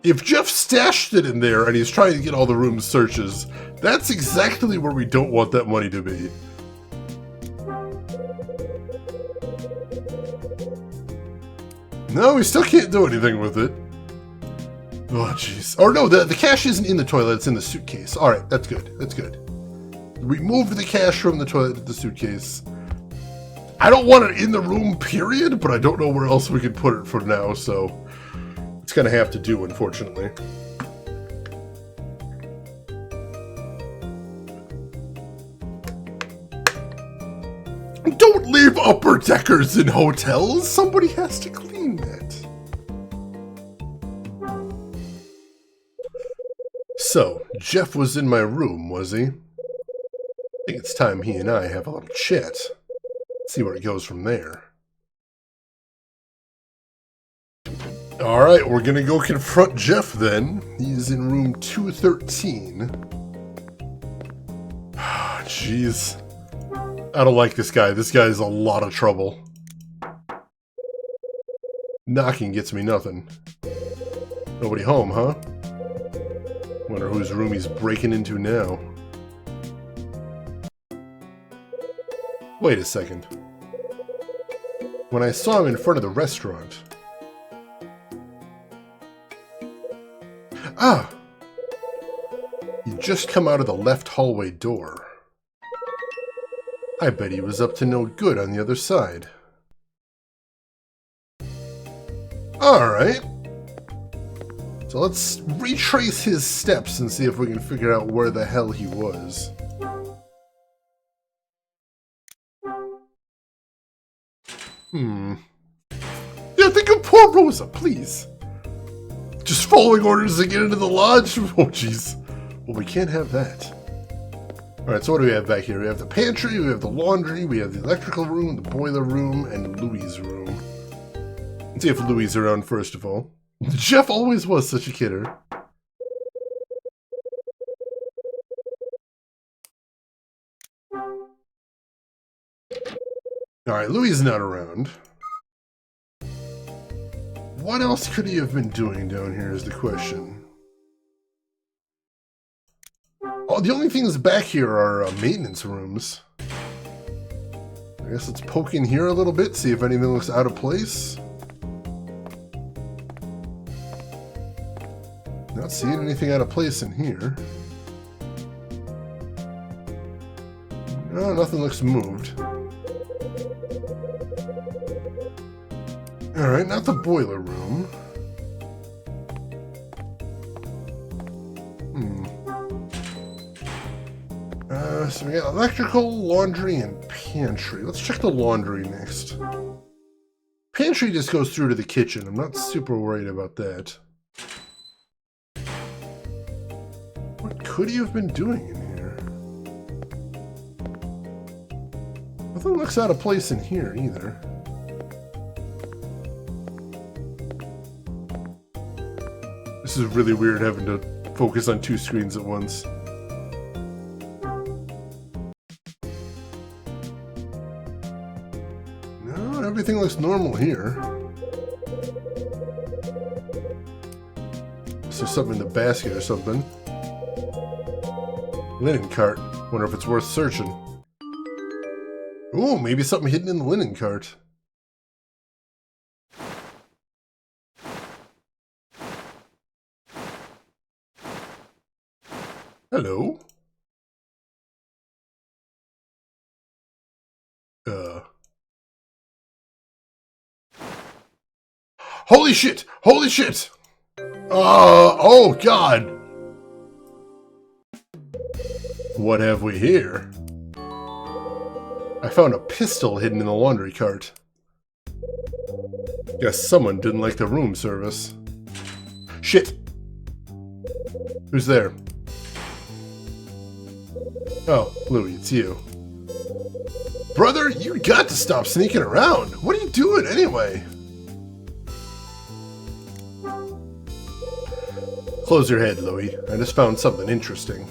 if Jeff stashed it in there and he's trying to get all the room searches, that's exactly where we don't want that money to be. No, we still can't do anything with it. Oh, jeez. Or no, the cash isn't in the toilet, it's in the suitcase. Alright, that's good. That's good. We moved the cash from the toilet to the suitcase. I don't want it in the room, period, but I don't know where else we could put it for now, so it's gonna have to do, unfortunately. Don't leave upper deckers in hotels! Somebody has to clean that. So, Jeff was in my room, was he? I think it's time he and I have a little chat. See where it goes from there. Alright, we're gonna go confront Jeff then. He's in room 213. Jeez. I don't like this guy. This guy's a lot of trouble. Knocking gets me nothing. Nobody home, huh? Wonder whose room he's breaking into now. Wait a second. When I saw him in front of the restaurant... Ah! He'd just come out of the left hallway door. I bet he was up to no good on the other side. Alright. So let's retrace his steps and see if we can figure out where the hell he was. Yeah, think of poor Rosa, please. Just following orders to get into the lodge? Oh, jeez. Well, we can't have that. Alright, so what do we have back here? We have the pantry, we have the laundry, we have the electrical room, the boiler room, and Louie's room. Let's see if Louie's is around first of all. Jeff always was such a kidder. Alright, Louie's is not around. What else could he have been doing down here is the question. Oh, the only things back here are maintenance rooms. I guess let's poke in here a little bit, see if anything looks out of place. Not seeing anything out of place in here. No, nothing looks moved. Alright, not the boiler room. So we got electrical, laundry, and pantry. Let's check the laundry next. Pantry just goes through to the kitchen. I'm not super worried about that. What could he have been doing in here? Nothing looks out of place in here either. This is really weird having to focus on two screens at once. No, everything looks normal here. Is there something in the basket or something? Linen cart. Wonder if it's worth searching. Ooh, maybe something hidden in the linen cart. Hello? Holy shit! Holy shit! Oh god! What have we here? I found a pistol hidden in the laundry cart. Guess someone didn't like the room service. Shit! Who's there? Oh, Louie, it's you. Brother, you got to stop sneaking around. What are you doing anyway? Close your head, Louie. I just found something interesting.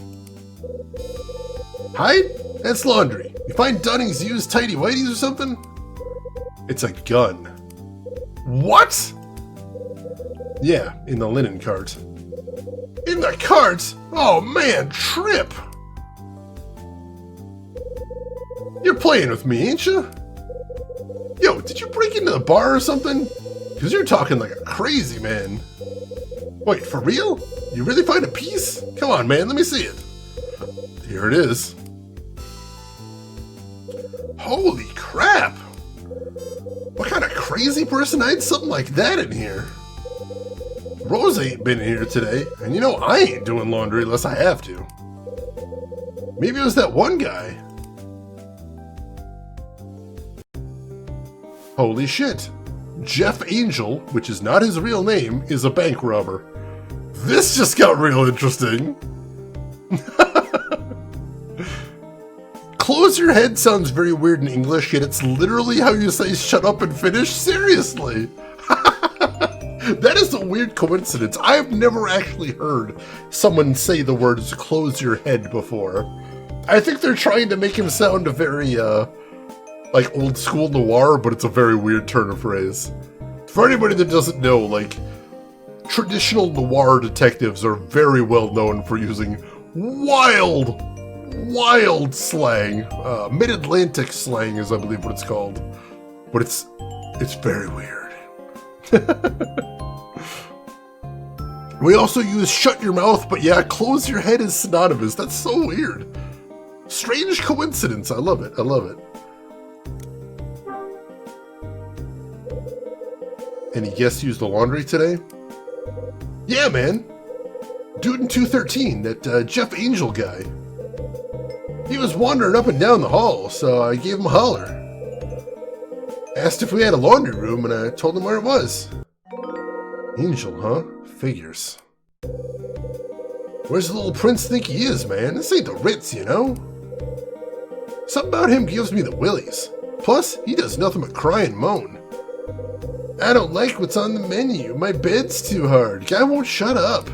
Hide? That's laundry. You find Dunning's used tighty whities or something? It's a gun. What? Yeah, in the linen cart. In the cart? Oh man, trip! You're playing with me, ain't you? Yo, did you break into the bar or something? Because you're talking like a crazy man. Wait, for real? You really find a piece? Come on, man, let me see it. Here it is. Holy crap! What kind of crazy person hides something like that in here? Rose ain't been here today, and you know I ain't doing laundry unless I have to. Maybe it was that one guy. Holy shit. Jeff Angel, which is not his real name, is a bank robber. This just got real interesting. Close your head sounds very weird in English, yet it's literally how you say shut up and finish. Seriously. That is a weird coincidence. I have never actually heard someone say the words close your head before. I think they're trying to make him sound a very, like old school noir, but it's a very weird turn of phrase. For anybody that doesn't know, like, traditional noir detectives are very well known for using wild slang. Mid-Atlantic slang is, I believe, what it's called. But it's very weird. We also use shut your mouth, but yeah, close your head is synonymous. That's so weird. Strange coincidence. I love it. I love it. Any guests use the laundry today? Yeah, man. Dude in 213, that Jeff Angel guy. He was wandering up and down the hall, so I gave him a holler. Asked if we had a laundry room, and I told him where it was. Angel, huh? Figures. Where's the little prince think he is, man? This ain't the Ritz, you know? Something about him gives me the willies. Plus, he does nothing but cry and moan. I don't like what's on the menu. My bed's too hard. Guy won't shut up.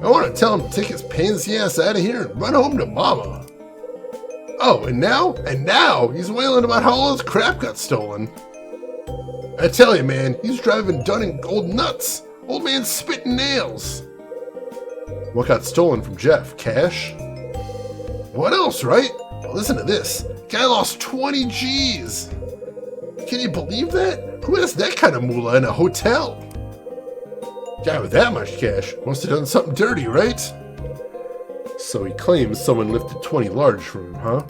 I want to tell him to take his pansy ass out of here and run home to mama. Oh, and now he's wailing about how all his crap got stolen. I tell you, man, he's driving Dunning old nuts. Old man spitting nails. What got stolen from Jeff? Cash? What else, right? Listen to this. Guy lost 20 G's. Can you believe that? Who has that kind of moolah in a hotel? Guy with that much cash must have done something dirty, right? So he claims someone lifted 20 large from him, huh?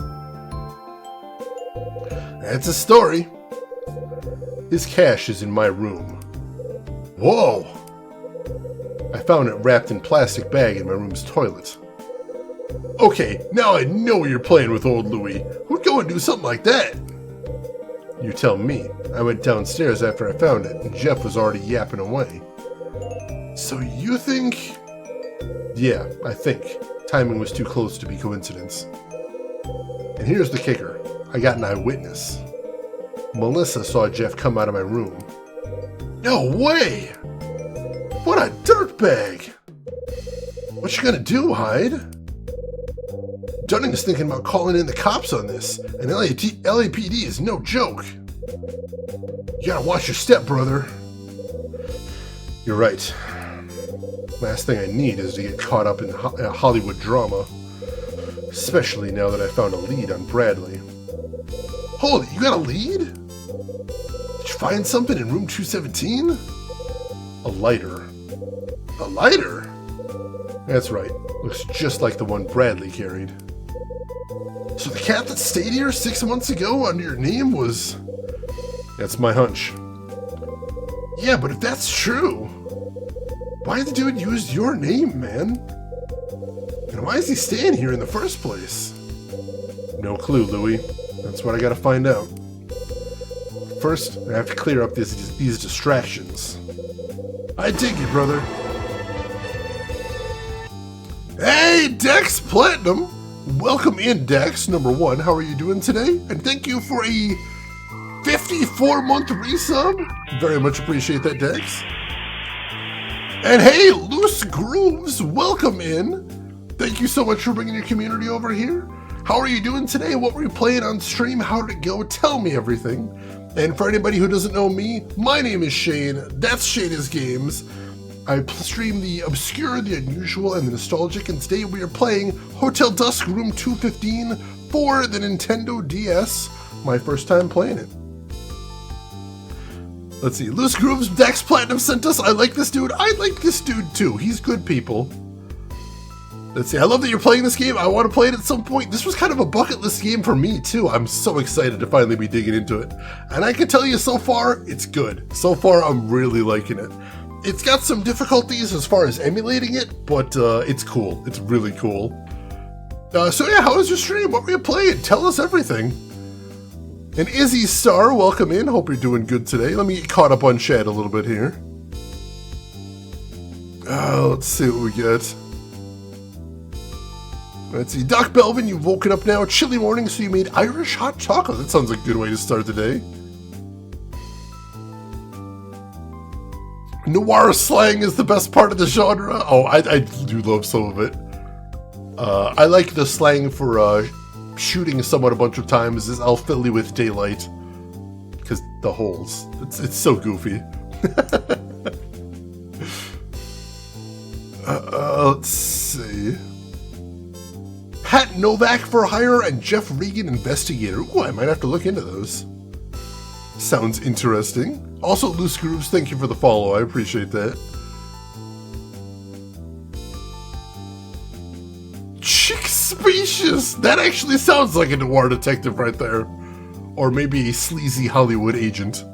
That's a story. His cash is in my room. Whoa! I found it wrapped in plastic bag in my room's toilet. Okay, now I know you're playing with old Louie. Who'd go and do something like that? You tell me. I went downstairs after I found it, and Jeff was already yapping away. So you think... Yeah, I think. Timing was too close to be coincidence. And here's the kicker. I got an eyewitness. Melissa saw Jeff come out of my room. No way! What a dirtbag! What you gonna do, Hyde? Dunning's thinking about calling in the cops on this, and LAPD is no joke. You gotta watch your step, brother. You're right. Last thing I need is to get caught up in a Hollywood drama. Especially now that I found a lead on Bradley. Holy, you got a lead? Did you find something in room 217? A lighter. A lighter? That's right. Looks just like the one Bradley carried. So the cat that stayed here 6 months ago under your name was... That's my hunch. Yeah, but if that's true, why the dude used your name, man? And why is he staying here in the first place? No clue, Louie. That's what I gotta find out. First, I have to clear up these distractions. I dig you, brother. Hey, Dex Platinum! Welcome in, Dex, number 1. How are you doing today? And thank you for a 54-month resub. Very much appreciate that, Dex. And hey, Loose Grooves, welcome in. Thank you so much for bringing your community over here. How are you doing today? What were you playing on stream? How did it go? Tell me everything. And for anybody who doesn't know me, my name is Shane. That's Shane Games. I stream the obscure, the unusual, and the nostalgic, and today we are playing Hotel Dusk Room 215 for the Nintendo DS. My first time playing it. Let's see, Loose Grooves, Dex Platinum sent us. I like this dude. I like this dude too. He's good people. Let's see, I love that you're playing this game. I want to play it at some point. This was kind of a bucket list game for me too. I'm so excited to finally be digging into it. And I can tell you so far, it's good. So far, I'm really liking it. It's got some difficulties as far as emulating it, but it's cool. It's really cool. So yeah, how was your stream? What were you playing? Tell us everything. And Izzy Star, welcome in. Hope you're doing good today. Let me get caught up on chat a little bit here. Let's see what we get. Let's see. Doc Belvin, you've woken up now. Chilly morning, so you made Irish hot chocolate. That sounds like a good way to start the day. Noir slang is the best part of the genre. Oh, I do love some of it. I like the slang for shooting someone a bunch of times is I'll fill you with daylight. Because the holes. It's so goofy. Let's see. Pat Novak for hire and Jeff Regan investigator. Ooh, I might have to look into those. Sounds interesting. Also, Loose Grooves, thank you for the follow. I appreciate that. Chick Spacious! That actually sounds like a noir detective right there. Or maybe a sleazy Hollywood agent.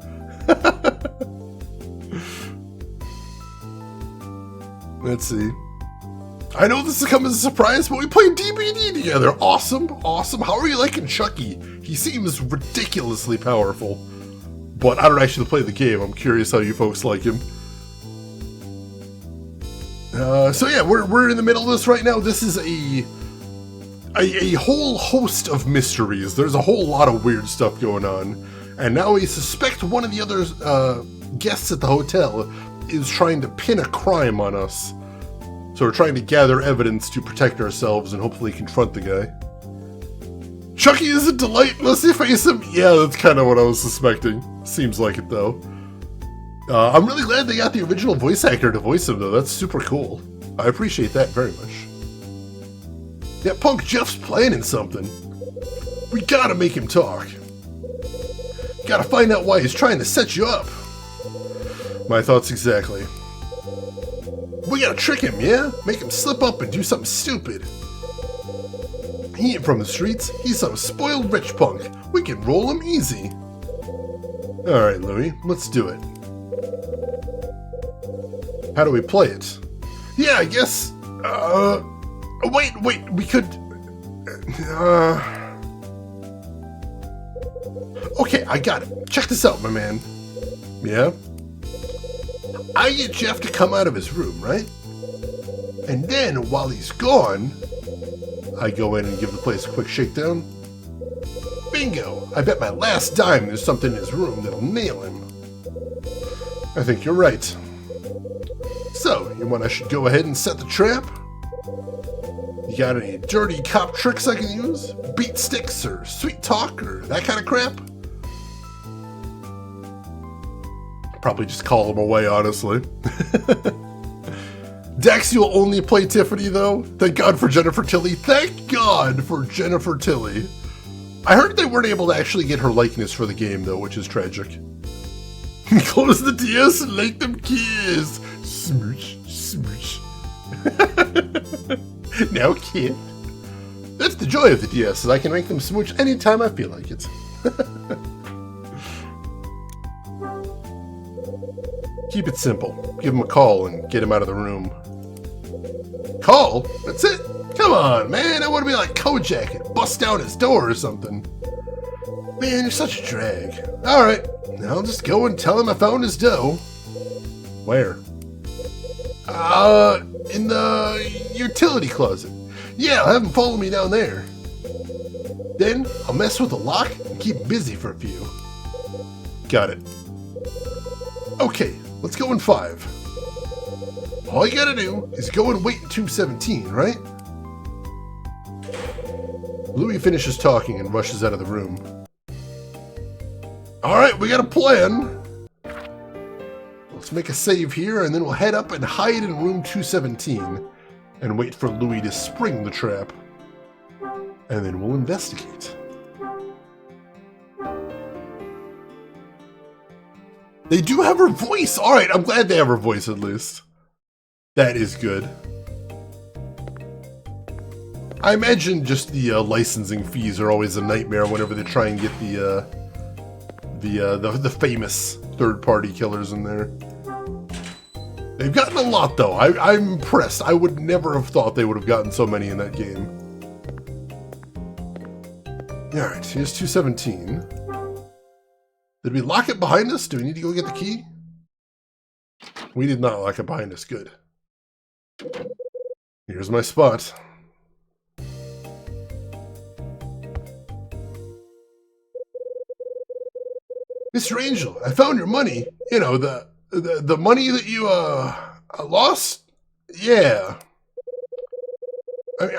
Let's see. I know this is coming as a surprise, but we played DBD together. Awesome, awesome. How are you liking Chucky? He seems ridiculously powerful. But I don't actually play the game. I'm curious how you folks like him. So yeah, we're in the middle of this right now. This is a whole host of mysteries. There's a whole lot of weird stuff going on. And now we suspect one of the other guests at the hotel is trying to pin a crime on us. So we're trying to gather evidence to protect ourselves and hopefully confront the guy. Chucky is a delight unless you face him. Yeah, that's kind of what I was suspecting. Seems like it, though. I'm really glad they got the original voice actor to voice him, though. That's super cool. I appreciate that very much. That punk Jeff's planning something. We gotta make him talk. Gotta find out why he's trying to set you up. My thoughts exactly. We gotta trick him, yeah? Make him slip up and do something stupid. He ain't from the streets. He's some spoiled rich punk. We can roll him easy. Alright, Louie, let's do it. How do we play it? Yeah, I guess... Wait, we could... Okay, I got it. Check this out, my man. Yeah? I get Jeff to come out of his room, right? And then, while he's gone, I go in and give the place a quick shakedown. Bingo! I bet my last dime there's something in his room that'll nail him. I think you're right. So, you want I should go ahead and set the trap? You got any dirty cop tricks I can use? Beat sticks or sweet talk or that kind of crap? Probably just call him away, honestly. Dax, you'll only play Tiffany, though? Thank God for Jennifer Tilly. Thank God for Jennifer Tilly. I heard they weren't able to actually get her likeness for the game, though, which is tragic. Close the DS and make them kiss. Smooch, smooch. Now, kid. That's the joy of the DS, is I can make them smooch anytime I feel like it. Keep it simple. Give him a call and get him out of the room. Call? That's it? Come on, man. I want to be like Kojak and bust down his door or something. Man, you're such a drag. Alright, I'll just go and tell him I found his dough. Where? In the utility closet. Yeah, I'll have him follow me down there. Then, I'll mess with the lock and keep him busy for a few. Got it. Okay, let's go in 5. All you gotta do is go and wait in 217, right? Louis finishes talking and rushes out of the room. Alright, we got a plan. Let's make a save here, and then we'll head up and hide in room 217 and wait for Louis to spring the trap. And then we'll investigate. They do have her voice! Alright, I'm glad they have her voice at least. That is good. I imagine just the licensing fees are always a nightmare whenever they try and get the famous third-party killers in there. They've gotten a lot, though. I'm impressed. I would never have thought they would have gotten so many in that game. Alright, here's 217. Did we lock it behind us? Do we need to go get the key? We did not lock it behind us. Good. Here's my spot. Mr. Angel, I found your money. You know, the money that you, lost? Yeah.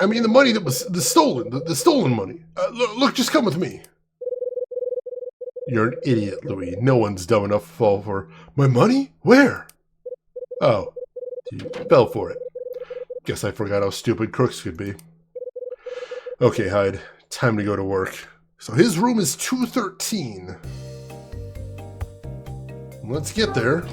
I mean, the money that was the stolen money. Look, just come with me. You're an idiot, Louis. No one's dumb enough to fall for my money? Where? Oh, you fell for it. Guess I forgot how stupid crooks could be. Okay, Hyde. Time to go to work. So his room is 213. Let's get there.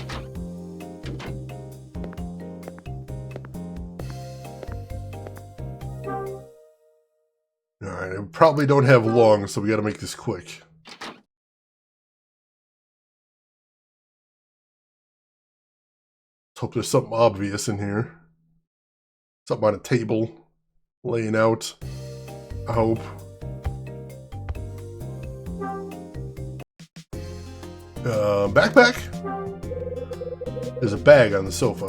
Alright, I probably don't have long, so we gotta make this quick. Let's hope there's something obvious in here. Something on a table. Laying out. I hope. Backpack? There's a bag on the sofa.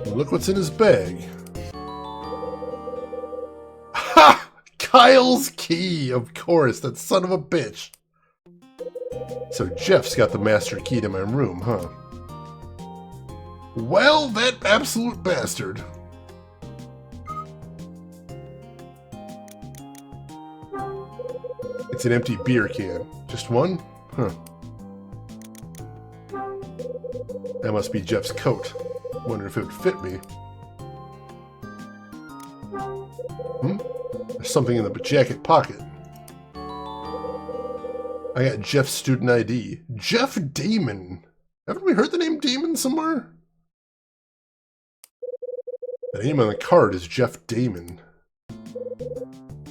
Look what's in his bag. Ha! Kyle's key, of course, that son of a bitch. So Jeff's got the master key to my room, huh? Well, that absolute bastard. It's an empty beer can. Just one? Huh. That must be Jeff's coat. Wonder if it would fit me. There's something in the jacket pocket. I got Jeff's student ID. Jeff Damon. Haven't we heard the name Damon somewhere? The name on the card is Jeff Damon.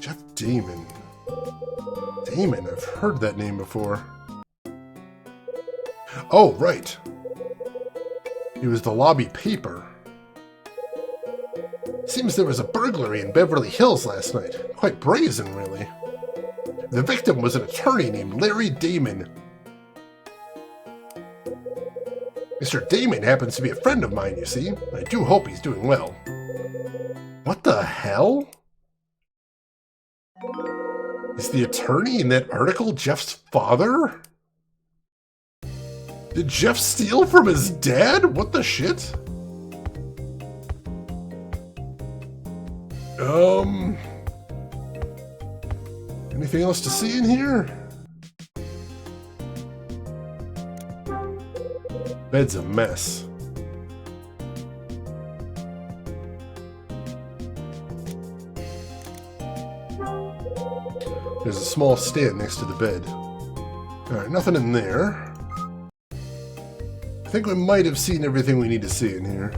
Jeff Damon. Damon, I've heard that name before. Oh, right. He was the lobby paper. Seems there was a burglary in Beverly Hills last night. Quite brazen, really. The victim was an attorney named Larry Damon. Mr. Damon happens to be a friend of mine, you see. I do hope he's doing well. What the hell? Is the attorney in that article Jeff's father? Did Jeff steal from his dad? What the shit? Anything else to see in here? Bed's a mess. There's a small stand next to the bed. Alright, nothing in there. I think we might have seen everything we need to see in here.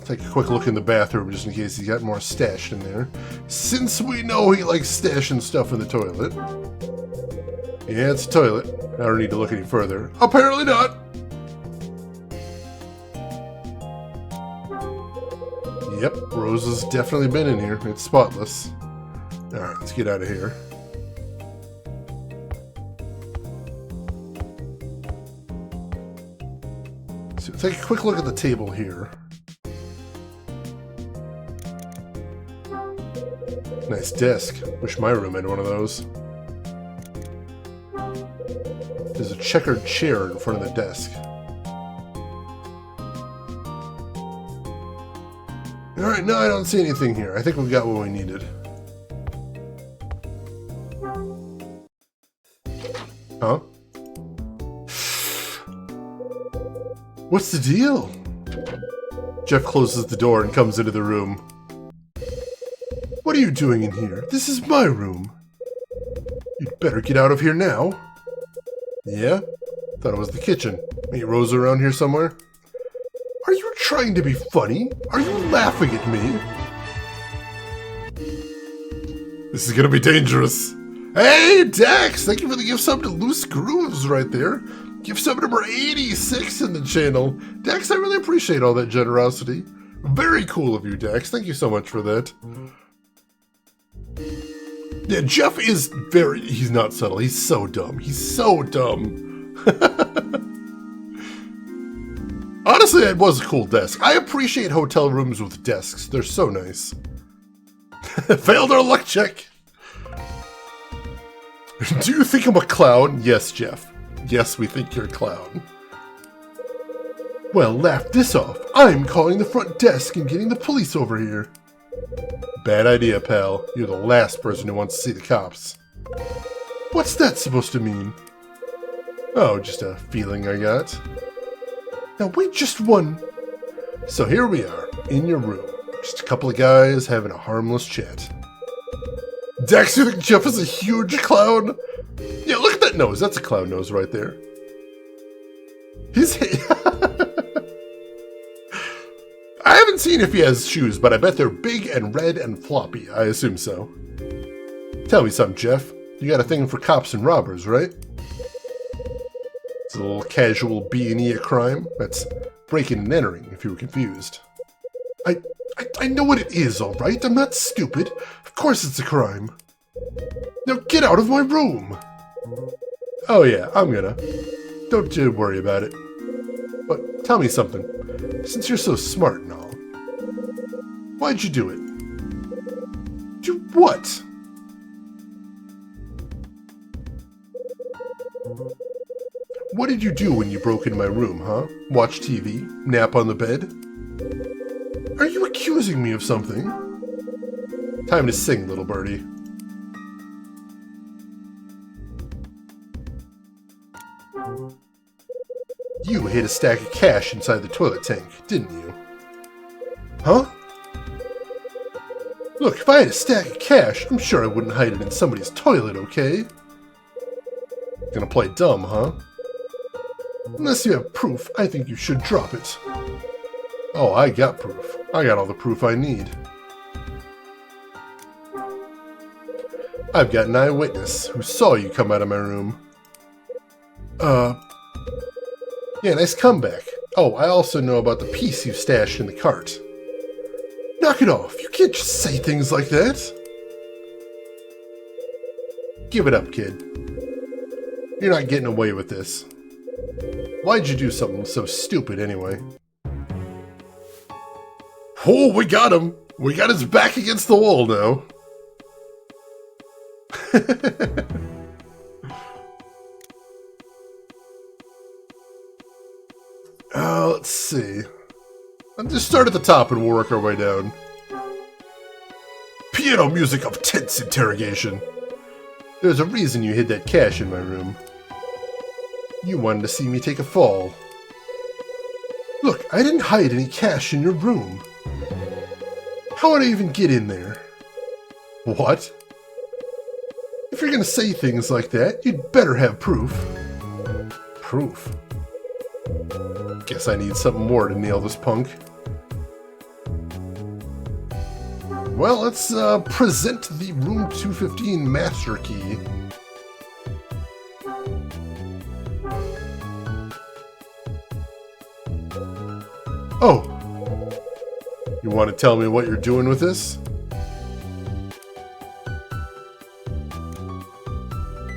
Take a quick look in the bathroom just in case he's got more stashed in there. Since we know he likes stashing stuff in the toilet. Yeah, it's a toilet. I don't need to look any further. Apparently not! Yep, Rose has definitely been in here. It's spotless. Alright, let's get out of here. So take a quick look at the table here. Nice desk. Wish my room had one of those. There's a checkered chair in front of the desk. Alright, no, I don't see anything here. I think we've got what we needed. Huh? What's the deal? Jeff closes the door and comes into the room. What are you doing in here? This is my room. You'd better get out of here now. Yeah? Thought it was the kitchen. Ain't Rosa around here somewhere? Are you trying to be funny? Are you laughing at me? This is gonna be dangerous. Hey, Dax! Thank you for the gift sub to Loose Grooves right there. Gift sub number 86 in the channel. Dax, I really appreciate all that generosity. Very cool of you, Dax. Thank you so much for that. Yeah, Jeff is he's not subtle. He's so dumb. He's so dumb. Honestly, it was a cool desk. I appreciate hotel rooms with desks. They're so nice. Failed our luck check. Do you think I'm a clown? Yes, Jeff. Yes, we think you're a clown. Well, laugh this off. I'm calling the front desk and getting the police over here. Bad idea, pal. You're the last person who wants to see the cops. What's that supposed to mean? Oh, just a feeling I got. Now wait just one. So here we are, in your room. Just a couple of guys having a harmless chat. Dax, you think Jeff is a huge clown? Yeah, look at that nose. That's a clown nose right there. I haven't seen if he has shoes, but I bet they're big and red and floppy. I assume so. Tell me something, Jeff. You got a thing for cops and robbers, right? It's a little casual B&E of crime. That's breaking and entering, if you were confused. I know what it is, all right? I'm not stupid. Of course it's a crime. Now get out of my room. Oh yeah, I'm gonna. Don't you worry about it. But tell me something. Since you're so smart and all, why'd you do it? Do what? What did you do when you broke into my room, huh? Watch TV? Nap on the bed? Are you accusing me of something? Time to sing, little birdie. You hid a stack of cash inside the toilet tank, didn't you? Huh? Look, if I had a stack of cash, I'm sure I wouldn't hide it in somebody's toilet, okay? Gonna play dumb, huh? Unless you have proof, I think you should drop it. Oh, I got proof. I got all the proof I need. I've got an eyewitness who saw you come out of my room. Yeah, nice comeback. Oh, I also know about the piece you stashed in the cart. Knock it off. You can't just say things like that. Give it up, kid. You're not getting away with this. Why'd you do something so stupid anyway? Oh, we got him! We got his back against the wall now. Let's see. Let's just start at the top and we'll work our way down. Piano music of tense interrogation. There's a reason you hid that cash in my room. You wanted to see me take a fall. Look, I didn't hide any cash in your room. How would I even get in there? What? If you're gonna say things like that, you'd better have proof. Proof? Guess I need something more to nail this punk. Well, let's present the Room 215 master key. Oh! You want to tell me what you're doing with this?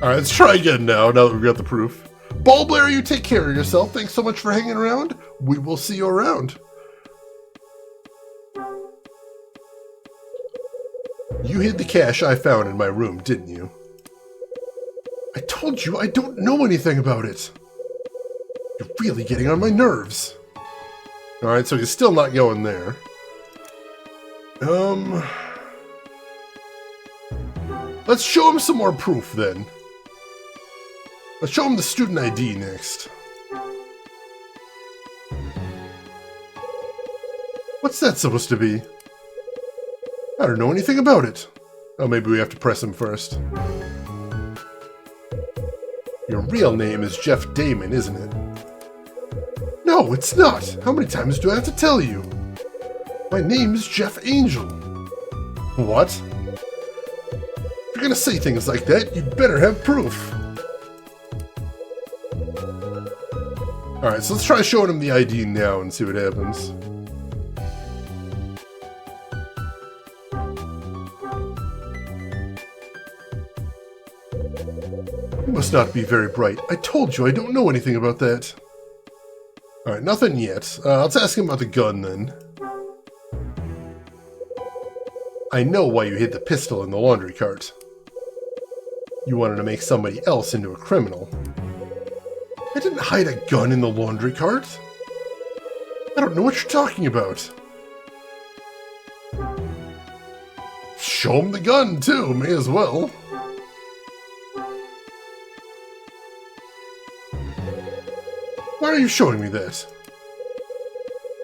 Alright, let's try again now that we've got the proof. Ball Blair, you take care of yourself. Thanks so much for hanging around. We will see you around. You hid the cash I found in my room, didn't you? I told you I don't know anything about it. You're really getting on my nerves. Alright, so he's still not going there. Let's show him some more proof then. Let's show him the student ID next. What's that supposed to be? I don't know anything about it. Oh, maybe we have to press him first. Your real name is Jeff Damon, isn't it? No, it's not. How many times do I have to tell you? My name is Jeff Angel. What? If you're gonna say things like that, you'd better have proof. Alright, so let's try showing him the ID now and see what happens. You must not be very bright. I told you I don't know anything about that. Alright, nothing yet. Let's ask him about the gun then. I know why you hid the pistol in the laundry cart. You wanted to make somebody else into a criminal. I didn't hide a gun in the laundry cart. I don't know what you're talking about. Show him the gun too, may as well. Why are you showing me that?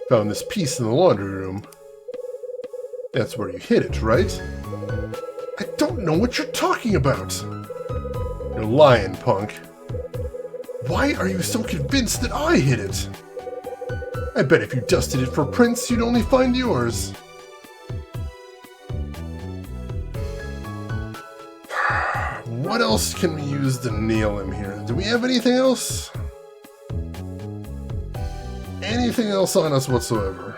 Found this piece in the laundry room. That's where you hid it, right? I don't know what you're talking about. You're lying, punk. Why are you so convinced that I hid it? I bet if you dusted it for prints, you'd only find yours. What else can we use to nail him here? Do we have anything else? Anything else on us whatsoever?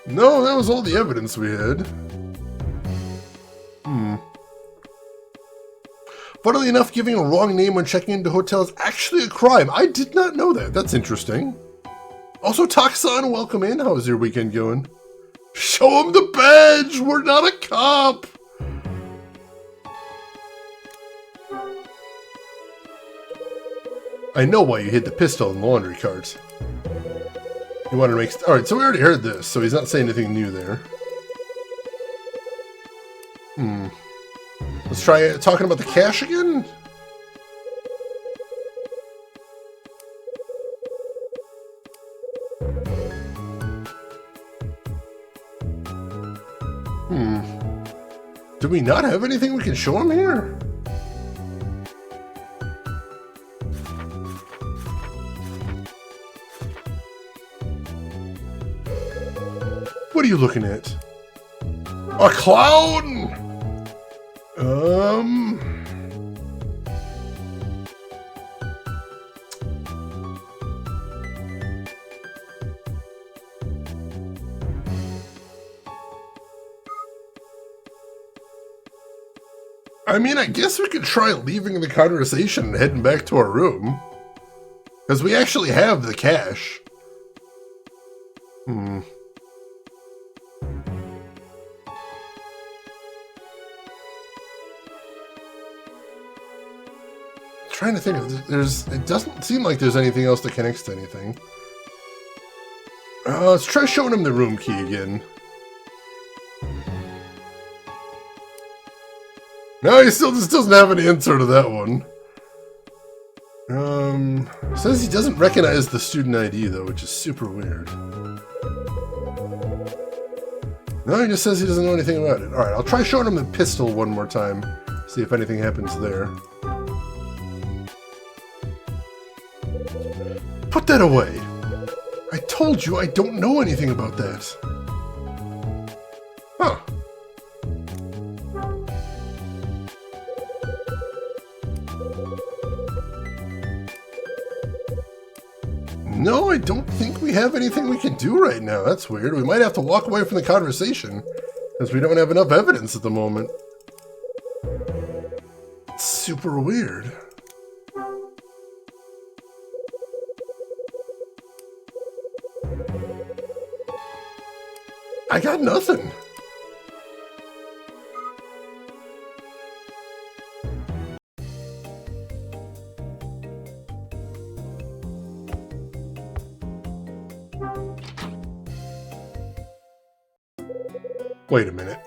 No, that was all the evidence we had. Funnily enough, giving a wrong name when checking into hotels is actually a crime. I did not know that. That's interesting. Also, Taksan, welcome in. How's your weekend going? Show him the badge! We're not a cop! I know why you hid the pistol in the laundry cart. You wanted to make... Alright, so we already heard this, so he's not saying anything new there. Let's try talking about the cash again? Do we not have anything we can show him here? What are you looking at? A clown! I mean, I guess we could try leaving the conversation and heading back to our room. Because we actually have the cash. Trying to think if it doesn't seem like there's anything else that connects to anything. Let's try showing him the room key again. No, he still just doesn't have an answer to that one. Says he doesn't recognize the student ID though, which is super weird. No, he just says he doesn't know anything about it. Alright, I'll try showing him the pistol one more time. See if anything happens there. Put that away! I told you I don't know anything about that. Huh. No, I don't think we have anything we can do right now. That's weird. We might have to walk away from the conversation, because we don't have enough evidence at the moment. It's super weird. I got nothing. Wait a minute.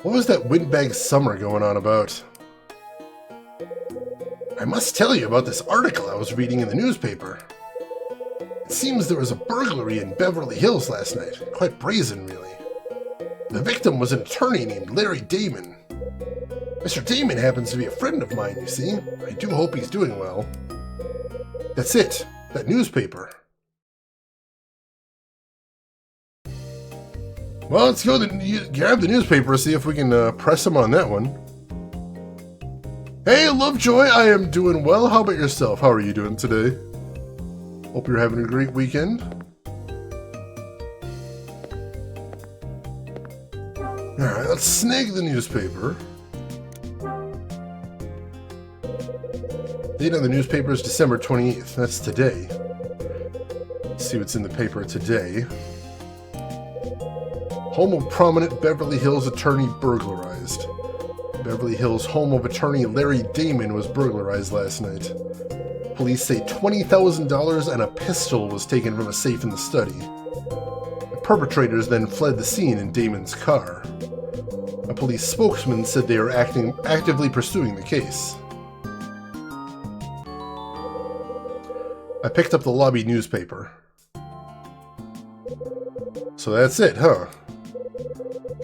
What was that windbag summer going on about? I must tell you about this article I was reading in the newspaper. It seems there was a burglary in Beverly Hills last night. Quite brazen, really. The victim was an attorney named Larry Damon. Mr. Damon happens to be a friend of mine, you see. I do hope he's doing well. That's it. That newspaper. Well, let's go grab the newspaper, see if we can press him on that one. Hey, Lovejoy, I am doing well. How about yourself? How are you doing today? Hope you're having a great weekend. Alright, let's snag the newspaper. Date on the newspaper is December 28th. That's today. Let's see what's in the paper today. Home of prominent Beverly Hills attorney burglarized. Beverly Hills home of attorney Larry Damon was burglarized last night. Police say $20,000 and a pistol was taken from a safe in the study. The perpetrators then fled the scene in Damon's car. A police spokesman said they are actively pursuing the case. I picked up the lobby newspaper. So that's it, huh?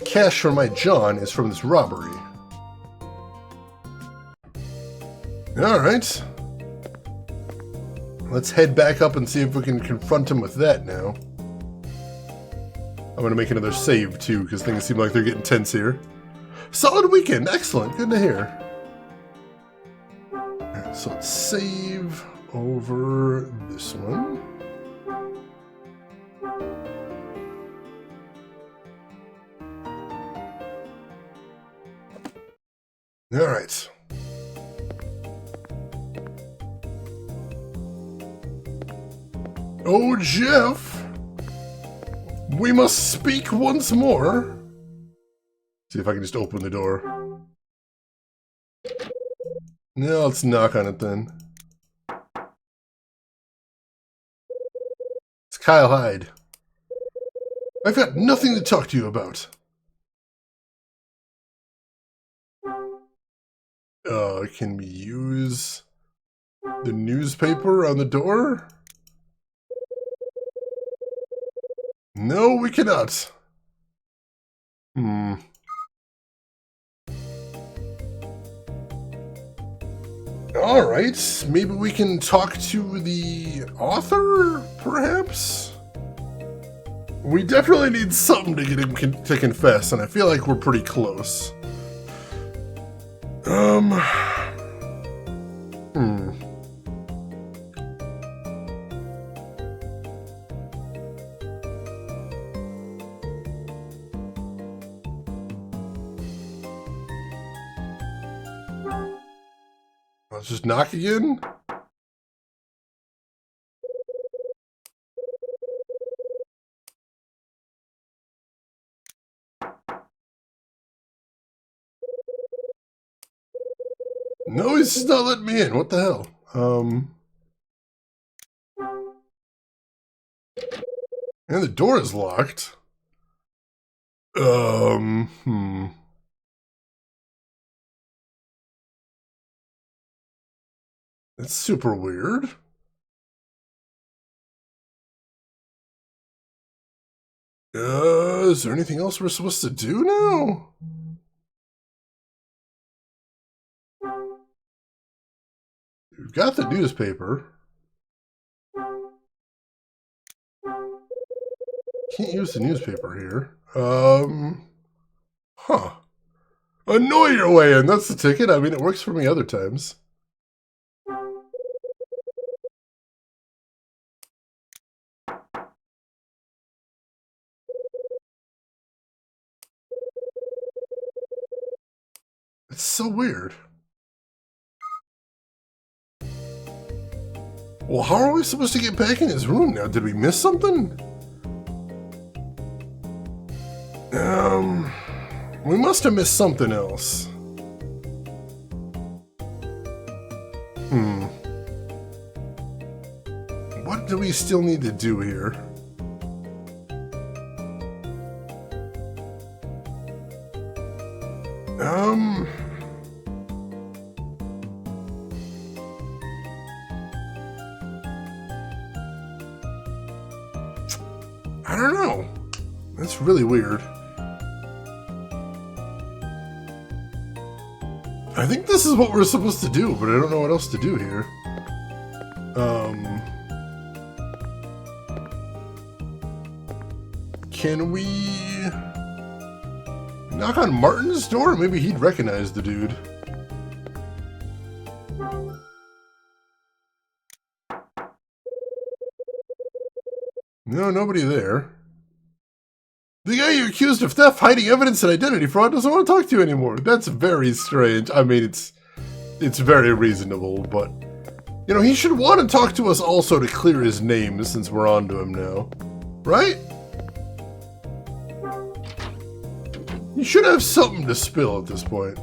Cash for my John is from this robbery. Alright. Let's head back up and see if we can confront him with that now. I'm gonna make another save too, because things seem like they're getting tense here. Solid weekend, excellent, good to hear. Alright, so let's save over this one. Alright. Oh, Jeff! We must speak once more. See if I can just open the door. No, let's knock on it then. It's Kyle Hyde. I've got nothing to talk to you about. Can we use the newspaper on the door? No, we cannot. Hmm. Alright, maybe we can talk to the author, perhaps? We definitely need something to get him to confess, and I feel like we're pretty close. Let's just knock again. No, he's just not letting me in. What the hell? And the door is locked. That's super weird. Is there anything else we're supposed to do now? We've got the newspaper. Can't use the newspaper here. Huh. Annoy your way in, that's the ticket. I mean, it works for me other times. It's so weird. Well, how are we supposed to get back in his room now? Did we miss something? We must have missed something else. What do we still need to do here? I don't know. That's really weird. I think this is what we're supposed to do, but I don't know what else to do here. Can we knock on Martin's door? Maybe he'd recognize the dude. No, nobody there. The guy you accused of theft, hiding evidence, and identity fraud doesn't want to talk to you anymore. That's very strange. I mean, it's very reasonable, but you know, he should want to talk to us also to clear his name since we're on to him now, right? You should have something to spill at this point.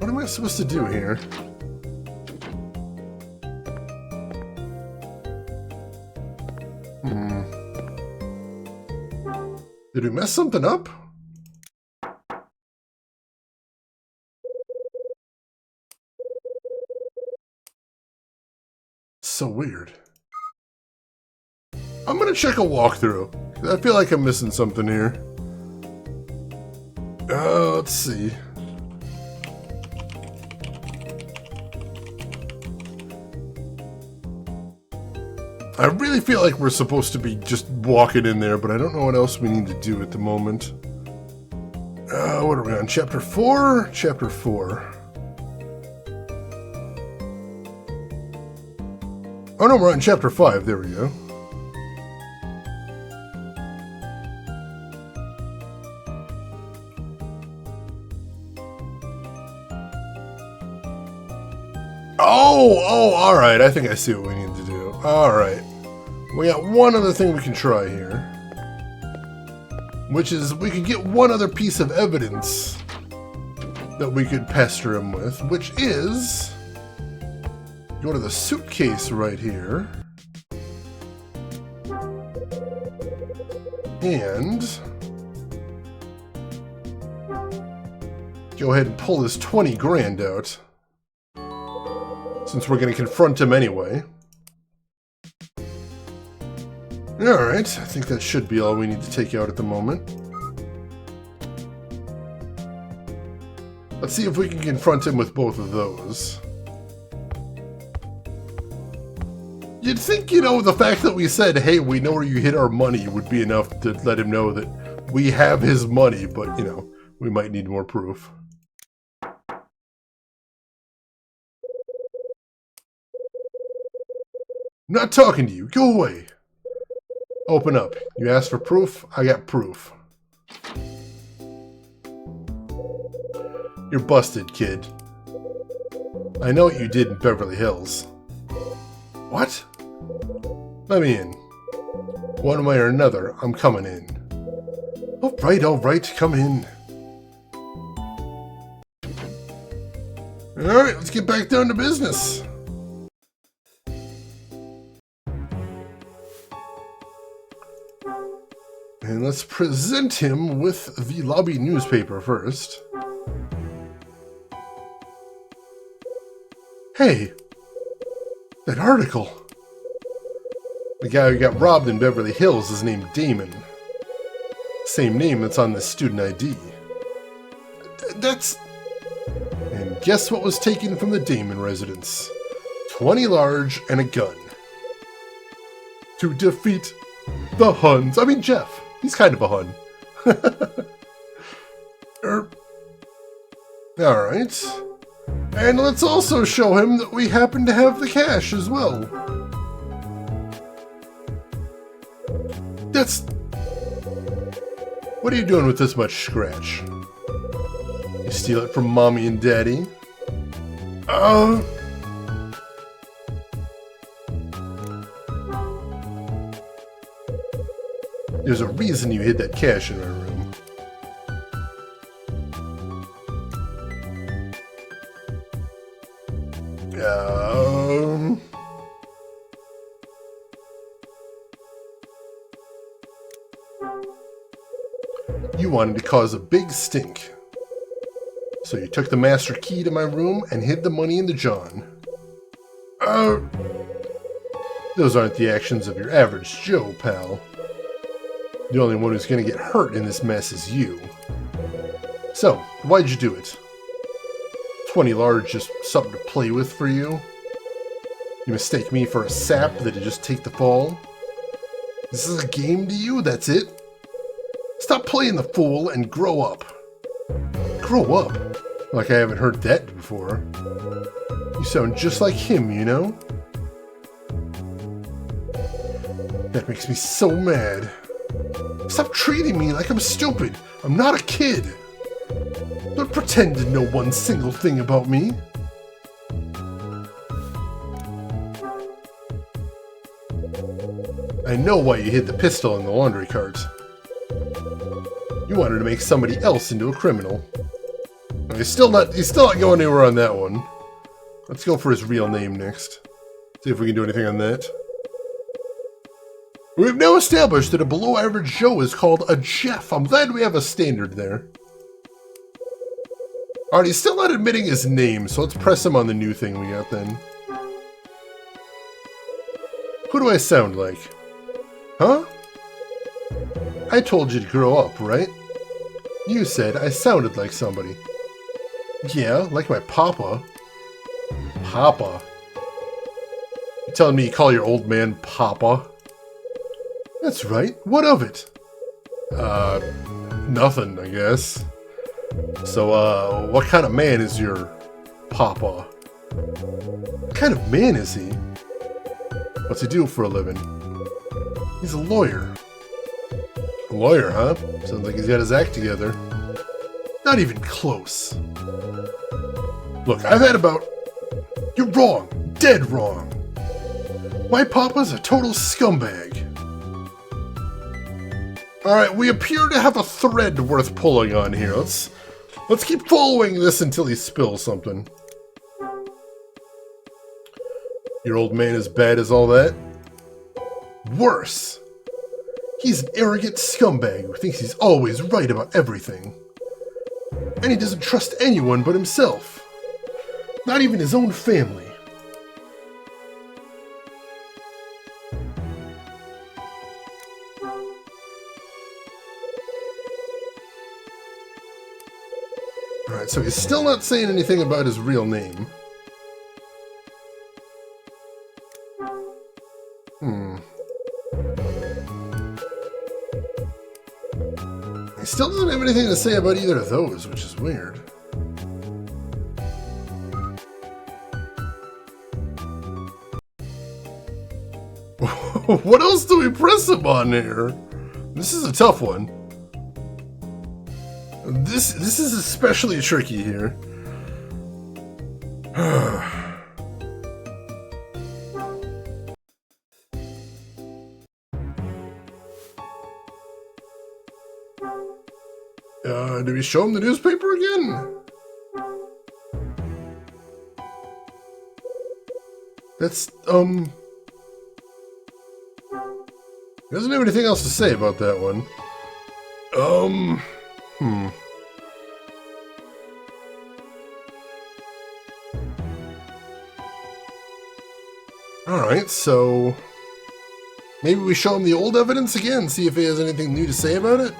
What am I supposed to do here? Did we mess something up? So weird. I'm gonna check a walkthrough. I feel like I'm missing something here. Let's see. I really feel like we're supposed to be just walking in there, but I don't know what else we need to do at the moment. What are we on? Chapter 4? Chapter 4. Oh no, we're on Chapter 5. There we go. Oh, alright. I think I see what we need to do. Alright. We got one other thing we can try here. Which is, we could get one other piece of evidence that we could pester him with, which is... Go to the suitcase right here. And... go ahead and pull this 20 grand out. Since we're going to confront him anyway. Alright, I think that should be all we need to take out at the moment. Let's see if we can confront him with both of those. You'd think, you know, the fact that we said, hey, we know where you hid our money would be enough to let him know that we have his money, but, you know, we might need more proof. I'm not talking to you. Go away. Open up. You asked for proof? I got proof. You're busted, kid. I know what you did in Beverly Hills. What? Let me in. One way or another, I'm coming in. Alright, come in. Alright, let's get back down to business. And let's present him with the lobby newspaper first. Hey, that article. The guy who got robbed in Beverly Hills is named Damon. Same name that's on the student ID. That's... And guess what was taken from the Damon residence? 20 large and a gun. To defeat the Huns. I mean, Jeff. He's kind of a Hun. Alright. And let's also show him that we happen to have the cash as well. That's... What are you doing with this much scratch? You steal it from Mommy and Daddy? There's a reason you hid that cash in our room. You wanted to cause a big stink. So you took the master key to my room and hid the money in the John. Those aren't the actions of your average Joe, pal. The only one who's going to get hurt in this mess is you. So, why'd you do it? 20 large just something to play with for you? You mistake me for a sap that'd just take the fall? This is a game to you, that's it? Stop playing the fool and grow up. Grow up? Like I haven't heard that before. You sound just like him, you know? That makes me so mad. Stop treating me like I'm stupid. I'm not a kid. Don't pretend to know one single thing about me. I know why you hid the pistol in the laundry cart. You wanted to make somebody else into a criminal. He's still not going anywhere on that one. Let's go for his real name next. See if we can do anything on that. We've now established that a below-average Joe is called a Jeff. I'm glad we have a standard there. Alright, he's still not admitting his name, so let's press him on the new thing we got then. Who do I sound like? Huh? I told you to grow up, right? You said I sounded like somebody. Yeah, like my papa. Papa? You telling me you call your old man Papa? That's right. What of it? Nothing, I guess. So, what kind of man is your papa? What kind of man is he? What's he do for a living? He's a lawyer. A lawyer, huh? Sounds like he's got his act together. Not even close. Look, I've had about... You're wrong. Dead wrong. My papa's a total scumbag. Alright, we appear to have a thread worth pulling on here. Let's keep following this until he spills something. Your old man as bad as all that? Worse. He's an arrogant scumbag who thinks he's always right about everything. And he doesn't trust anyone but himself. Not even his own family. Alright, so he's still not saying anything about his real name. He still doesn't have anything to say about either of those, which is weird. What else do we press him on here? This is a tough one. This is especially tricky here. Do we show him the newspaper again? That's, he doesn't have anything else to say about that one. Alright, so maybe we show him the old evidence again, see if he has anything new to say about it?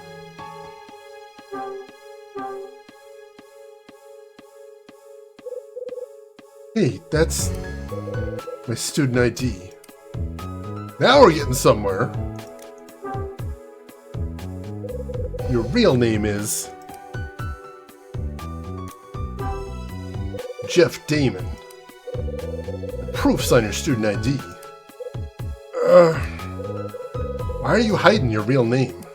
Hey, that's my student ID. Now we're getting somewhere. Your real name is Jeff Damon. The proof's on your student ID. Why are you hiding your real name?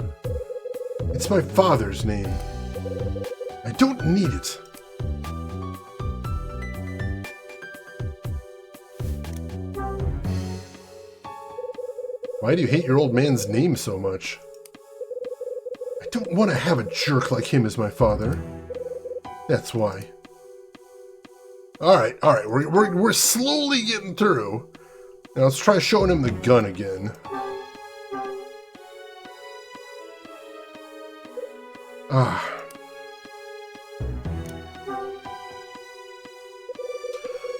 It's my father's name. I don't need it. Why do you hate your old man's name so much? I don't want to have a jerk like him as my father. That's why. Alright, we're slowly getting through. Now let's try showing him the gun again.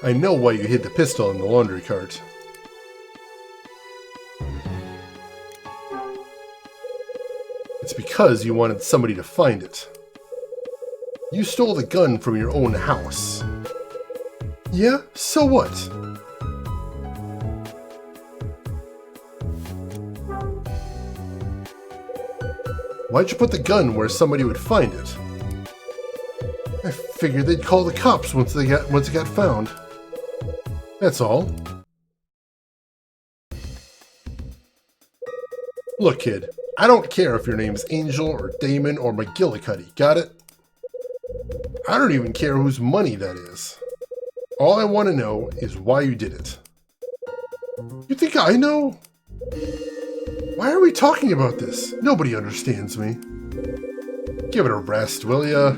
I know why you hid the pistol in the laundry cart. It's because you wanted somebody to find it. You stole the gun from your own house. Yeah, so what? Why'd you put the gun where somebody would find it? I figured they'd call the cops once it got found. That's all. Look, kid. I don't care if your name's Angel or Damon or McGillicuddy, got it? I don't even care whose money that is. All I want to know is why you did it. You think I know? Why are we talking about this? Nobody understands me. Give it a rest, will ya?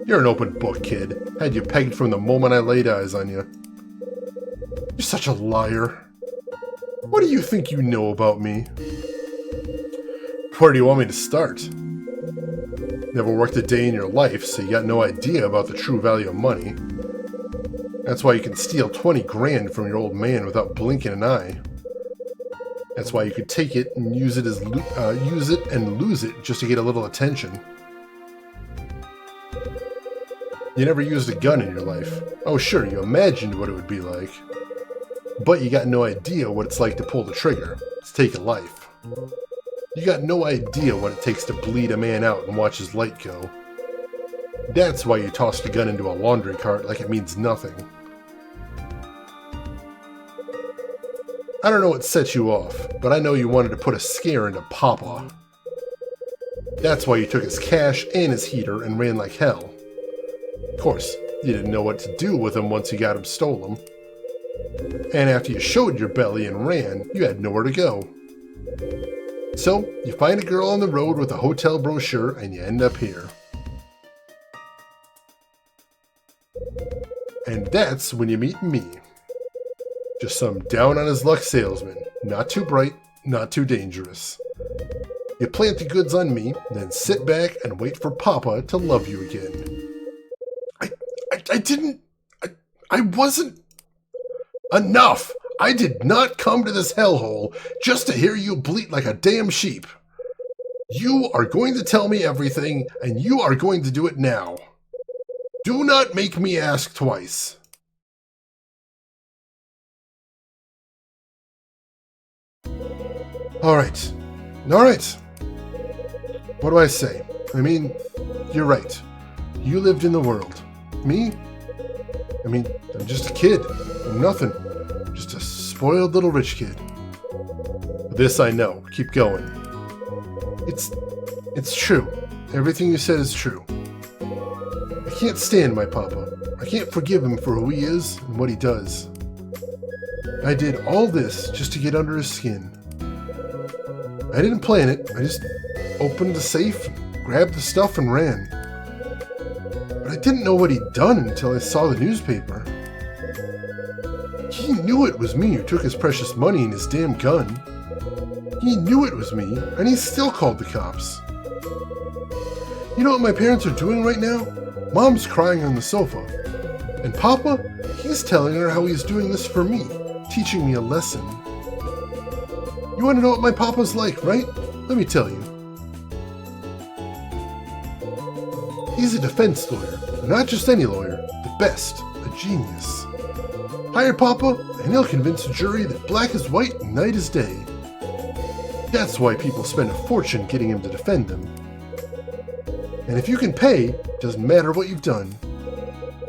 You're an open book, kid. Had you pegged from the moment I laid eyes on you. You're such a liar. What do you think you know about me? Where do you want me to start? Never worked a day in your life, so you got no idea about the true value of money. That's why you can steal 20 grand from your old man without blinking an eye. That's why you could take it and use it and lose it just to get a little attention. You never used a gun in your life. Oh sure, you imagined what it would be like. But you got no idea what it's like to pull the trigger, to take a life. You got no idea what it takes to bleed a man out and watch his light go. That's why you tossed a gun into a laundry cart like it means nothing. I don't know what set you off, but I know you wanted to put a scare into Papa. That's why you took his cash and his heater and ran like hell. Of course, you didn't know what to do with him once you got him stolen. And after you showed your belly and ran, you had nowhere to go. So, you find a girl on the road with a hotel brochure and you end up here. And that's when you meet me. Just some down-on-his-luck salesman. Not too bright, not too dangerous. You plant the goods on me, then sit back and wait for Papa to love you again. I wasn't... Enough! I did not come to this hellhole just to hear you bleat like a damn sheep. You are going to tell me everything, and you are going to do it now. Do not make me ask twice. Alright. Alright. What do I say? I mean, you're right. You lived in the world. Me? I mean, I'm just a kid. I'm nothing. Just a spoiled little rich kid. This I know. Keep going. It's true. Everything you said is true. I can't stand my papa. I can't forgive him for who he is and what he does. I did all this just to get under his skin. I didn't plan it. I just opened the safe, grabbed the stuff, and ran. But I didn't know what he'd done until I saw the newspaper. He knew it was me who took his precious money and his damn gun. He knew it was me, and he still called the cops. You know what my parents are doing right now? Mom's crying on the sofa. And Papa, he's telling her how he's doing this for me, teaching me a lesson. You want to know what my Papa's like, right? Let me tell you. He's a defense lawyer, but not just any lawyer, the best, a genius. Hire Papa, and he'll convince a jury that black is white and night is day. That's why people spend a fortune getting him to defend them. And if you can pay, doesn't matter what you've done.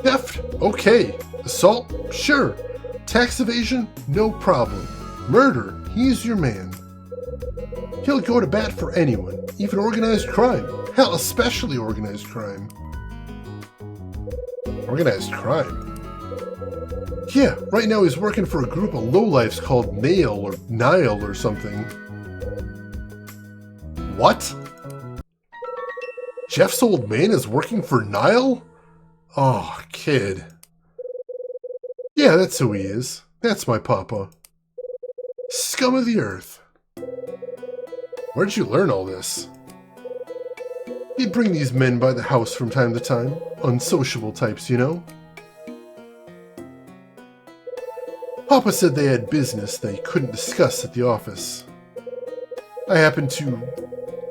Theft? Okay. Assault? Sure. Tax evasion? No problem. Murder? He's your man. He'll go to bat for anyone, even organized crime. Hell, especially organized crime. Organized crime? Yeah, right now he's working for a group of lowlifes called Nail or Nile or something. What? Jeff's old man is working for Nile? Oh, kid. Yeah, that's who he is. That's my papa. Scum of the earth. Where'd you learn all this? He'd bring these men by the house from time to time. Unsociable types, you know? Papa said they had business they couldn't discuss at the office. I happened to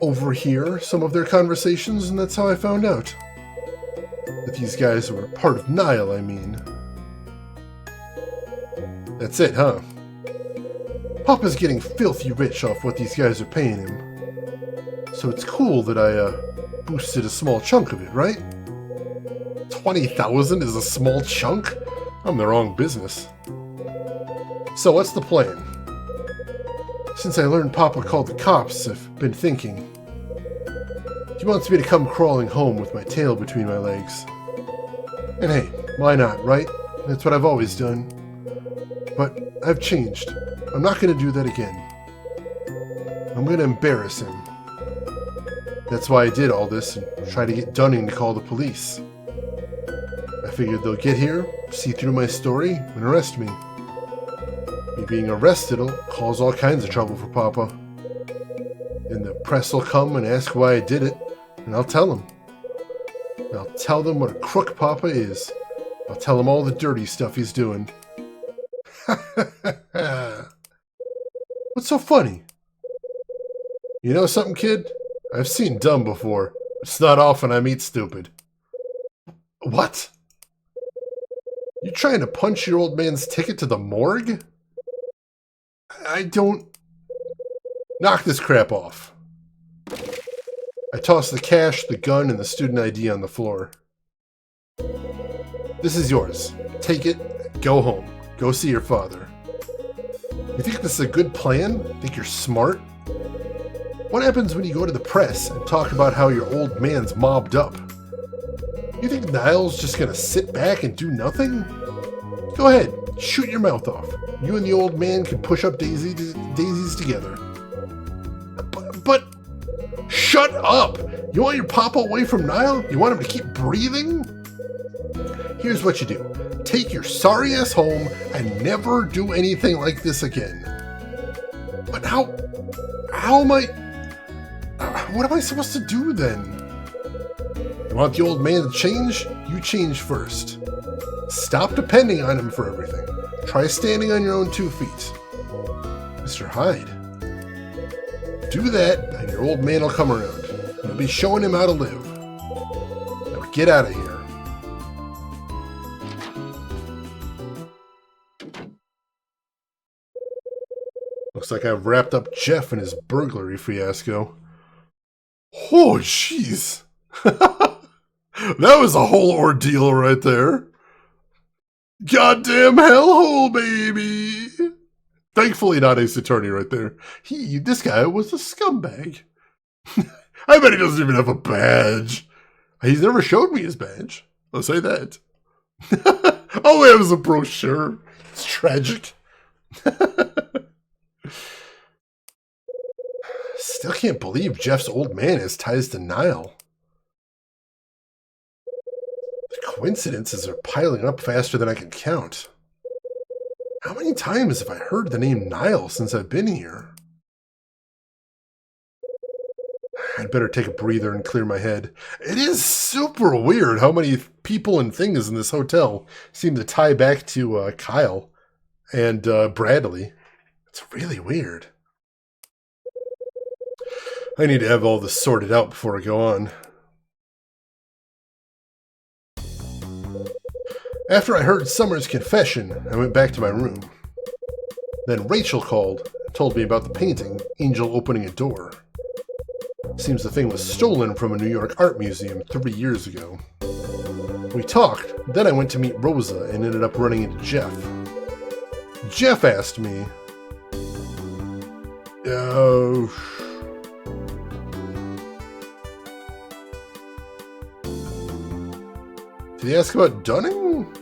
overhear some of their conversations, and that's how I found out. That these guys were part of Nile, I mean. That's it, huh? Papa's getting filthy rich off what these guys are paying him. So it's cool that I, boosted a small chunk of it, right? 20,000 is a small chunk? I'm the wrong business. So what's the plan? Since I learned Papa called the cops, I've been thinking. He wants me to come crawling home with my tail between my legs. And hey, why not, right? That's what I've always done. But I've changed. I'm not going to do that again. I'm going to embarrass him. That's why I did all this and try to get Dunning to call the police. I figured they'll get here, see through my story, and arrest me. Me being arrested will cause all kinds of trouble for Papa. Then the press will come and ask why I did it, and I'll tell them. I'll tell them what a crook Papa is. I'll tell them all the dirty stuff he's doing. What's so funny? You know something, kid? I've seen dumb before. It's not often I meet stupid. What? You trying to punch your old man's ticket to the morgue? I don't... Knock this crap off. I toss the cash, the gun, and the student ID on the floor. This is yours. Take it, go home. Go see your father. You think this is a good plan? Think you're smart? What happens when you go to the press and talk about how your old man's mobbed up? You think Niall's just gonna sit back and do nothing? Go ahead, shoot your mouth off. You and the old man can push up daisies together. But shut up! You want your papa away from Niall? You want him to keep breathing? Here's what you do. Take your sorry ass home and never do anything like this again. But how am I... What am I supposed to do then? You want the old man to change? You change first. Stop depending on him for everything. Try standing on your own 2 feet. Mr. Hyde. Do that, and your old man will come around. You'll be showing him how to live. Now get out of here. Looks like I've wrapped up Jeff in his burglary fiasco. Oh, jeez. That was a whole ordeal right there. Goddamn hellhole, baby. Thankfully not Ace Attorney right there. This guy was a scumbag. I bet he doesn't even have a badge. He's never showed me his badge. I'll say that. Oh, it was a brochure. It's tragic. Still can't believe Jeff's old man has ties to Nile. The coincidences are piling up faster than I can count. How many times have I heard the name Nile since I've been here? I'd better take a breather and clear my head. It is super weird how many people and things in this hotel seem to tie back to Kyle and Bradley. It's really weird. I need to have all this sorted out before I go on. After I heard Summer's confession, I went back to my room. Then Rachel called and told me about the painting, Angel Opening a Door. Seems the thing was stolen from a New York art museum 3 years ago. We talked, then I went to meet Rosa and ended up running into Jeff. Jeff asked me, did he ask about Dunning?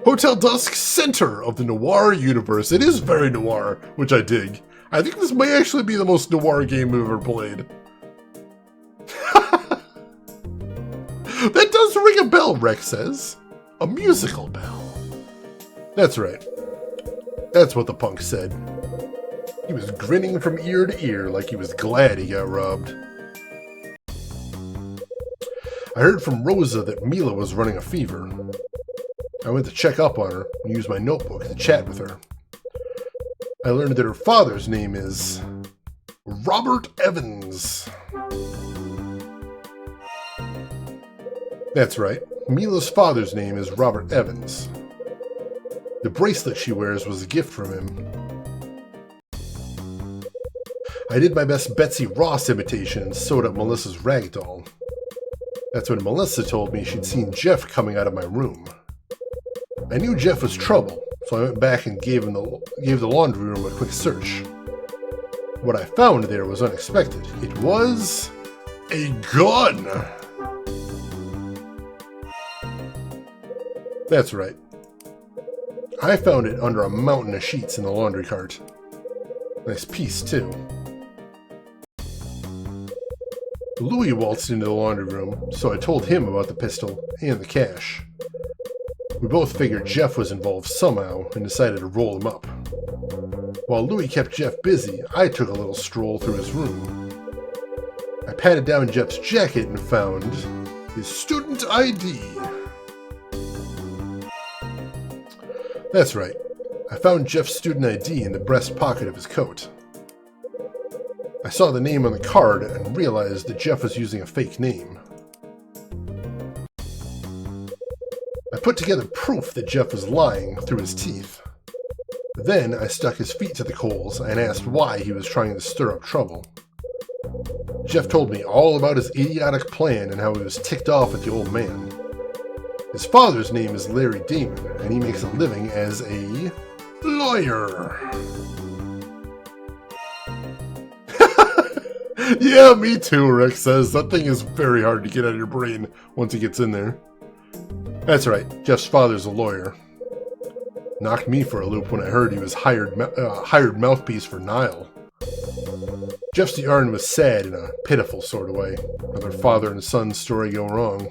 Hotel Dusk, center of the noir universe. It is very noir, which I dig. I think this may actually be the most noir game we've ever played. That does ring a bell, Rex says. A musical bell. That's right. That's what the punk said. He was grinning from ear to ear like he was glad he got robbed. I heard from Rosa that Mila was running a fever. I went to check up on her and used my notebook to chat with her. I learned that her father's name is Robert Evans. That's right, Mila's father's name is Robert Evans. The bracelet she wears was a gift from him. I did my best Betsy Ross imitation and sewed up Melissa's ragdoll. That's when Melissa told me she'd seen Jeff coming out of my room. I knew Jeff was trouble, so I went back and gave the laundry room a quick search. What I found there was unexpected. It was a gun! That's right. I found it under a mountain of sheets in the laundry cart. Nice piece, too. Louis waltzed into the laundry room, so I told him about the pistol and the cash. We both figured Jeff was involved somehow and decided to roll him up. While Louis kept Jeff busy, I took a little stroll through his room. I patted down Jeff's jacket and found his student ID. That's right. I found Jeff's student ID in the breast pocket of his coat. I saw the name on the card and realized that Jeff was using a fake name. I put together proof that Jeff was lying through his teeth. Then I stuck his feet to the coals and asked why he was trying to stir up trouble. Jeff told me all about his idiotic plan and how he was ticked off at the old man. His father's name is Larry Damon, and he makes a living as a lawyer. Yeah, me too, Rex says. That thing is very hard to get out of your brain once it gets in there. That's right, Jeff's father's a lawyer. Knocked me for a loop when I heard he was hired mouthpiece for Nile. Jeff's yarn was sad in a pitiful sort of way. Another father and son story go wrong.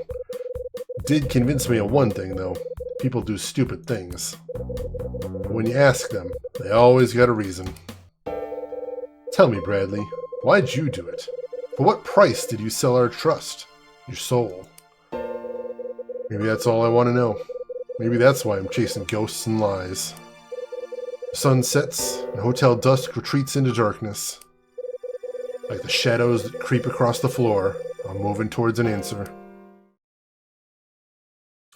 Did convince me of one thing, though. People do stupid things. But when you ask them, they always got a reason. Tell me, Bradley, why'd you do it? For what price did you sell our trust? Your soul? Maybe that's all I want to know. Maybe that's why I'm chasing ghosts and lies. The sun sets, and Hotel Dusk retreats into darkness. Like the shadows that creep across the floor, I'm moving towards an answer.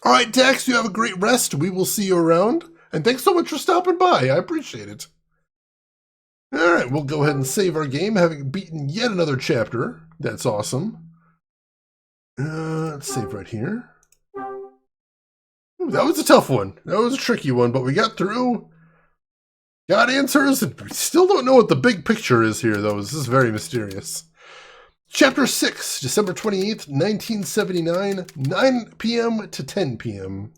All right, Dax, you have a great rest. We will see you around. And thanks so much for stopping by. I appreciate it. All right, we'll go ahead and save our game, having beaten yet another chapter. That's awesome. Let's save right here. Ooh, that was a tough one. That was a tricky one, but we got through. Got answers, and we still don't know what the big picture is here, though. This is very mysterious. Chapter 6, December 28th, 1979, 9 p.m. to 10 p.m.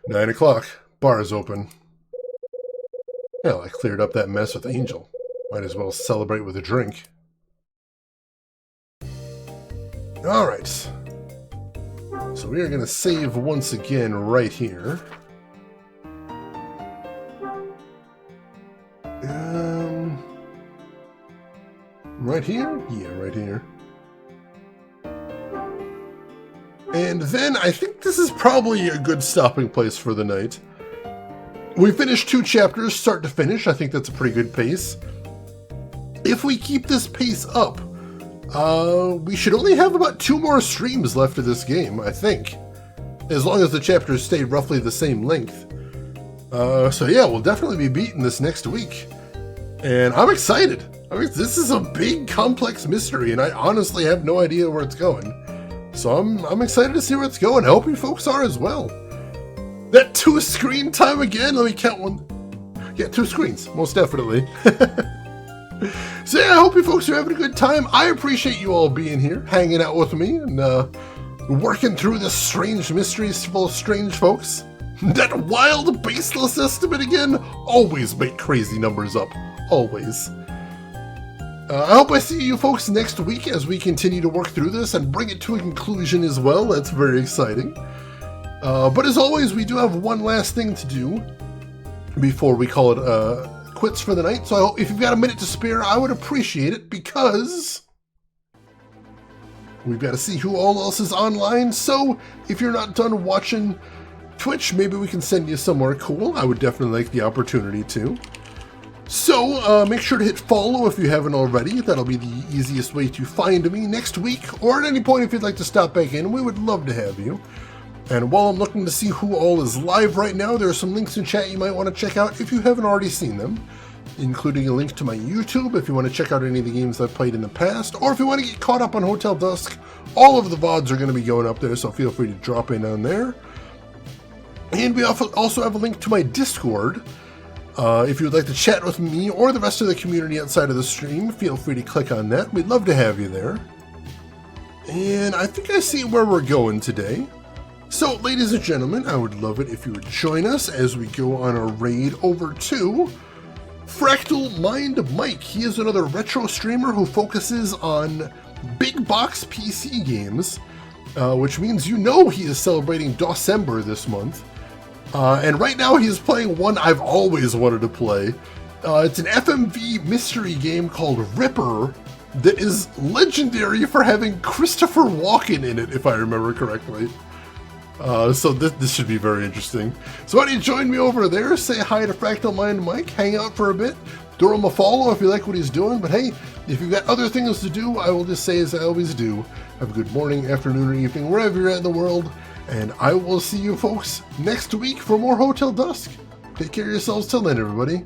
9 o'clock. Bar is open. Hell, I cleared up that mess with Angel. Might as well celebrate with a drink. Alright. So we are going to save once again right here. Right here? Yeah, right here. And then I think this is probably a good stopping place for the night. We finished 2 chapters, start to finish. I think that's a pretty good pace. If we keep this pace up, we should only have about 2 more streams left of this game, I think. As long as the chapters stay roughly the same length. So yeah, we'll definitely be beating this next week. And I'm excited. I mean, this is a big, complex mystery, and I honestly have no idea where it's going. So I'm excited to see where it's going. I hope you folks are as well. That 2 screen time again. Let me count one. Yeah, 2 screens, most definitely. So yeah, I hope you folks are having a good time. I appreciate you all being here, hanging out with me, and working through this strange mysteries full of strange folks. That wild, baseless estimate again. Always make crazy numbers up. Always. I hope I see you folks next week as we continue to work through this and bring it to a conclusion as well. That's very exciting. But as always, we do have one last thing to do before we call it quits for the night. So I hope if you've got a minute to spare, I would appreciate it because we've got to see who all else is online. So if you're not done watching Twitch, maybe we can send you somewhere cool. I would definitely like the opportunity to. So, make sure to hit follow if you haven't already. That'll be the easiest way to find me next week, or at any point if you'd like to stop back in. We would love to have you. And while I'm looking to see who all is live right now, there are some links in chat you might want to check out if you haven't already seen them, including a link to my YouTube if you want to check out any of the games I've played in the past, or if you want to get caught up on Hotel Dusk. All of the VODs are going to be going up there, so feel free to drop in on there. And we also have a link to my Discord. If you would like to chat with me or the rest of the community outside of the stream, feel free to click on that. We'd love to have you there. And I think I see where we're going today. So, ladies and gentlemen, I would love it if you would join us as we go on a raid over to Fractal Mind Mike. He is another retro streamer who focuses on big box PC games, which means you know he is celebrating December this month. And right now he is playing one I've always wanted to play. It's an FMV mystery game called Ripper that is legendary for having Christopher Walken in it, if I remember correctly. So this should be very interesting. So why don't you join me over there, say hi to Fractal Mind Mike, hang out for a bit, throw him a follow if you like what he's doing. But hey, if you've got other things to do, I will just say as I always do, have a good morning, afternoon, or evening, wherever you're at in the world. And I will see you folks next week for more Hotel Dusk. Take care of yourselves till then, everybody.